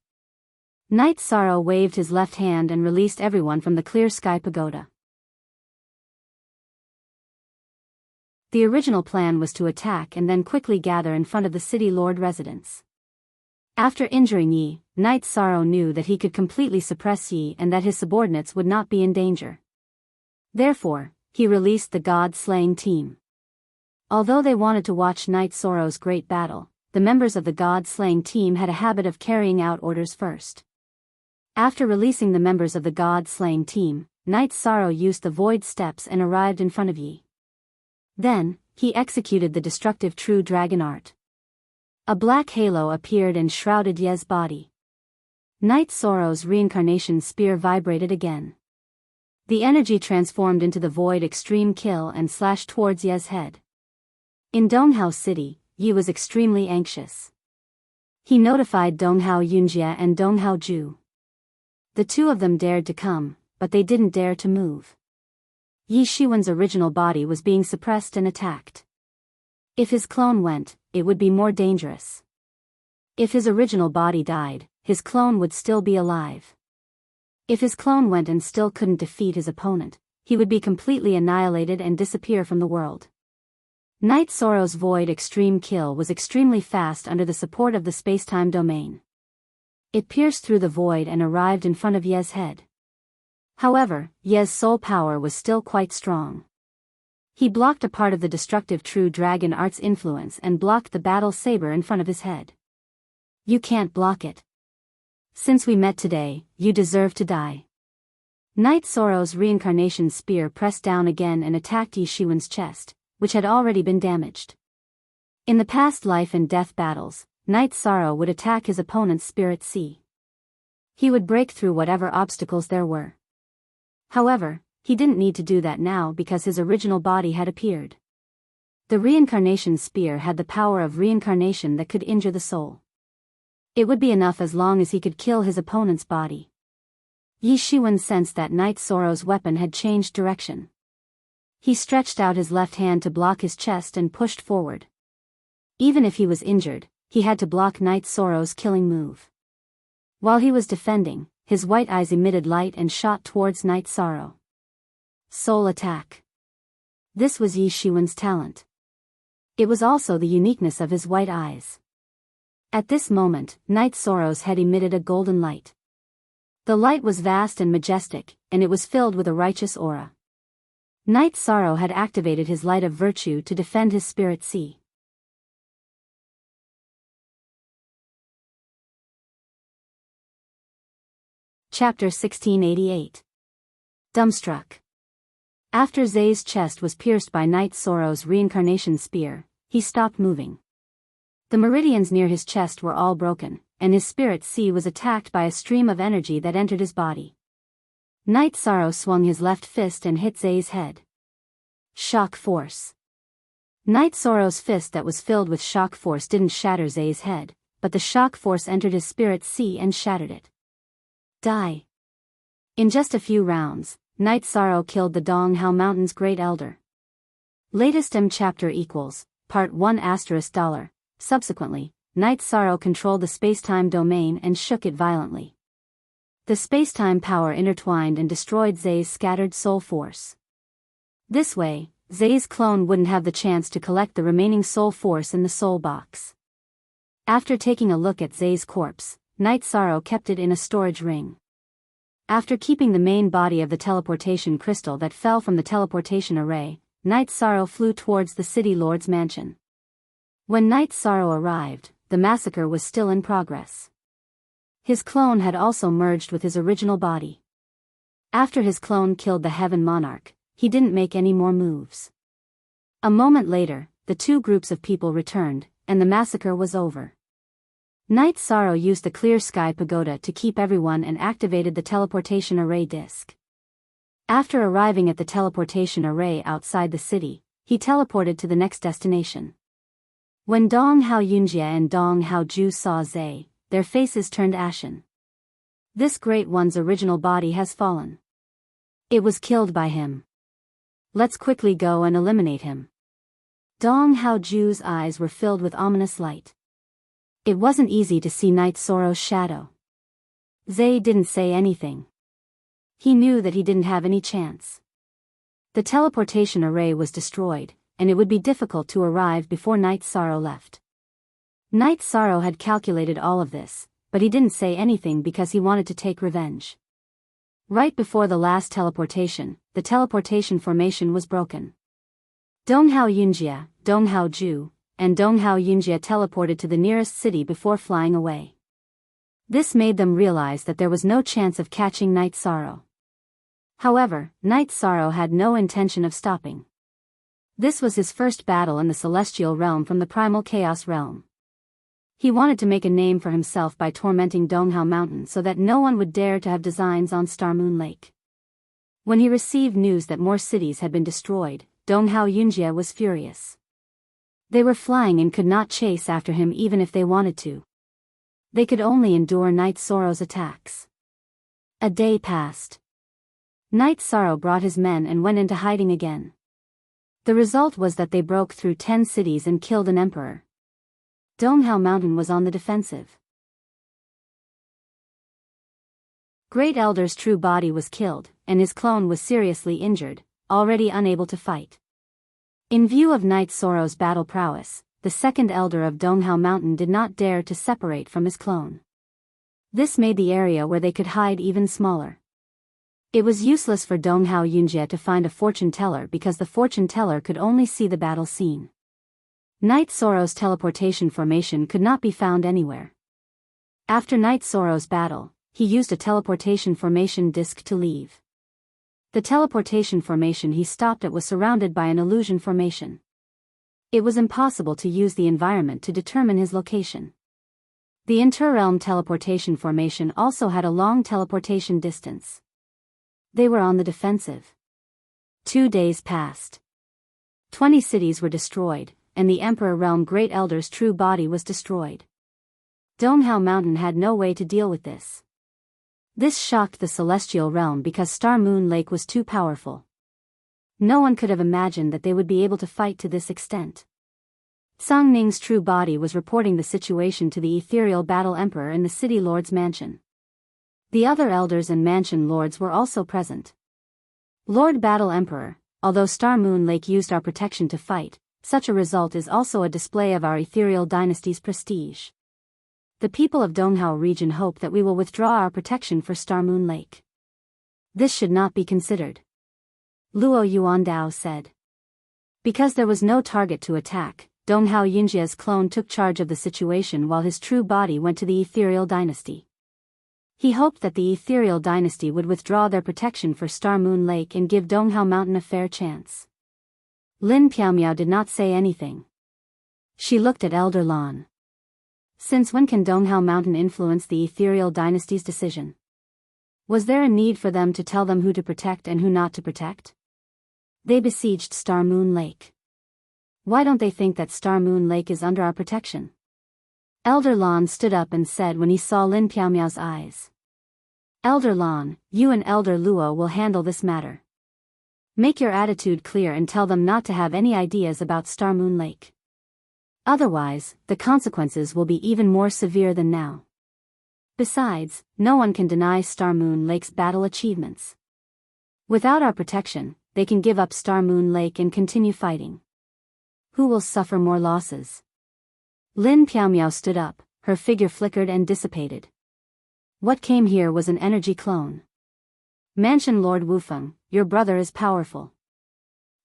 Night Sorrow waved his left hand and released everyone from the clear sky pagoda. The original plan was to attack and then quickly gather in front of the city lord residence. After injuring Yi, Night Sorrow knew that he could completely suppress Yi and that his subordinates would not be in danger. Therefore, he released the God-slaying team. Although they wanted to watch Night Sorrow's great battle, the members of the God-slaying team had a habit of carrying out orders first. After releasing the members of the God-slaying team, Night Sorrow used the void steps and arrived in front of Yi. Then, he executed the destructive true dragon art. A black halo appeared and shrouded Ye's body. Night Sorrow's reincarnation spear vibrated again. The energy transformed into the void extreme kill and slashed towards Ye's head. In Donghao City, Yi was extremely anxious. He notified Donghao Yunjie and Donghao Ju. The two of them dared to come, but they didn't dare to move. Yi Shiwen's original body was being suppressed and attacked. If his clone went, it would be more dangerous. If his original body died, his clone would still be alive. If his clone went and still couldn't defeat his opponent, he would be completely annihilated and disappear from the world. Night Sorrow's void extreme kill was extremely fast under the support of the spacetime domain. It pierced through the void and arrived in front of Ye's head. However, Ye's soul power was still quite strong. He blocked a part of the destructive true dragon art's influence and blocked the battle saber in front of his head. "You can't block it. Since we met today, you deserve to die." Night Sorrow's reincarnation spear pressed down again and attacked Yi Shiwen's chest, which had already been damaged. In the past life and death battles, Night Sorrow would attack his opponent's spirit sea. He would break through whatever obstacles there were. However, he didn't need to do that now because his original body had appeared. The reincarnation spear had the power of reincarnation that could injure the soul. It would be enough as long as he could kill his opponent's body. Yi Shiwen sensed that Night Sorrow's weapon had changed direction. He stretched out his left hand to block his chest and pushed forward. Even if he was injured, he had to block Night Sorrow's killing move. While he was defending, his white eyes emitted light and shot towards Night Sorrow. Soul attack. This was Yi Shiwen's talent. It was also the uniqueness of his white eyes. At this moment, Night Sorrow's head emitted a golden light. The light was vast and majestic, and it was filled with a righteous aura. Night Sorrow had activated his light of virtue to defend his spirit sea. Chapter 1688. Dumbstruck. After Zay's chest was pierced by Night Sorrow's reincarnation spear, he stopped moving. The meridians near his chest were all broken, and his spirit sea was attacked by a stream of energy that entered his body. Night Sorrow swung his left fist and hit Zay's head. Shock force. Night Sorrow's fist that was filled with shock force didn't shatter Zay's head, but the shock force entered his spirit sea and shattered it. Die. In just a few rounds, Night Sorrow killed the Dong Hao Mountain's Great Elder. Latest chapter equals, part 1 $. Subsequently, Night Sorrow controlled the space-time domain and shook it violently. The space-time power intertwined and destroyed Zay's scattered soul force. This way, Zay's clone wouldn't have the chance to collect the remaining soul force in the soul box. After taking a look at Zay's corpse, Night Sorrow kept it in a storage ring. After keeping the main body of the teleportation crystal that fell from the teleportation array, Night Sorrow flew towards the City Lord's mansion. When Night Sorrow arrived, the massacre was still in progress. His clone had also merged with his original body. After his clone killed the Heaven Monarch, he didn't make any more moves. A moment later, the two groups of people returned, and the massacre was over. Night Sorrow used the Clear Sky Pagoda to keep everyone and activated the teleportation array disk. After arriving at the teleportation array outside the city, he teleported to the next destination. When Dong Hao Yunjie and Dong Hao Ju saw Zay, their faces turned ashen. This Great One's original body has fallen. It was killed by him. Let's quickly go and eliminate him. Dong Hao Ju's eyes were filled with ominous light. It wasn't easy to see Night Sorrow's shadow. Zay didn't say anything. He knew that he didn't have any chance. The teleportation array was destroyed, and it would be difficult to arrive before Night Sorrow left. Night Sorrow had calculated all of this, but he didn't say anything because he wanted to take revenge. Right before the last teleportation, the teleportation formation was broken. Dong Hao Yunjie, Dong Hao Ju, and Dong Hao Yunjie teleported to the nearest city before flying away. This made them realize that there was no chance of catching Night Sorrow. However, Night Sorrow had no intention of stopping. This was his first battle in the celestial realm from the primal chaos realm. He wanted to make a name for himself by tormenting Dong Hao Mountain so that no one would dare to have designs on Star Moon Lake. When he received news that more cities had been destroyed, Dong Hao Yunjie was furious. They were flying and could not chase after him even if they wanted to. They could only endure Night Sorrow's attacks. A day passed. Night Sorrow brought his men and went into hiding again. The result was that they broke through 10 cities and killed an emperor. Dong Hao Mountain was on the defensive. Great Elder's true body was killed, and his clone was seriously injured, already unable to fight. In view of Night Sorrow's battle prowess, the second Elder of Dong Hao Mountain did not dare to separate from his clone. This made the area where they could hide even smaller. It was useless for Dong Hao Yunjie to find a fortune teller because the fortune teller could only see the battle scene. Night Sorrow's teleportation formation could not be found anywhere. After Night Sorrow's battle, he used a teleportation formation disk to leave. The teleportation formation he stopped at was surrounded by an illusion formation. It was impossible to use the environment to determine his location. The interrealm teleportation formation also had a long teleportation distance. They were on the defensive. 2 days passed. 20 cities were destroyed, and the Emperor Realm Great Elder's true body was destroyed. Dong Hao Mountain had no way to deal with this. This shocked the Celestial Realm because Star Moon Lake was too powerful. No one could have imagined that they would be able to fight to this extent. Tsang Ning's true body was reporting the situation to the Ethereal Battle Emperor in the City Lord's mansion. The other elders and mansion lords were also present. Lord Battle Emperor, although Star Moon Lake used our protection to fight, such a result is also a display of our Ethereal Dynasty's prestige. The people of Dong Hao region hope that we will withdraw our protection for Star Moon Lake. This should not be considered. Luo Yuandao said. Because there was no target to attack, Dong Hao Yunjie's clone took charge of the situation while his true body went to the Ethereal Dynasty. He hoped that the Ethereal Dynasty would withdraw their protection for Star Moon Lake and give Dong Hao Mountain a fair chance. Lin Piaomiao did not say anything. She looked at Elder Lan. Since when can Donghao Mountain influence the ethereal dynasty's decision? Was there a need for them to tell them who to protect and who not to protect? They besieged Star Moon Lake. Why don't they think that Star Moon Lake is under our protection? Elder Lon stood up and said when he saw Lin Piaomiao's eyes. Elder Lon, you and Elder Luo will handle this matter. Make your attitude clear and tell them not to have any ideas about Star Moon Lake. Otherwise, the consequences will be even more severe than now. Besides, no one can deny Star Moon Lake's battle achievements. Without our protection, they can give up Star Moon Lake and continue fighting. Who will suffer more losses? Lin Piaomiao stood up, her figure flickered and dissipated. What came here was an energy clone. Mansion Lord Wufeng, your brother is powerful.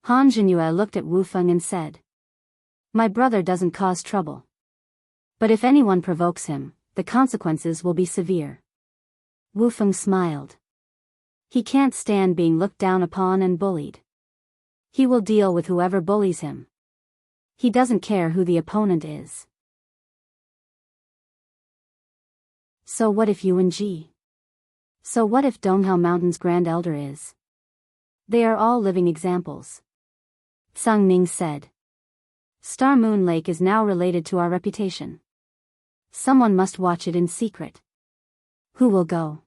Han Zhenyue looked at Wufeng and said. My brother doesn't cause trouble. But if anyone provokes him, the consequences will be severe. Wufeng smiled. He can't stand being looked down upon and bullied. He will deal with whoever bullies him. He doesn't care who the opponent is. So what if Yuan Ji? So what if Donghao Mountain's Grand Elder is? They are all living examples. Tsang Ning said. Star Moon Lake is now related to our reputation. Someone must watch it in secret. Who will go?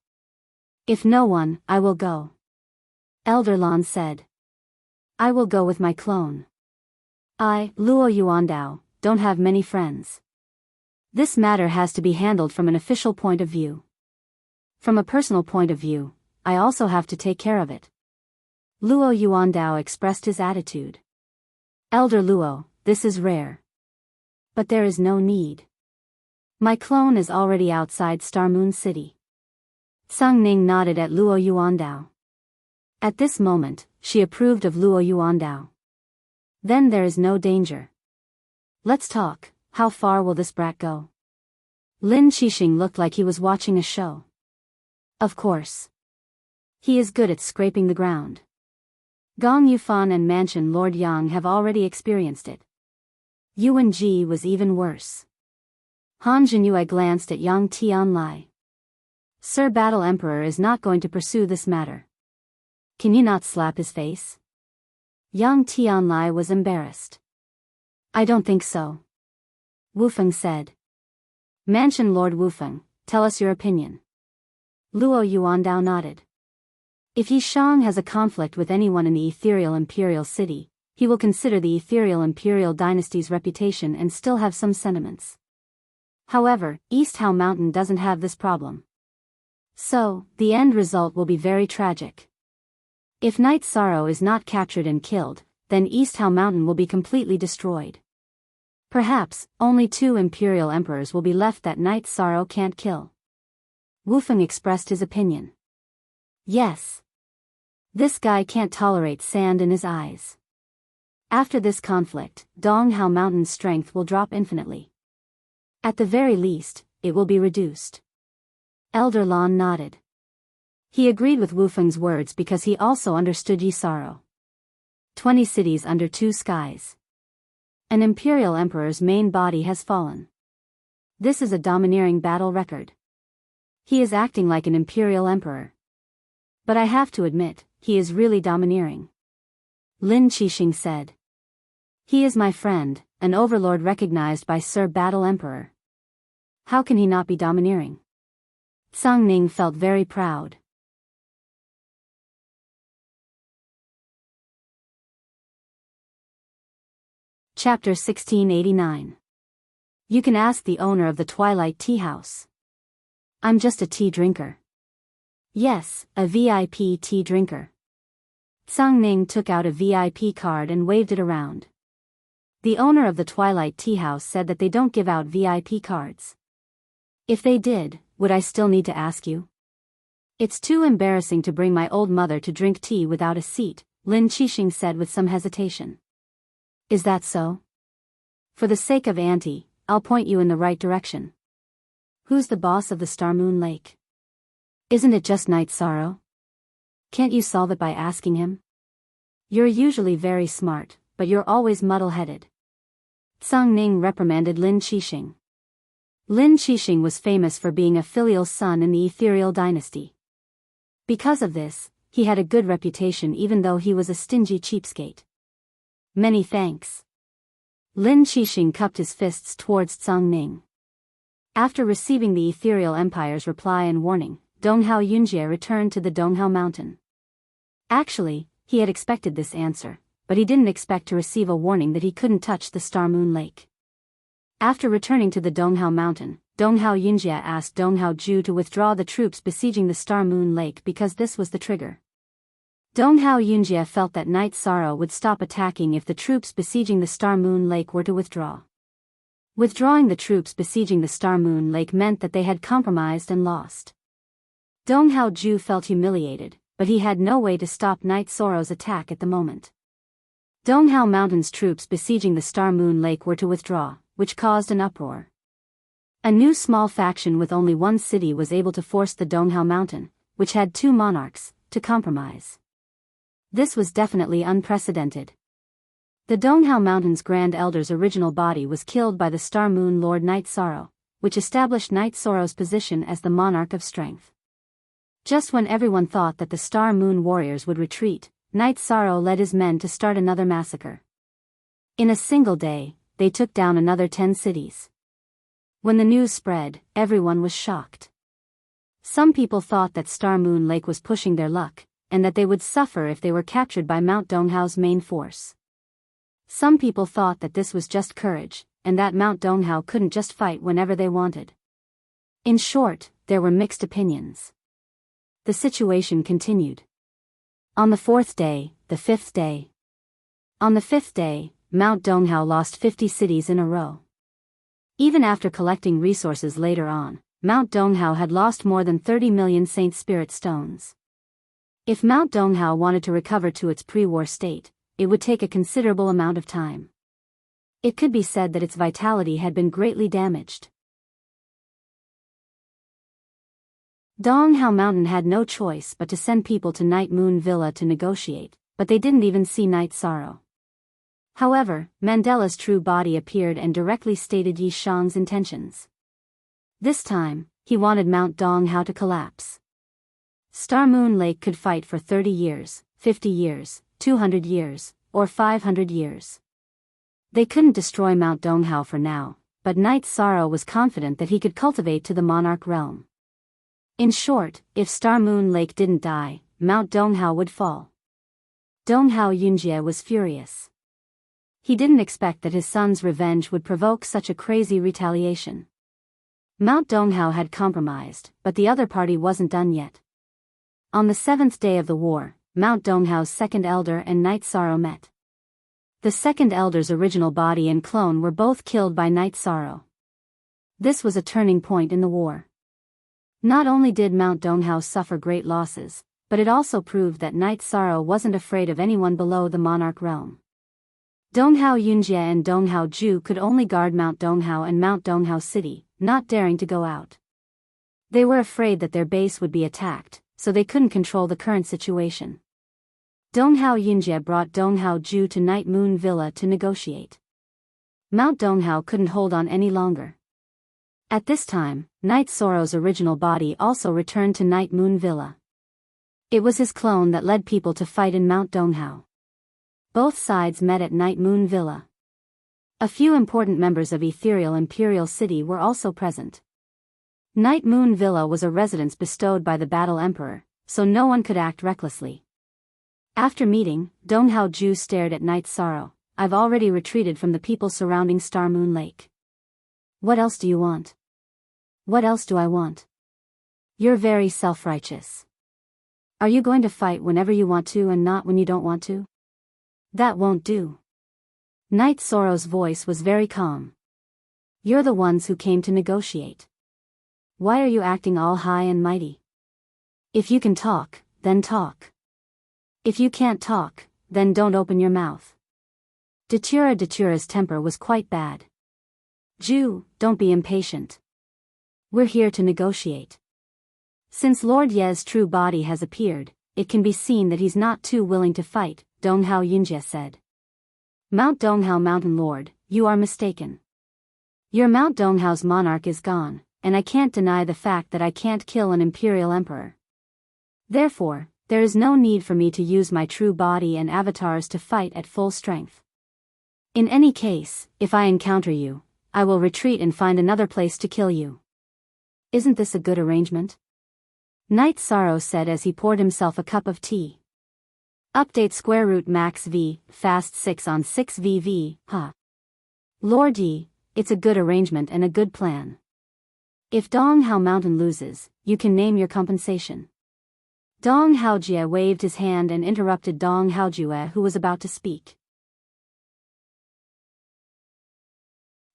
If no one, I will go. Elder Lon said. I will go with my clone. I, Luo Yuandao, don't have many friends. This matter has to be handled from an official point of view. From a personal point of view, I also have to take care of it. Luo Yuandao expressed his attitude. Elder Luo, this is rare. But there is no need. My clone is already outside Star Moon City. Tsang Ning nodded at Luo Yuandao. At this moment, she approved of Luo Yuandao. Then there is no danger. Let's talk. How far will this brat go? Lin Qixing looked like he was watching a show. Of course. He is good at scraping the ground. Gong Yufan and Mansion Lord Yang have already experienced it. Yuan Ji was even worse. Han Zhenyue glanced at Yang Tianlai. Sir Battle Emperor is not going to pursue this matter. Can you not slap his face? Yang Tianlai was embarrassed. I don't think so. Wufeng said. Mansion Lord Wufeng, tell us your opinion. Luo Yuandao nodded. If Yishang has a conflict with anyone in the ethereal imperial city, he will consider the ethereal imperial dynasty's reputation and still have some sentiments. However, East Hao Mountain doesn't have this problem. So, the end result will be very tragic. If Night Sorrow is not captured and killed, then East Hao Mountain will be completely destroyed. Perhaps, only 2 imperial emperors will be left that Night Sorrow can't kill. Wufeng expressed his opinion. Yes. This guy can't tolerate sand in his eyes. After this conflict, Donghao Mountain's strength will drop infinitely. At the very least, it will be reduced. Elder Lon nodded. He agreed with Wufeng's words because he also understood Yi Sorrow. 20 cities under 2 skies. An imperial emperor's main body has fallen. This is a domineering battle record. He is acting like an imperial emperor. But I have to admit, he is really domineering. Lin Qixing said. He is my friend, an overlord recognized by Sir Battle Emperor. How can he not be domineering? Tsang Ning felt very proud. Chapter 1689. You can ask the owner of the Twilight Tea House. I'm just a tea drinker. Yes, a VIP tea drinker. Tsang Ning took out a VIP card and waved it around. The owner of the Twilight Tea House said that they don't give out VIP cards. If they did, would I still need to ask you? It's too embarrassing to bring my old mother to drink tea without a seat, Lin Qixing said with some hesitation. Is that so? For the sake of Auntie, I'll point you in the right direction. Who's the boss of the Star Moon Lake? Isn't it just Night Sorrow? Can't you solve it by asking him? You're usually very smart, but you're always muddle-headed. Tsang Ning reprimanded Lin Qixing. Lin Qixing was famous for being a filial son in the ethereal dynasty. Because of this, he had a good reputation even though he was a stingy cheapskate. Many thanks. Lin Qixing cupped his fists towards Tsang Ning. After receiving the ethereal empire's reply and warning, Donghao Yunjie returned to the Donghao mountain. Actually, he had expected this answer, but he didn't expect to receive a warning that he couldn't touch the Star Moon Lake. After returning to the Donghao mountain, Donghao Yunjie asked Donghao Ju to withdraw the troops besieging the Star Moon Lake because this was the trigger. Donghao Yunjie felt that Night Sorrow would stop attacking if the troops besieging the Star Moon Lake were to withdraw. Withdrawing the troops besieging the Star Moon Lake meant that they had compromised and lost. Donghao Ju felt humiliated, but he had no way to stop Night Sorrow's attack at the moment. Donghao Mountain's troops besieging the Star Moon Lake were to withdraw, which caused an uproar. A new small faction with only one city was able to force the Donghao Mountain, which had 2 monarchs, to compromise. This was definitely unprecedented. The Donghao Mountain's Grand Elder's original body was killed by the Star Moon Lord Night Sorrow, which established Night Sorrow's position as the monarch of strength. Just when everyone thought that the Star Moon warriors would retreat, Night Sorrow led his men to start another massacre. In a single day, they took down another 10 cities. When the news spread, everyone was shocked. Some people thought that Star Moon Lake was pushing their luck, and that they would suffer if they were captured by Mount Donghao's main force. Some people thought that this was just courage, and that Mount Donghao couldn't just fight whenever they wanted. In short, there were mixed opinions. The situation continued. On the 4th day, the 5th day. On the 5th day, Mount Donghao lost 50 cities in a row. Even after collecting resources later on, Mount Donghao had lost more than 30 million Saint Spirit stones. If Mount Donghao wanted to recover to its pre-war state, it would take a considerable amount of time. It could be said that its vitality had been greatly damaged. Donghao Mountain had no choice but to send people to Night Moon Villa to negotiate, but they didn't even see Night Sorrow. However, Mandela's true body appeared and directly stated Yi Shang's intentions. This time, he wanted Mount Donghao to collapse. Star Moon Lake could fight for 30 years, 50 years, 200 years, or 500 years. They couldn't destroy Mount Donghao for now, but Night Sorrow was confident that he could cultivate to the monarch realm. In short, if Star Moon Lake didn't die, Mount Donghao would fall. Donghao Yunjie was furious. He didn't expect that his son's revenge would provoke such a crazy retaliation. Mount Donghao had compromised, but the other party wasn't done yet. On the 7th day of the war, Mount Donghao's second elder and Night Sorrow met. The second elder's original body and clone were both killed by Night Sorrow. This was a turning point in the war. Not only did Mount Donghao suffer great losses, but it also proved that Night Sorrow wasn't afraid of anyone below the monarch realm. Donghao Yunjie and Donghao Ju could only guard Mount Donghao and Mount Donghao City, not daring to go out. They were afraid that their base would be attacked, so they couldn't control the current situation. Donghao Yunjie brought Donghao Ju to Night Moon Villa to negotiate. Mount Donghao couldn't hold on any longer. At this time, Night Sorrow's original body also returned to Night Moon Villa. It was his clone that led people to fight in Mount Donghao. Both sides met at Night Moon Villa. A few important members of Ethereal Imperial City were also present. Night Moon Villa was a residence bestowed by the Battle Emperor, so no one could act recklessly. After meeting, Donghao Ju stared at Night Sorrow. "I've already retreated from the people surrounding Star Moon Lake. What else do you want?" "What else do I want? You're very self-righteous. Are you going to fight whenever you want to and not when you don't want to? That won't do." Night Sorrow's voice was very calm. "You're the ones who came to negotiate. Why are you acting all high and mighty? If you can talk, then talk. If you can't talk, then don't open your mouth." Datura's temper was quite bad. "Ju, don't be impatient. We're here to negotiate. Since Lord Ye's true body has appeared, it can be seen that he's not too willing to fight," Donghao Yunjie said. "Mount Donghao Mountain Lord, you are mistaken. Your Mount Donghao's monarch is gone, and I can't deny the fact that I can't kill an imperial emperor. Therefore, there is no need for me to use my true body and avatars to fight at full strength. In any case, if I encounter you, I will retreat and find another place to kill you. Isn't this a good arrangement? Night Sorrow said as he poured himself a cup of tea. Update square root max v, fast 6 on 6 vv, huh? Lord Yi, it's a good arrangement and a good plan. If Donghao Mountain loses, you can name your compensation. Dong Haojie waved his hand and interrupted Dong Haojue, who was about to speak.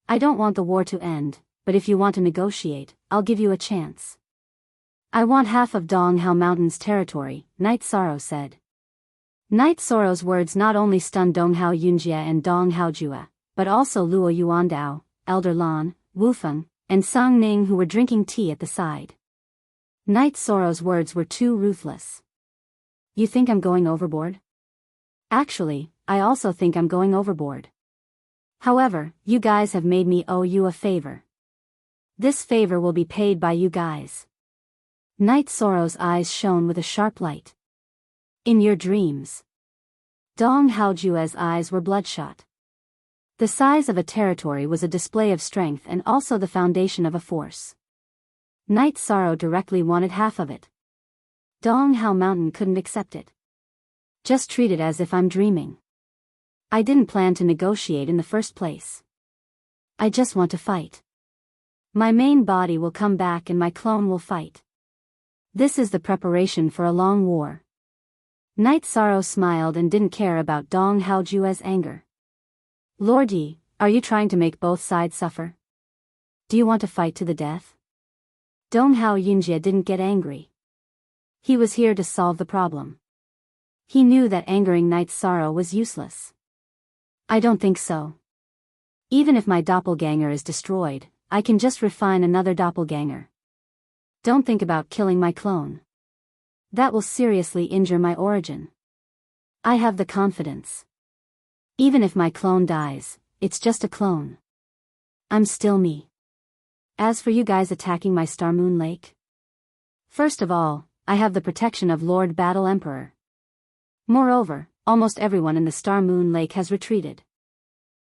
I don't want the war to end, but if you want to negotiate, I'll give you a chance. I want half of Donghao Mountain's territory, Night Sorrow said. Night Sorrow's words not only stunned Donghao Yunjie and Dong Haojue, but also Luo Yuandao, Elder Lan, Wufeng, and Song Ning, who were drinking tea at the side. Night Sorrow's words were too ruthless. You think I'm going overboard? Actually, I also think I'm going overboard. However, you guys have made me owe you a favor. This favor will be paid by you guys. Night Sorrow's eyes shone with a sharp light. In your dreams. Dong Haojue's eyes were bloodshot. The size of a territory was a display of strength and also the foundation of a force. Night Sorrow directly wanted half of it. Donghao Mountain couldn't accept it. Just treat it as if I'm dreaming. I didn't plan to negotiate in the first place. I just want to fight. My main body will come back and my clone will fight. This is the preparation for a long war. Night Sorrow smiled and didn't care about Dong Haojue's anger. Lord Yi, are you trying to make both sides suffer? Do you want to fight to the death? Donghao Yunjie didn't get angry. He was here to solve the problem. He knew that angering Night Sorrow was useless. I don't think so. Even if my doppelganger is destroyed, I can just refine another doppelganger. Don't think about killing my clone. That will seriously injure my origin. I have the confidence. Even if my clone dies, it's just a clone. I'm still me. As for you guys attacking my Star Moon Lake? First of all, I have the protection of Lord Battle Emperor. Moreover, almost everyone in the Star Moon Lake has retreated.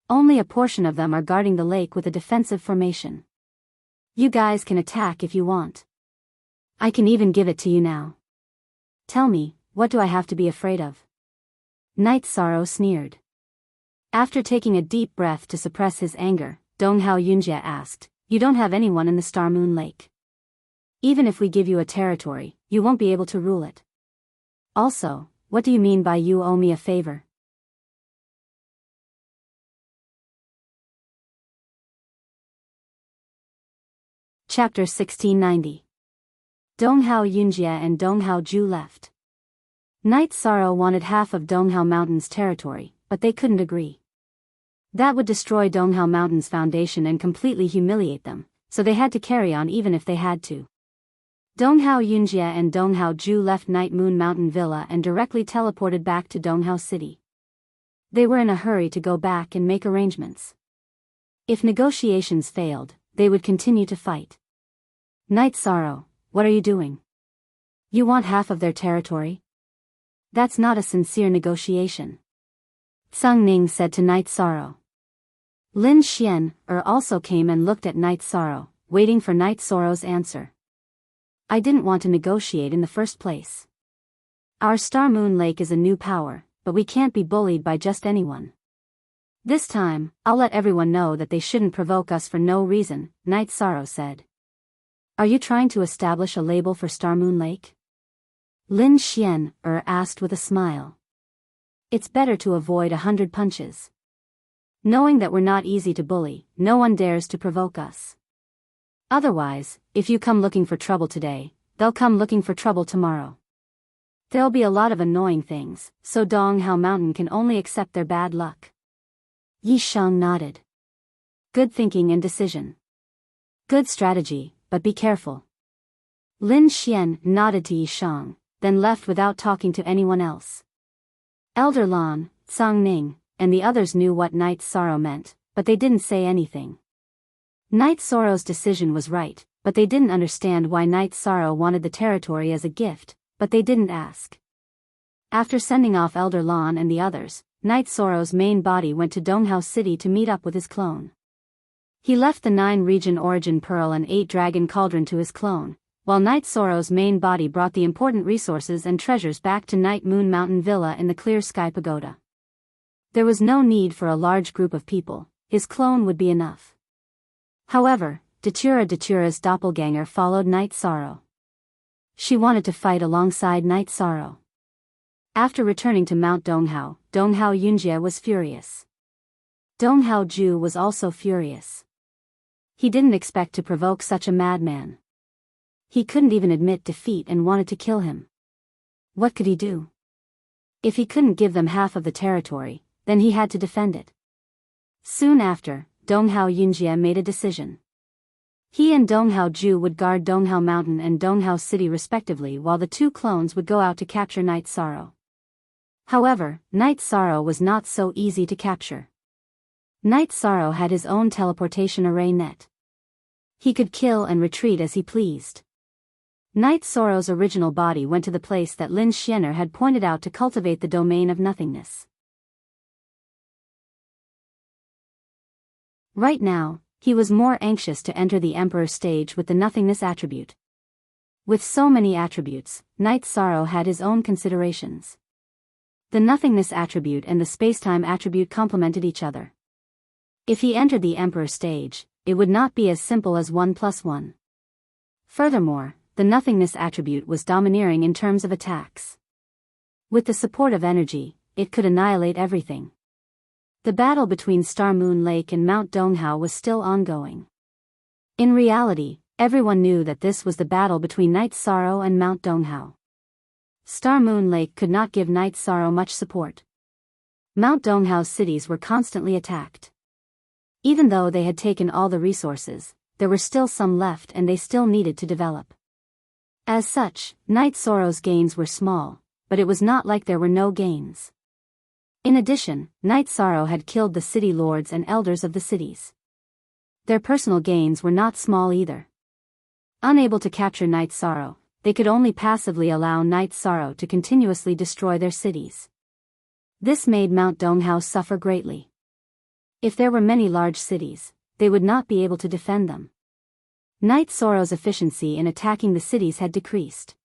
Only a portion of them are guarding the lake with a defensive formation. You guys can attack if you want. I can even give it to you now. Tell me, what do I have to be afraid of? Night Sorrow sneered. After taking a deep breath to suppress his anger, Donghao Yunjie asked, You don't have anyone in the Star Moon Lake. Even if we give you a territory, you won't be able to rule it. Also, what do you mean by you owe me a favor? Chapter 1690. Donghao Yunjie and Donghao Ju left. Night Sorrow wanted half of Donghao Mountain's territory, but they couldn't agree. That would destroy Donghao Mountain's foundation and completely humiliate them, so they had to carry on even if they had to. Donghao Yunjie and Donghao Ju left Night Moon Mountain Villa and directly teleported back to Donghao City. They were in a hurry to go back and make arrangements. If negotiations failed, they would continue to fight. Night Sorrow, what are you doing? You want half of their territory? That's not a sincere negotiation. Sung Ning said to Night Sorrow. Lin Xian also came and looked at Night Sorrow, waiting for Night Sorrow's answer. I didn't want to negotiate in the first place. Our Star Moon Lake is a new power, but we can't be bullied by just anyone. This time, I'll let everyone know that they shouldn't provoke us for no reason, Night Sorrow said. Are you trying to establish a label for Star Moon Lake? Lin Xian asked with a smile. It's better to avoid 100 punches. Knowing that we're not easy to bully, no one dares to provoke us. Otherwise, if you come looking for trouble today, they'll come looking for trouble tomorrow. There'll be a lot of annoying things, so Donghao Mountain can only accept their bad luck. Yi Shang nodded. Good thinking and decision. Good strategy, but be careful. Lin Xian nodded to Yi Shang, then left without talking to anyone else. Elder Lan, Song Ning, and the others knew what Night Sorrow meant, but they didn't say anything. Night Sorrow's decision was right, but they didn't understand why Night Sorrow wanted the territory as a gift, but they didn't ask. After sending off Elder Lon and the others, Night Sorrow's main body went to Donghao City to meet up with his clone. He left the 9-region origin pearl and 8-dragon cauldron to his clone, while Night Sorrow's main body brought the important resources and treasures back to Night Moon Mountain Villa in the Clear Sky Pagoda. There was no need for a large group of people, his clone would be enough. However, Datura's doppelganger followed Night Sorrow. She wanted to fight alongside Night Sorrow. After returning to Mount Donghao, Donghao Yunjie was furious. Donghao Ju was also furious. He didn't expect to provoke such a madman. He couldn't even admit defeat and wanted to kill him. What could he do? If he couldn't give them half of the territory, then he had to defend it. Soon after, Donghao Yunjie made a decision. He and Donghao Ju would guard Donghao Mountain and Donghao City respectively, while the two clones would go out to capture Night Sorrow. However, Night Sorrow was not so easy to capture. Night Sorrow had his own teleportation array net. He could kill and retreat as he pleased. Night Sorrow's original body went to the place that Lin Xianer had pointed out to cultivate the domain of nothingness. Right now, he was more anxious to enter the Emperor stage with the nothingness attribute. With so many attributes, Night Sorrow had his own considerations. The nothingness attribute and the spacetime attribute complemented each other. If he entered the Emperor stage, it would not be as simple as 1 + 1. Furthermore, the nothingness attribute was domineering in terms of attacks. With the support of energy, it could annihilate everything. The battle between Star Moon Lake and Mount Donghao was still ongoing. In reality, everyone knew that this was the battle between Night Sorrow and Mount Donghao. Star Moon Lake could not give Night Sorrow much support. Mount Donghao's cities were constantly attacked. Even though they had taken all the resources, there were still some left and they still needed to develop. As such, Night Sorrow's gains were small, but it was not like there were no gains. In addition, Night Sorrow had killed the city lords and elders of the cities. Their personal gains were not small either. Unable to capture Night Sorrow, they could only passively allow Night Sorrow to continuously destroy their cities. This made Mount Donghao suffer greatly. If there were many large cities, they would not be able to defend them. Night Sorrow's efficiency in attacking the cities had decreased.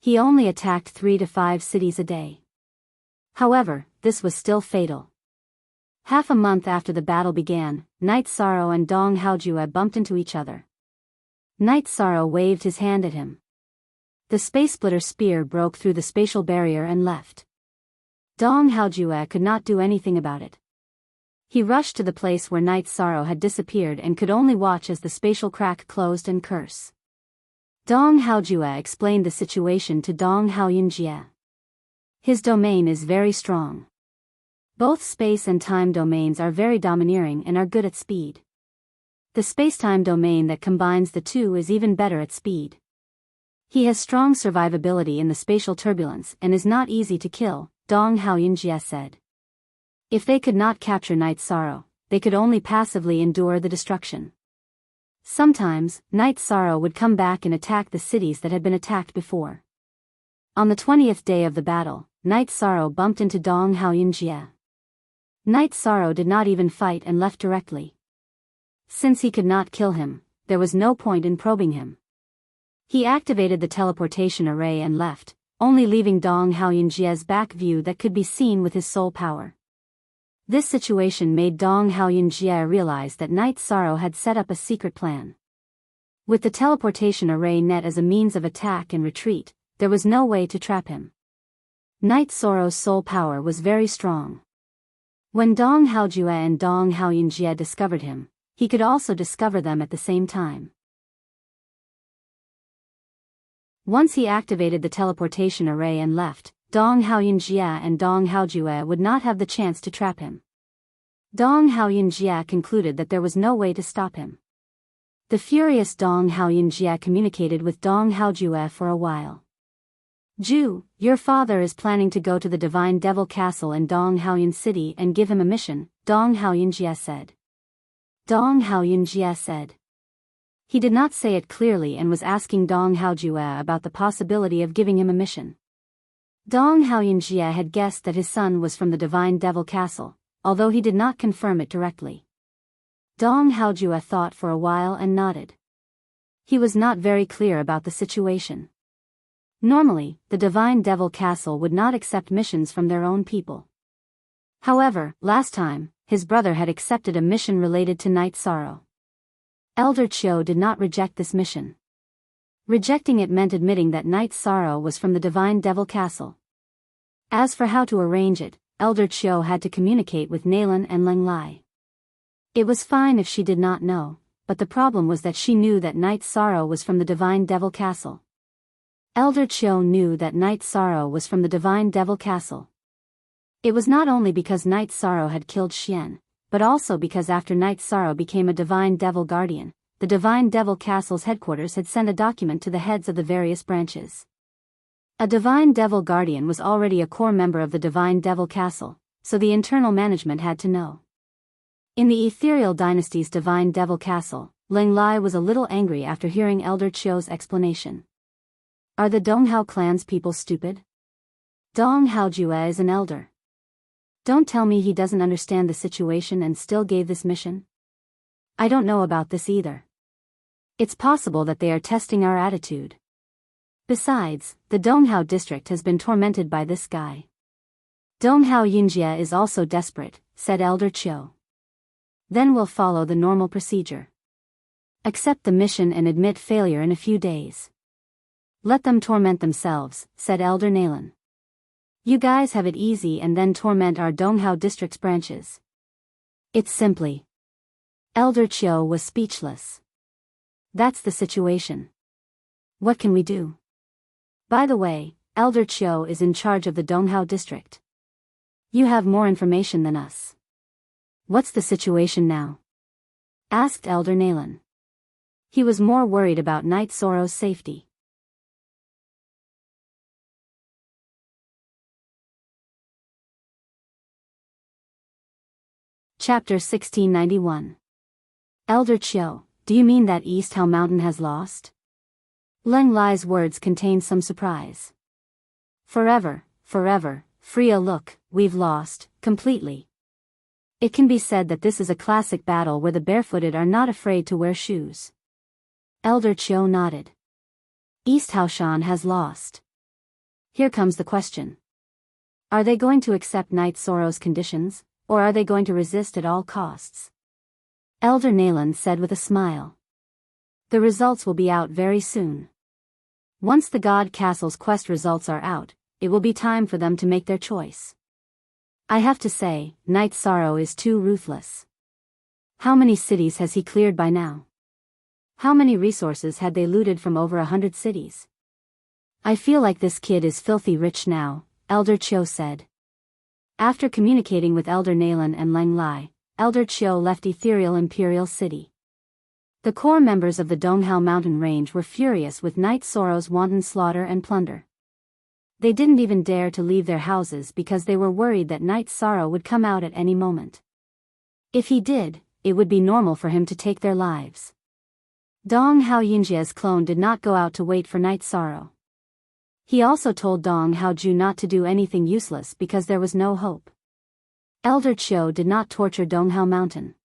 He only attacked 3 to 5 cities a day. However, this was still fatal. Half a month after the battle began, Night Sorrow and Dong Haojue bumped into each other. Night Sorrow waved his hand at him. The Space Splitter spear broke through the spatial barrier and left. Dong Haojue could not do anything about it. He rushed to the place where Night Sorrow had disappeared and could only watch as the spatial crack closed and curse. Dong Haojue explained the situation to Dong Haoyunjie. His domain is very strong. Both space and time domains are very domineering and are good at speed. The spacetime domain that combines the two is even better at speed. He has strong survivability in the spatial turbulence and is not easy to kill, Dong Haoyunjie said. If they could not capture Night Sorrow, they could only passively endure the destruction. Sometimes, Night Sorrow would come back and attack the cities that had been attacked before. On the 20th day of the battle, Night Sorrow bumped into Dong Haoyunjie. Night Sorrow did not even fight and left directly. Since he could not kill him, there was no point in probing him. He activated the teleportation array and left, only leaving Dong Haoyunjie's back view that could be seen with his soul power. This situation made Dong Haoyunjie realize that Night Sorrow had set up a secret plan. With the teleportation array net as a means of attack and retreat, there was no way to trap him. Night Sorrow's soul power was very strong. When Dong Haojue and Dong Haoyunjie discovered him, he could also discover them at the same time. Once he activated the teleportation array and left, Dong Haoyunjie and Dong Haojue would not have the chance to trap him. Dong Haoyunjie concluded that there was no way to stop him. The furious Dong Haoyunjie communicated with Dong Haojue for a while. Ju, your father is planning to go to the Divine Devil Castle in Dong Haoyun City and give him a mission, Dong Haoyunjie said. Dong Hao Yunjie said. He did not say it clearly and was asking Dong Hao Jue about the possibility of giving him a mission. Dong Hao Yunjie had guessed that his son was from the Divine Devil Castle, although he did not confirm it directly. Dong Hao Jue thought for a while and nodded. He was not very clear about the situation. Normally, the Divine Devil Castle would not accept missions from their own people. However, last time, his brother had accepted a mission related to Night Sorrow. Elder Chiu did not reject this mission. Rejecting it meant admitting that Night Sorrow was from the Divine Devil Castle. As for how to arrange it, Elder Chiu had to communicate with Nalan and Leng Lai. It was fine if she did not know, but the problem was that she knew that Night Sorrow was from the Divine Devil Castle. Elder Chiu knew that Night Sorrow was from the Divine Devil Castle. It was not only because Night Sorrow had killed Xian, but also because after Night Sorrow became a Divine Devil Guardian, the Divine Devil Castle's headquarters had sent a document to the heads of the various branches. A Divine Devil Guardian was already a core member of the Divine Devil Castle, so the internal management had to know. In the Ethereal Dynasty's Divine Devil Castle, Leng Lai was a little angry after hearing Elder Chiu's explanation. Are the Donghao clan's people stupid? Dong Hao Jue is an elder. Don't tell me he doesn't understand the situation and still gave this mission. I don't know about this either. It's possible that they are testing our attitude. Besides, the Donghao district has been tormented by this guy. Donghao Yunjie is also desperate, said Elder Chiu. Then we'll follow the normal procedure. Accept the mission and admit failure in a few days. Let them torment themselves, said Elder Nalan. You guys have it easy and then torment our Donghao district's branches. It's simply. Elder Chiu was speechless. That's the situation. What can we do? By the way, Elder Chiu is in charge of the Donghao district. You have more information than us. What's the situation now? Asked Elder Nalan. He was more worried about Night Sorrow's safety. Chapter 1691. Elder Chiu, do you mean that East Hao Mountain has lost? Leng Lai's words contained some surprise. Forever, Freya, look, we've lost, completely. It can be said that this is a classic battle where the barefooted are not afraid to wear shoes. Elder Chiu nodded. East Haoshan has lost. Here comes the question. Are they going to accept Night Sorrow's conditions, or are they going to resist at all costs? Elder Nalan said with a smile. The results will be out very soon. Once the God Castle's quest results are out, it will be time for them to make their choice. I have to say, Night Sorrow is too ruthless. How many cities has he cleared by now? How many resources had they looted from over 100 cities? I feel like this kid is filthy rich now, Elder Chiu said. After communicating with Elder Nalan and Leng Lai, Elder Chiu left Ethereal Imperial City. The core members of the Donghao mountain range were furious with Night Sorrow's wanton slaughter and plunder. They didn't even dare to leave their houses because they were worried that Night Sorrow would come out at any moment. If he did, it would be normal for him to take their lives. Dong Hao Yunjie's clone did not go out to wait for Night Sorrow. He also told Dong Hao Ju not to do anything useless because there was no hope. Elder Chiu did not torture Donghao Mountain.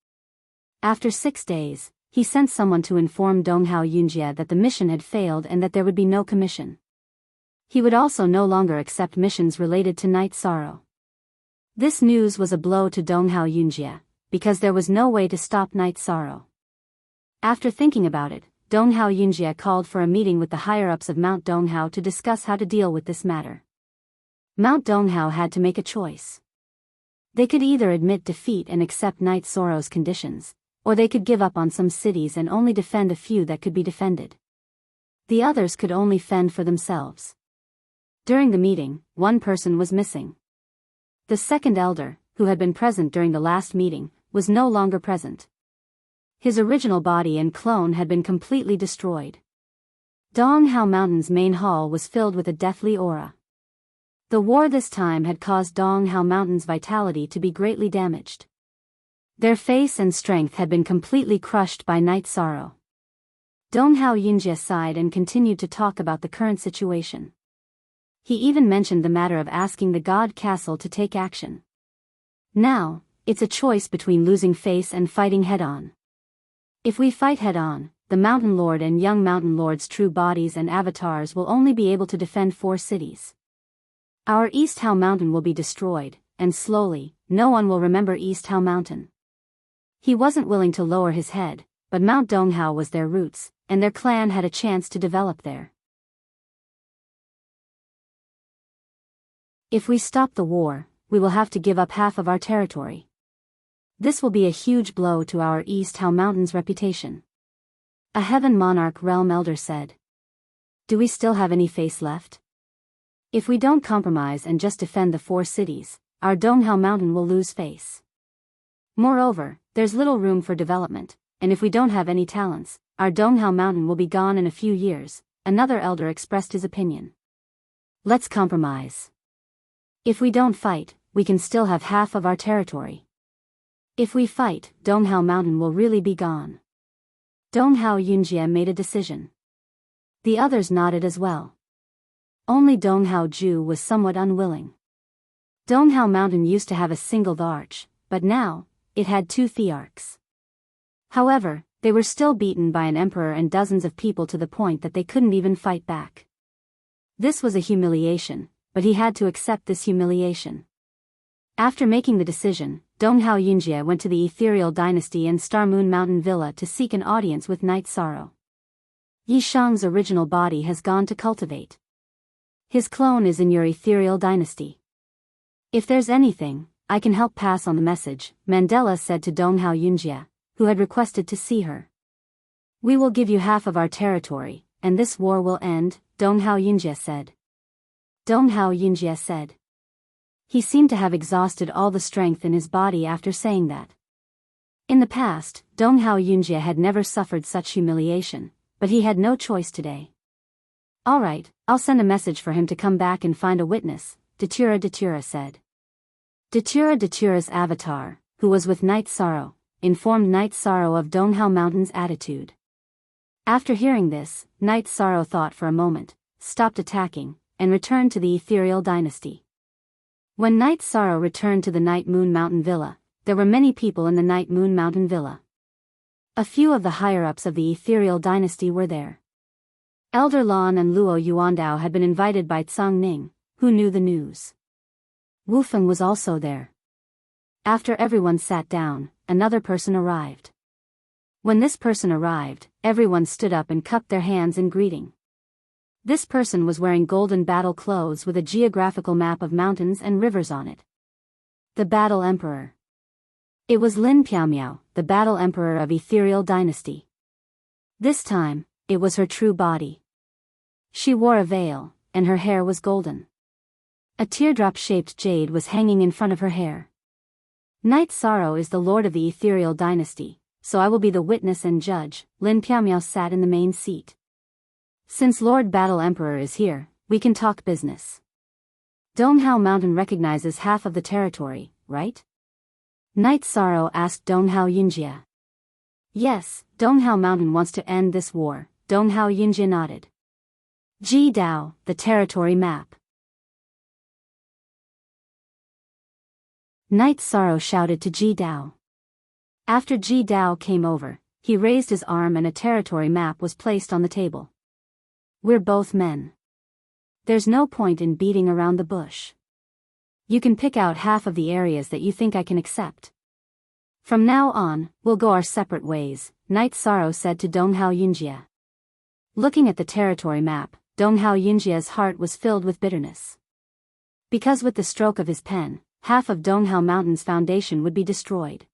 After 6 days, he sent someone to inform Donghao Yunjie that the mission had failed and that there would be no commission. He would also no longer accept missions related to Night Sorrow. This news was a blow to Donghao Yunjie, because there was no way to stop Night Sorrow. After thinking about it, Donghao Yunjie called for a meeting with the higher-ups of Mount Donghao to discuss how to deal with this matter. Mount Donghao had to make a choice. They could either admit defeat and accept Night Sorrow's conditions, or they could give up on some cities and only defend a few that could be defended. The others could only fend for themselves. During the meeting, one person was missing. The second elder, who had been present during the last meeting, was no longer present. His original body and clone had been completely destroyed. Donghao Mountain's main hall was filled with a deathly aura. The war this time had caused Donghao Mountain's vitality to be greatly damaged. Their face and strength had been completely crushed by night sorrow. Dong Hao Yunjie sighed and continued to talk about the current situation. He even mentioned the matter of asking the God Castle to take action. Now, it's a choice between losing face and fighting head-on. If we fight head-on, the Mountain Lord and young Mountain Lord's true bodies and avatars will only be able to defend 4 cities. Our East Hao Mountain will be destroyed, and slowly, no one will remember East Hao Mountain. He wasn't willing to lower his head, but Mount Donghao was their roots, and their clan had a chance to develop there. If we stop the war, we will have to give up half of our territory. This will be a huge blow to our East Hao Mountain's reputation. A Heaven Monarch Realm Elder said. Do we still have any face left? If we don't compromise and just defend the 4 cities, our Donghao Mountain will lose face. Moreover, there's little room for development, and if we don't have any talents, our Donghao Mountain will be gone in a few years, another elder expressed his opinion. Let's compromise. If we don't fight, we can still have half of our territory. If we fight, Donghao Mountain will really be gone. Donghao Yunjie made a decision. The others nodded as well. Only Donghao Ju was somewhat unwilling. Donghao Mountain used to have a single arch, but now, it had 2 thearchs. However, they were still beaten by an emperor and dozens of people to the point that they couldn't even fight back. This was a humiliation, but he had to accept this humiliation. After making the decision, Donghao Yunjie went to the Ethereal Dynasty and Star Moon Mountain Villa to seek an audience with Night Sorrow. Yi Shang's original body has gone to cultivate. His clone is in your Ethereal Dynasty. If there's anything, I can help pass on the message, Mandela said to Donghao Yunjie, who had requested to see her. We will give you half of our territory, and this war will end, Donghao Yunjie said. Donghao Yunjie said. He seemed to have exhausted all the strength in his body after saying that. In the past, Donghao Yunjie had never suffered such humiliation, but he had no choice today. Alright, I'll send a message for him to come back and find a witness, Datura said. Datura's avatar, who was with Night Sorrow, informed Night Sorrow of Donghao Mountain's attitude. After hearing this, Night Sorrow thought for a moment, stopped attacking, and returned to the Ethereal Dynasty. When Night Sorrow returned to the Night Moon Mountain Villa, there were many people in the Night Moon Mountain Villa. A few of the higher-ups of the Ethereal Dynasty were there. Elder Lan and Luo Yuandao had been invited by Tsang Ning, who knew the news. Wu Feng was also there. After everyone sat down, another person arrived. When this person arrived, everyone stood up and cupped their hands in greeting. This person was wearing golden battle clothes with a geographical map of mountains and rivers on it. The Battle Emperor. It was Lin Piaomiao, the Battle Emperor of Ethereal Dynasty. This time, it was her true body. She wore a veil, and her hair was golden. A teardrop-shaped jade was hanging in front of her hair. Night Sorrow is the lord of the Ethereal Dynasty, so I will be the witness and judge. Lin Piaomiao sat in the main seat. Since Lord Battle Emperor is here, we can talk business. Donghao Mountain recognizes half of the territory, right? Night Sorrow asked Donghao Yunjie. Yes, Donghao Mountain wants to end this war, Donghao Yunjie nodded. Ji Dao, the territory map. Night Sorrow shouted to Ji Dao. After Ji Dao came over, he raised his arm and a territory map was placed on the table. We're both men. There's no point in beating around the bush. You can pick out half of the areas that you think I can accept. From now on, we'll go our separate ways, Night Sorrow said to Donghao Yunjie. Looking at the territory map, Donghao Yunjie's heart was filled with bitterness. Because with the stroke of his pen, half of Donghao Mountain's foundation would be destroyed.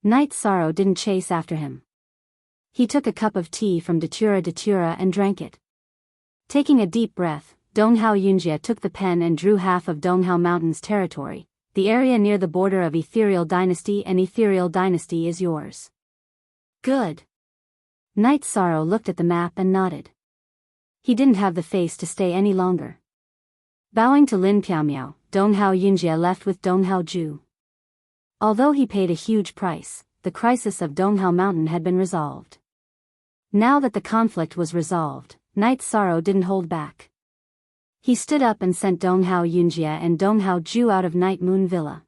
Night Sorrow didn't chase after him. He took a cup of tea from Datura and drank it. Taking a deep breath, Donghao Yunjie took the pen and drew half of Donghao Mountain's territory. The area near the border of Ethereal Dynasty and Ethereal Dynasty is yours. Good. Night Sorrow looked at the map and nodded. He didn't have the face to stay any longer. Bowing to Lin Piaomiao, Donghao Yunjie left with Donghao Ju. Although he paid a huge price, the crisis of Donghao Mountain had been resolved. Now that the conflict was resolved, Night Sorrow didn't hold back. He stood up and sent Donghao Yunjia and Donghao Ju out of Night Moon Villa.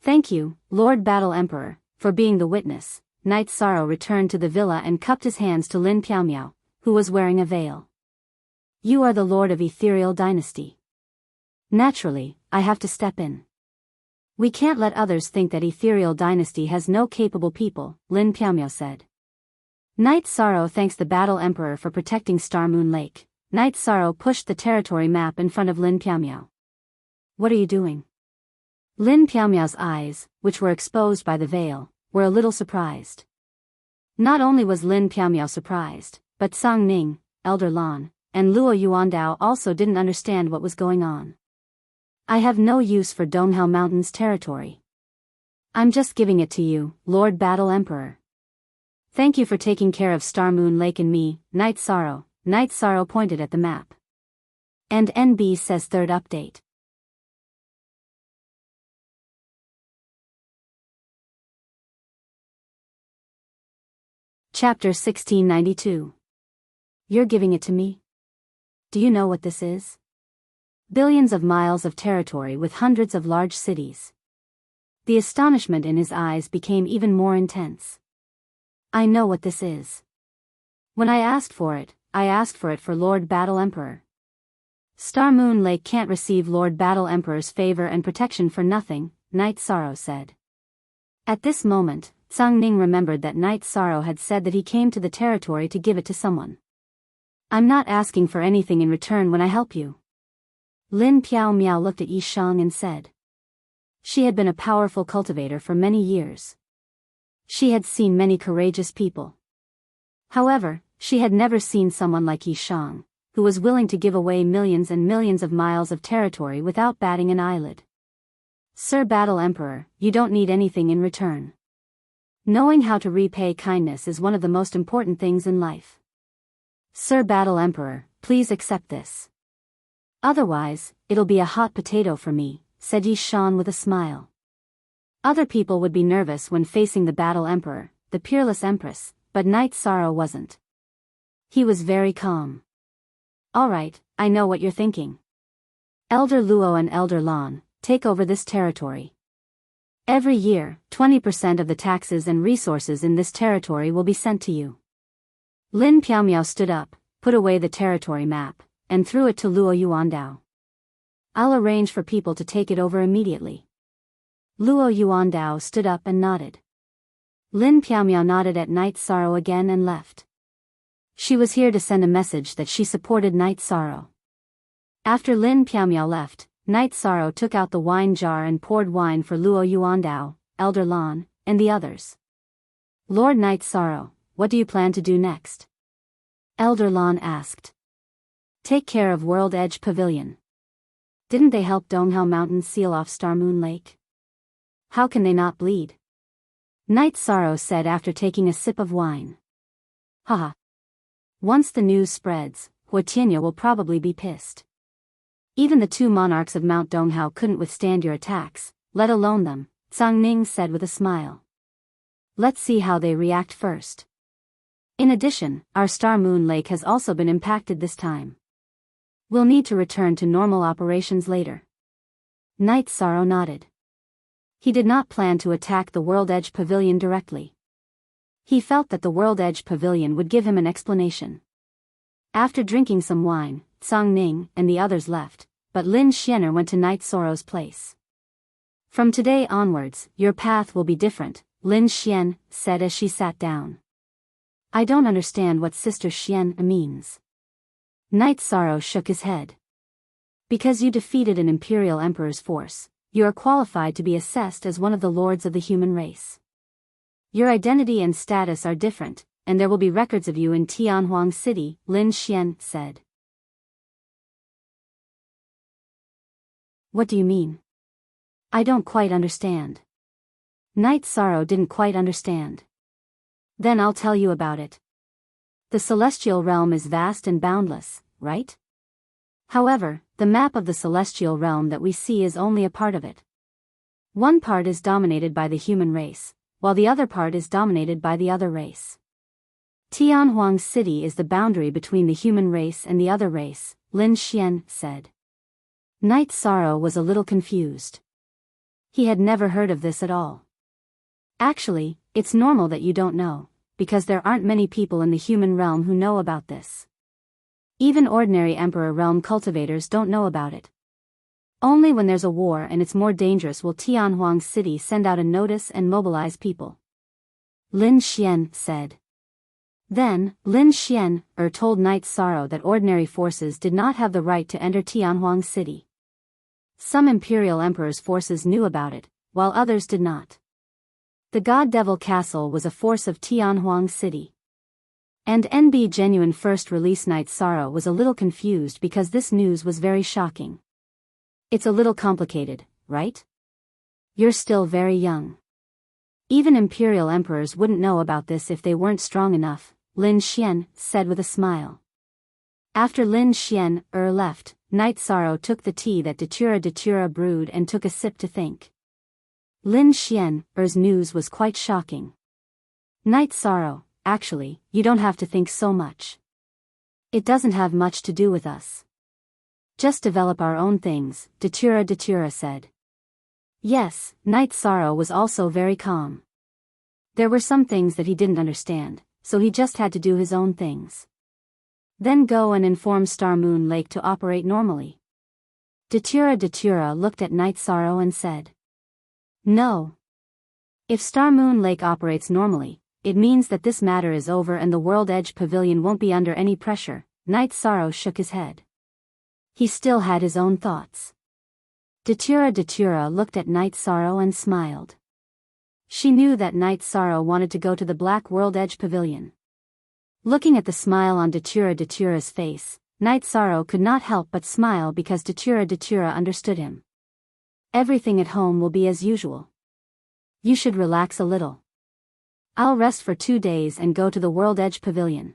Thank you, Lord Battle Emperor, for being the witness. Night Sorrow returned to the villa and cupped his hands to Lin Piaomiao, who was wearing a veil. You are the Lord of Ethereal Dynasty. Naturally, I have to step in. We can't let others think that Ethereal Dynasty has no capable people, Lin Piaomiao said. Night Sorrow thanks the Battle Emperor for protecting Star Moon Lake. Night Sorrow pushed the territory map in front of Lin Piaomiao. What are you doing? Lin Piaomiao's eyes, which were exposed by the veil, were a little surprised. Not only was Lin Piaomiao surprised, but Song Ning, Elder Lan, and Luo Yuandao also didn't understand what was going on. I have no use for Donghao Mountain's territory. I'm just giving it to you, Lord Battle Emperor. Thank you for taking care of Star Moon Lake and me, Night Sorrow. Night Sorrow pointed at the map. And NB says third update. Chapter 1692. You're giving it to me? Do you know what this is? Billions of miles of territory with hundreds of large cities. The astonishment in his eyes became even more intense. I know what this is. When I asked for it for Lord Battle Emperor. Star Moon Lake can't receive Lord Battle Emperor's favor and protection for nothing, Night Sorrow said. At this moment, Song Ning remembered that Night Sorrow had said that he came to the territory to give it to someone. I'm not asking for anything in return when I help you. Lin Piaomiao looked at Yi Shang and said. She had been a powerful cultivator for many years. She had seen many courageous people. However, she had never seen someone like Yi Shang, who was willing to give away millions and millions of miles of territory without batting an eyelid. Sir Battle Emperor, you don't need anything in return. Knowing how to repay kindness is one of the most important things in life. Sir Battle Emperor, please accept this. Otherwise, it'll be a hot potato for me, said Yi Shang with a smile. Other people would be nervous when facing the Battle Emperor, the peerless Empress, but Night Sorrow wasn't. He was very calm. All right, I know what you're thinking. Elder Luo and Elder Lan, take over this territory. Every year, 20% of the taxes and resources in this territory will be sent to you. Lin Piaomiao stood up, put away the territory map, and threw it to Luo Yuandao. I'll arrange for people to take it over immediately. Luo Yuandao stood up and nodded. Lin Piaomiao nodded at Night Sorrow again and left. She was here to send a message that she supported Night Sorrow. After Lin Piaomiao left, Night Sorrow took out the wine jar and poured wine for Luo Yuandao, Elder Lan, and the others. Lord Night Sorrow, what do you plan to do next? Elder Lan asked. Take care of World Edge Pavilion. Didn't they help Donghao Mountain seal off Star Moon Lake? How can they not bleed? Night Sorrow said after taking a sip of wine. Haha. Once the news spreads, Huatianya will probably be pissed. Even the two monarchs of Mount Donghao couldn't withstand your attacks, let alone them, Song Ning said with a smile. Let's see how they react first. In addition, our Star Moon Lake has also been impacted this time. We'll need to return to normal operations later. Night Sorrow nodded. He did not plan to attack the World Edge Pavilion directly. He felt that the World Edge Pavilion would give him an explanation. After drinking some wine, Song Ning and the others left, but Lin Xianer went to Night Sorrow's place. From today onwards, your path will be different, Lin Xian said as she sat down. I don't understand what Sister Xian means. Night Sorrow shook his head. Because you defeated an Imperial Emperor's force, you are qualified to be assessed as one of the lords of the human race. Your identity and status are different, and there will be records of you in Tianhuang City, Lin Xian said. What do you mean? I don't quite understand. Night Sorrow didn't quite understand. Then I'll tell you about it. The celestial realm is vast and boundless, right? However, the map of the celestial realm that we see is only a part of it. One part is dominated by the human race, while the other part is dominated by the other race. Tianhuang City is the boundary between the human race and the other race, Lin Xian said. Night Sorrow was a little confused. He had never heard of this at all. Actually, it's normal that you don't know, because there aren't many people in the human realm who know about this. Even ordinary Emperor Realm cultivators don't know about it. Only when there's a war and it's more dangerous will Tianhuang City send out a notice and mobilize people. Lin Xian said. Then, Lin Xian told Night Sorrow that ordinary forces did not have the right to enter Tianhuang City. Some Imperial Emperor's forces knew about it, while others did not. The God Devil Castle was a force of Tianhuang City. And NB Genuine first release Night Sorrow was a little confused because this news was very shocking. It's a little complicated, right? You're still very young. Even Imperial Emperors wouldn't know about this if they weren't strong enough, Lin Xian said with a smile. After Lin Xian left, Night Sorrow took the tea that Datura brewed and took a sip to think. Lin Xian's news was quite shocking. Night Sorrow, actually, you don't have to think so much. It doesn't have much to do with us. Just develop our own things, Datura said. Yes, Night Sorrow was also very calm. There were some things that he didn't understand, so he just had to do his own things. Then go and inform Star Moon Lake to operate normally. Datura looked at Night Sorrow and said. No. If Star Moon Lake operates normally, it means that this matter is over and the World Edge Pavilion won't be under any pressure. Night Sorrow shook his head. He still had his own thoughts. Datura looked at Night Sorrow and smiled. She knew that Night Sorrow wanted to go to the Black World Edge Pavilion. Looking at the smile on Datura's face, Night Sorrow could not help but smile because Datura understood him. Everything at home will be as usual. You should relax a little. I'll rest for 2 days and go to the World Edge Pavilion.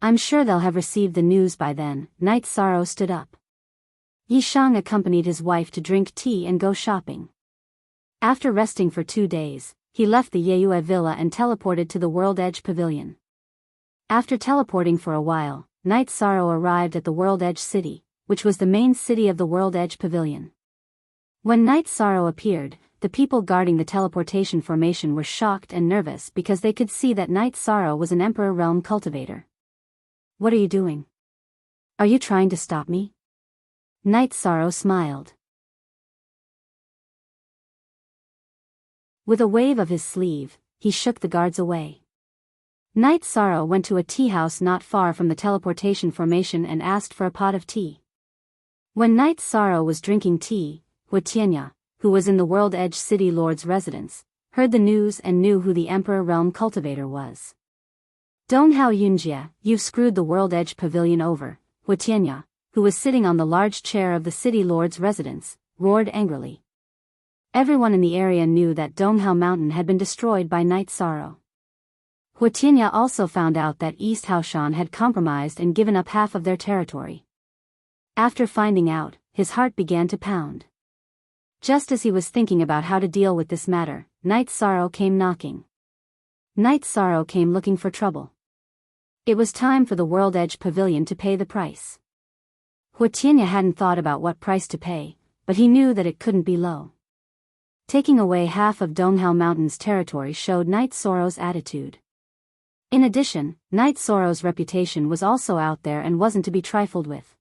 I'm sure they'll have received the news by then. Night Sorrow stood up. Yishang accompanied his wife to drink tea and go shopping. After resting for 2 days, he left the Yeyue Villa and teleported to the World Edge Pavilion. After teleporting for a while, Night Sorrow arrived at the World Edge City, which was the main city of the World Edge Pavilion. When Night Sorrow appeared, the people guarding the teleportation formation were shocked and nervous because they could see that Night Sorrow was an Emperor Realm cultivator. What are you doing? Are you trying to stop me? Night Sorrow smiled. With a wave of his sleeve, he shook the guards away. Night Sorrow went to a tea house not far from the teleportation formation and asked for a pot of tea. When Night Sorrow was drinking tea, Huatianya, who was in the World Edge City Lord's residence, heard the news and knew who the Emperor Realm cultivator was. Donghao Yunjie, you've screwed the World Edge Pavilion over, Huatianya, who was sitting on the large chair of the City Lord's residence, roared angrily. Everyone in the area knew that Donghao Mountain had been destroyed by Night Sorrow. Huatianya also found out that East Haoshan had compromised and given up half of their territory. After finding out, his heart began to pound. Just as he was thinking about how to deal with this matter, Night Sorrow came knocking. Night Sorrow came looking for trouble. It was time for the World Edge Pavilion to pay the price. Huatianya hadn't thought about what price to pay, but he knew that it couldn't be low. Taking away half of Donghao Mountain's territory showed Night Sorrow's attitude. In addition, Night Sorrow's reputation was also out there and wasn't to be trifled with.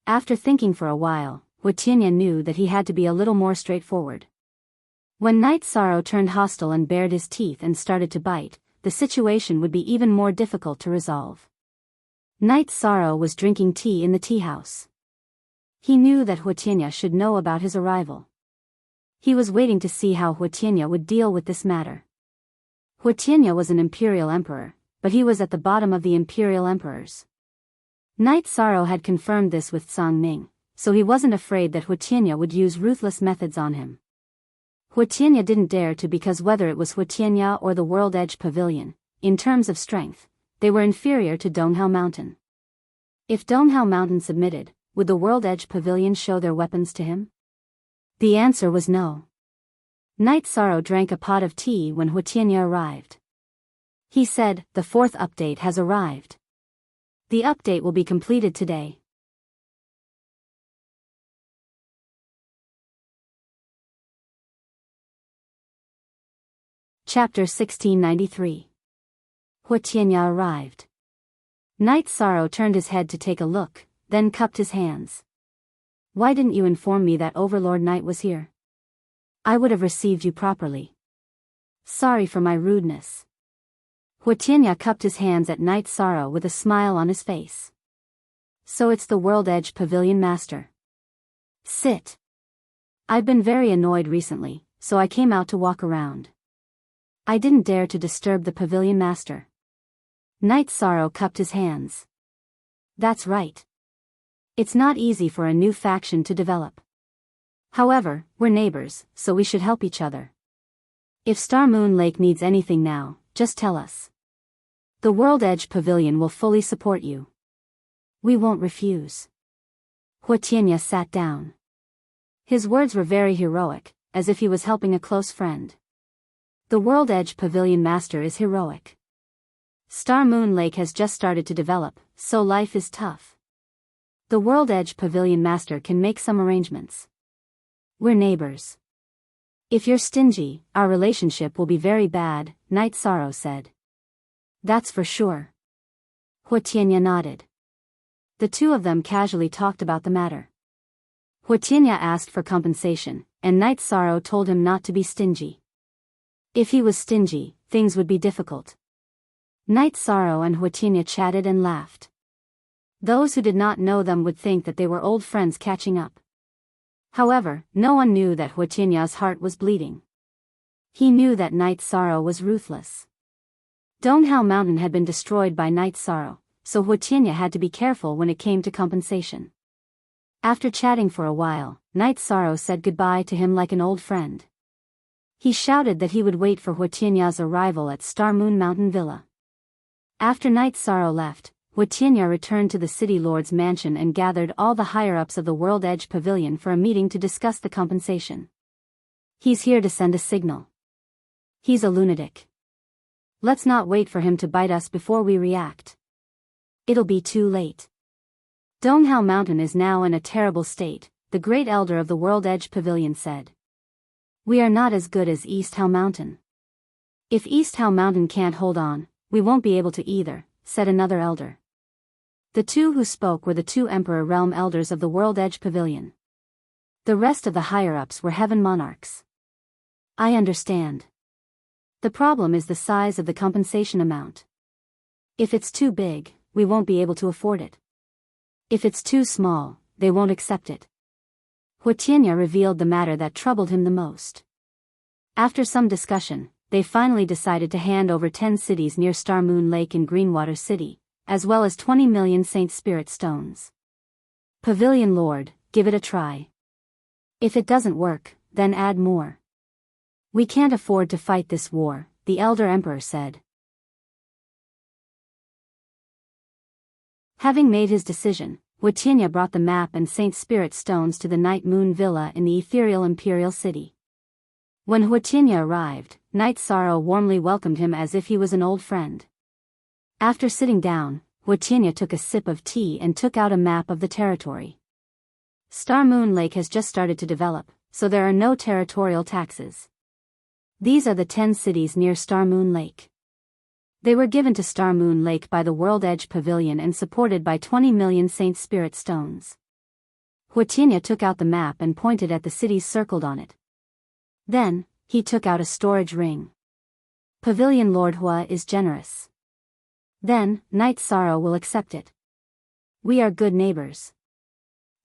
After thinking for a while, Huatianya knew that he had to be a little more straightforward. When Night Sorrow turned hostile and bared his teeth and started to bite, the situation would be even more difficult to resolve. Night Sorrow was drinking tea in the tea house. He knew that Huatianya should know about his arrival. He was waiting to see how Huatianya would deal with this matter. Huatianya was an imperial emperor, but he was at the bottom of the imperial emperors. Night Sorrow had confirmed this with Song Ming, so he wasn't afraid that Huatianya would use ruthless methods on him. Huatianya didn't dare to because whether it was Huatianya or the World Edge Pavilion, in terms of strength, they were inferior to Donghao Mountain. If Donghao Mountain submitted, would the World Edge Pavilion show their weapons to him? The answer was no. Night Sorrow drank a pot of tea when Huitianya arrived. He said, "The fourth update has arrived. The update will be completed today." Chapter 1693. Huitianya arrived. Night Sorrow turned his head to take a look, then cupped his hands. "Why didn't you inform me that Overlord Night was here? I would have received you properly. Sorry for my rudeness." Huitianya cupped his hands at Night Sorrow with a smile on his face. "So it's the World Edge Pavilion Master. Sit. I've been very annoyed recently, so I came out to walk around. I didn't dare to disturb the Pavilion Master." Night Sorrow cupped his hands. "That's right. It's not easy for a new faction to develop. However, we're neighbors, so we should help each other. If Star Moon Lake needs anything now, just tell us. The World Edge Pavilion will fully support you. We won't refuse." Huitianya sat down. His words were very heroic, as if he was helping a close friend. The World Edge Pavilion Master is heroic. Star Moon Lake has just started to develop, so life is tough. The World Edge Pavilion Master can make some arrangements. We're neighbors. If you're stingy, our relationship will be very bad, Night Sorrow said. That's for sure. Huitianya nodded. The two of them casually talked about the matter. Huitianya asked for compensation, and Night Sorrow told him not to be stingy. If he was stingy, things would be difficult. Night Sorrow and Huitianya chatted and laughed. Those who did not know them would think that they were old friends catching up. However, no one knew that Huitianya's heart was bleeding. He knew that Night Sorrow was ruthless. Donghao Mountain had been destroyed by Night Sorrow, so Huitianya had to be careful when it came to compensation. After chatting for a while, Night Sorrow said goodbye to him like an old friend. He shouted that he would wait for Huitianya's arrival at Star Moon Mountain Villa. After Night Sorrow left, Huitianya returned to the City Lord's mansion and gathered all the higher-ups of the World Edge Pavilion for a meeting to discuss the compensation. He's here to send a signal. He's a lunatic. Let's not wait for him to bite us before we react. It'll be too late. Donghao Mountain is now in a terrible state, the Great Elder of the World Edge Pavilion said. We are not as good as East Hao Mountain. If East Hao Mountain can't hold on, we won't be able to either, said another elder. The two who spoke were the two Emperor Realm Elders of the World Edge Pavilion. The rest of the higher-ups were Heaven Monarchs. I understand. The problem is the size of the compensation amount. If it's too big, we won't be able to afford it. If it's too small, they won't accept it. Huitianya revealed the matter that troubled him the most. After some discussion, they finally decided to hand over 10 cities near Star Moon Lake in Greenwater City, as well as 20 million Saint Spirit Stones. Pavilion Lord, give it a try. If it doesn't work, then add more. We can't afford to fight this war, the Elder Emperor said. Having made his decision, Huitianya brought the map and Saint Spirit Stones to the Night Moon Villa in the ethereal Imperial City. When Huitianya arrived, Night Sorrow warmly welcomed him as if he was an old friend. After sitting down, Huitianya took a sip of tea and took out a map of the territory. Star Moon Lake has just started to develop, so there are no territorial taxes. These are the 10 cities near Star Moon Lake. They were given to Star Moon Lake by the World Edge Pavilion and supported by 20 million Saint Spirit Stones. Huitianya took out the map and pointed at the cities circled on it. Then, he took out a storage ring. Pavilion Lord Hua is generous. Then, Night Sorrow will accept it. We are good neighbors.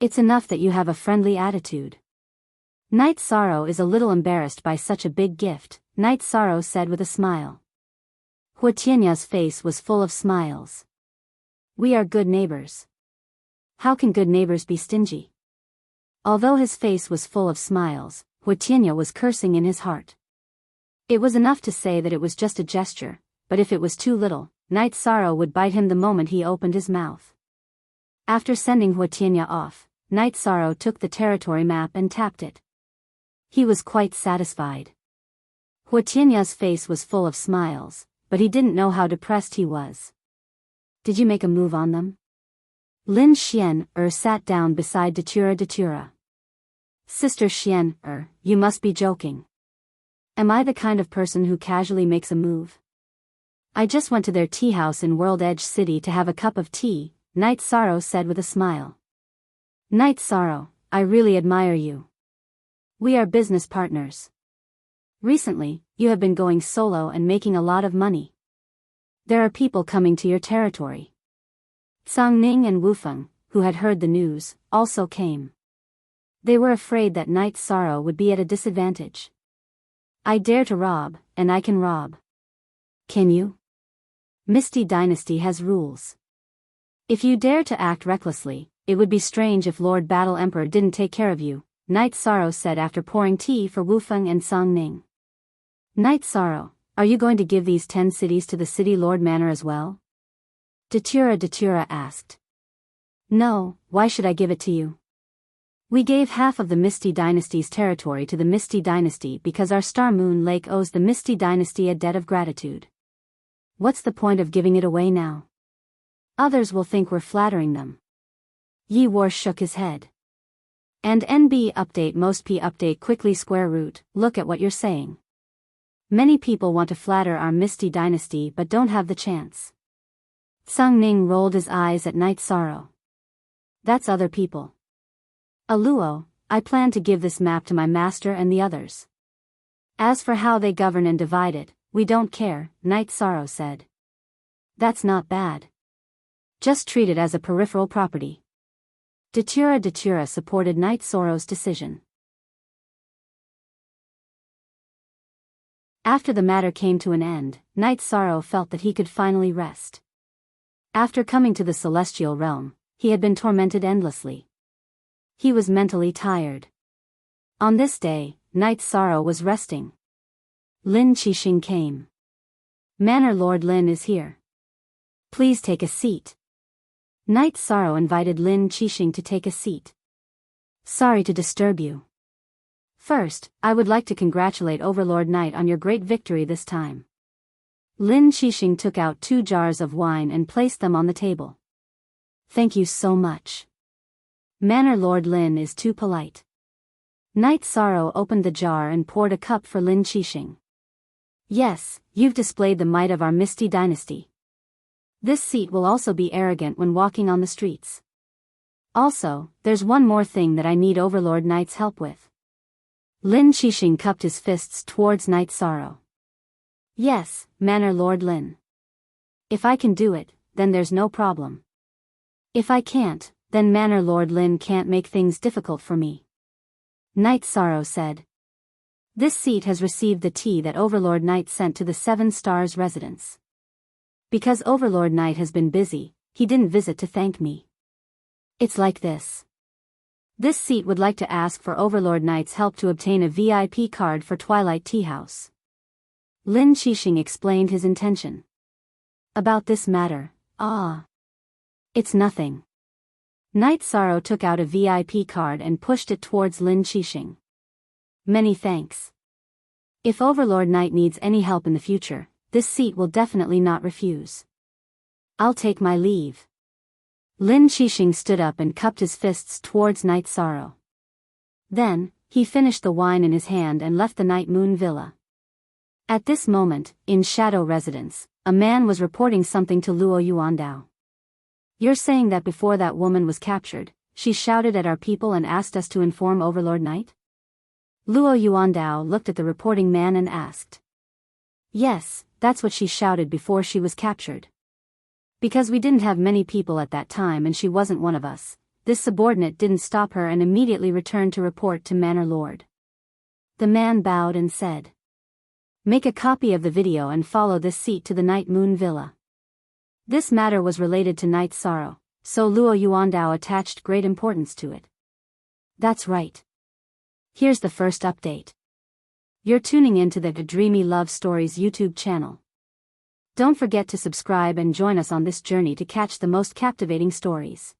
It's enough that you have a friendly attitude. Night Sorrow is a little embarrassed by such a big gift, Night Sorrow said with a smile. Huitianya's face was full of smiles. We are good neighbors. How can good neighbors be stingy? Although his face was full of smiles, Huitianya was cursing in his heart. It was enough to say that it was just a gesture, but if it was too little, Night Sorrow would bite him the moment he opened his mouth. After sending Huitianya off, Night Sorrow took the territory map and tapped it. He was quite satisfied. Huatianya's face was full of smiles, but he didn't know how depressed he was. Did you make a move on them? Lin Xian sat down beside Datura. Sister Xian you must be joking. Am I the kind of person who casually makes a move? I just went to their tea house in World Edge City to have a cup of tea, Night Sorrow said with a smile. Night Sorrow, I really admire you. We are business partners. Recently, you have been going solo and making a lot of money. There are people coming to your territory. Sang Ning and Wufeng, who had heard the news, also came. They were afraid that Night Sorrow would be at a disadvantage. I dare to rob, and I can rob. Can you? Misty Dynasty has rules. If you dare to act recklessly, it would be strange if Lord Battle Emperor didn't take care of you, Night Sorrow said after pouring tea for Wufeng and Sang Ning. Night Sorrow, are you going to give these 10 cities to the City Lord Manor as well? Datura asked. No, why should I give it to you? We gave half of the Misty Dynasty's territory to the Misty Dynasty because our Star Moon Lake owes the Misty Dynasty a debt of gratitude. What's the point of giving it away now? Others will think we're flattering them. Yi War shook his head. And NB update most P update quickly square root, look at what you're saying. Many people want to flatter our Misty Dynasty but don't have the chance. Sang Ning rolled his eyes at Night Sorrow. That's other people. Aluo, I plan to give this map to my master and the others. As for how they govern and divide it, we don't care, Night Sorrow said. That's not bad. Just treat it as a peripheral property. Datura supported Night Sorrow's decision. After the matter came to an end, Night Sorrow felt that he could finally rest. After coming to the celestial realm, he had been tormented endlessly. He was mentally tired. On this day, Night Sorrow was resting. Lin Qixing came. Manor Lord Lin is here. Please take a seat. Night Sorrow invited Lin Qixing to take a seat. Sorry to disturb you. First, I would like to congratulate Overlord Knight on your great victory this time. Lin Qixing took out 2 jars of wine and placed them on the table. Thank you so much. Manor Lord Lin is too polite. Night Sorrow opened the jar and poured a cup for Lin Qixing. Yes, you've displayed the might of our Misty Dynasty. This seat will also be arrogant when walking on the streets. Also, there's one more thing that I need Overlord Knight's help with. Lin Qixing cupped his fists towards Night Sorrow. Yes, Manor Lord Lin. If I can do it, then there's no problem. If I can't, then Manor Lord Lin can't make things difficult for me. Night Sorrow said. This seat has received the tea that Overlord Knight sent to the 7 Stars residence. Because Overlord Knight has been busy, he didn't visit to thank me. It's like this. This seat would like to ask for Overlord Knight's help to obtain a VIP card for Twilight Tea House. Lin Qixing explained his intention. About this matter, it's nothing. Night Sorrow took out a VIP card and pushed it towards Lin Qixing. Many thanks. If Overlord Knight needs any help in the future, this seat will definitely not refuse. I'll take my leave. Lin Qixing stood up and cupped his fists towards Night Sorrow. Then, he finished the wine in his hand and left the Night Moon Villa. At this moment, in Shadow Residence, a man was reporting something to Luo Yuandao. You're saying that before that woman was captured, she shouted at our people and asked us to inform Overlord Knight? Luo Yuandao looked at the reporting man and asked. Yes, that's what she shouted before she was captured. Because we didn't have many people at that time and she wasn't one of us, this subordinate didn't stop her and immediately returned to report to Manor Lord. The man bowed and said. Make a copy of the video and follow this seat to the Night Moon Villa. This matter was related to Night Sorrow, so Luo Yuandao attached great importance to it. That's right. Here's the first update. You're tuning in to the Dreamy Love Stories YouTube channel. Don't forget to subscribe and join us on this journey to catch the most captivating stories.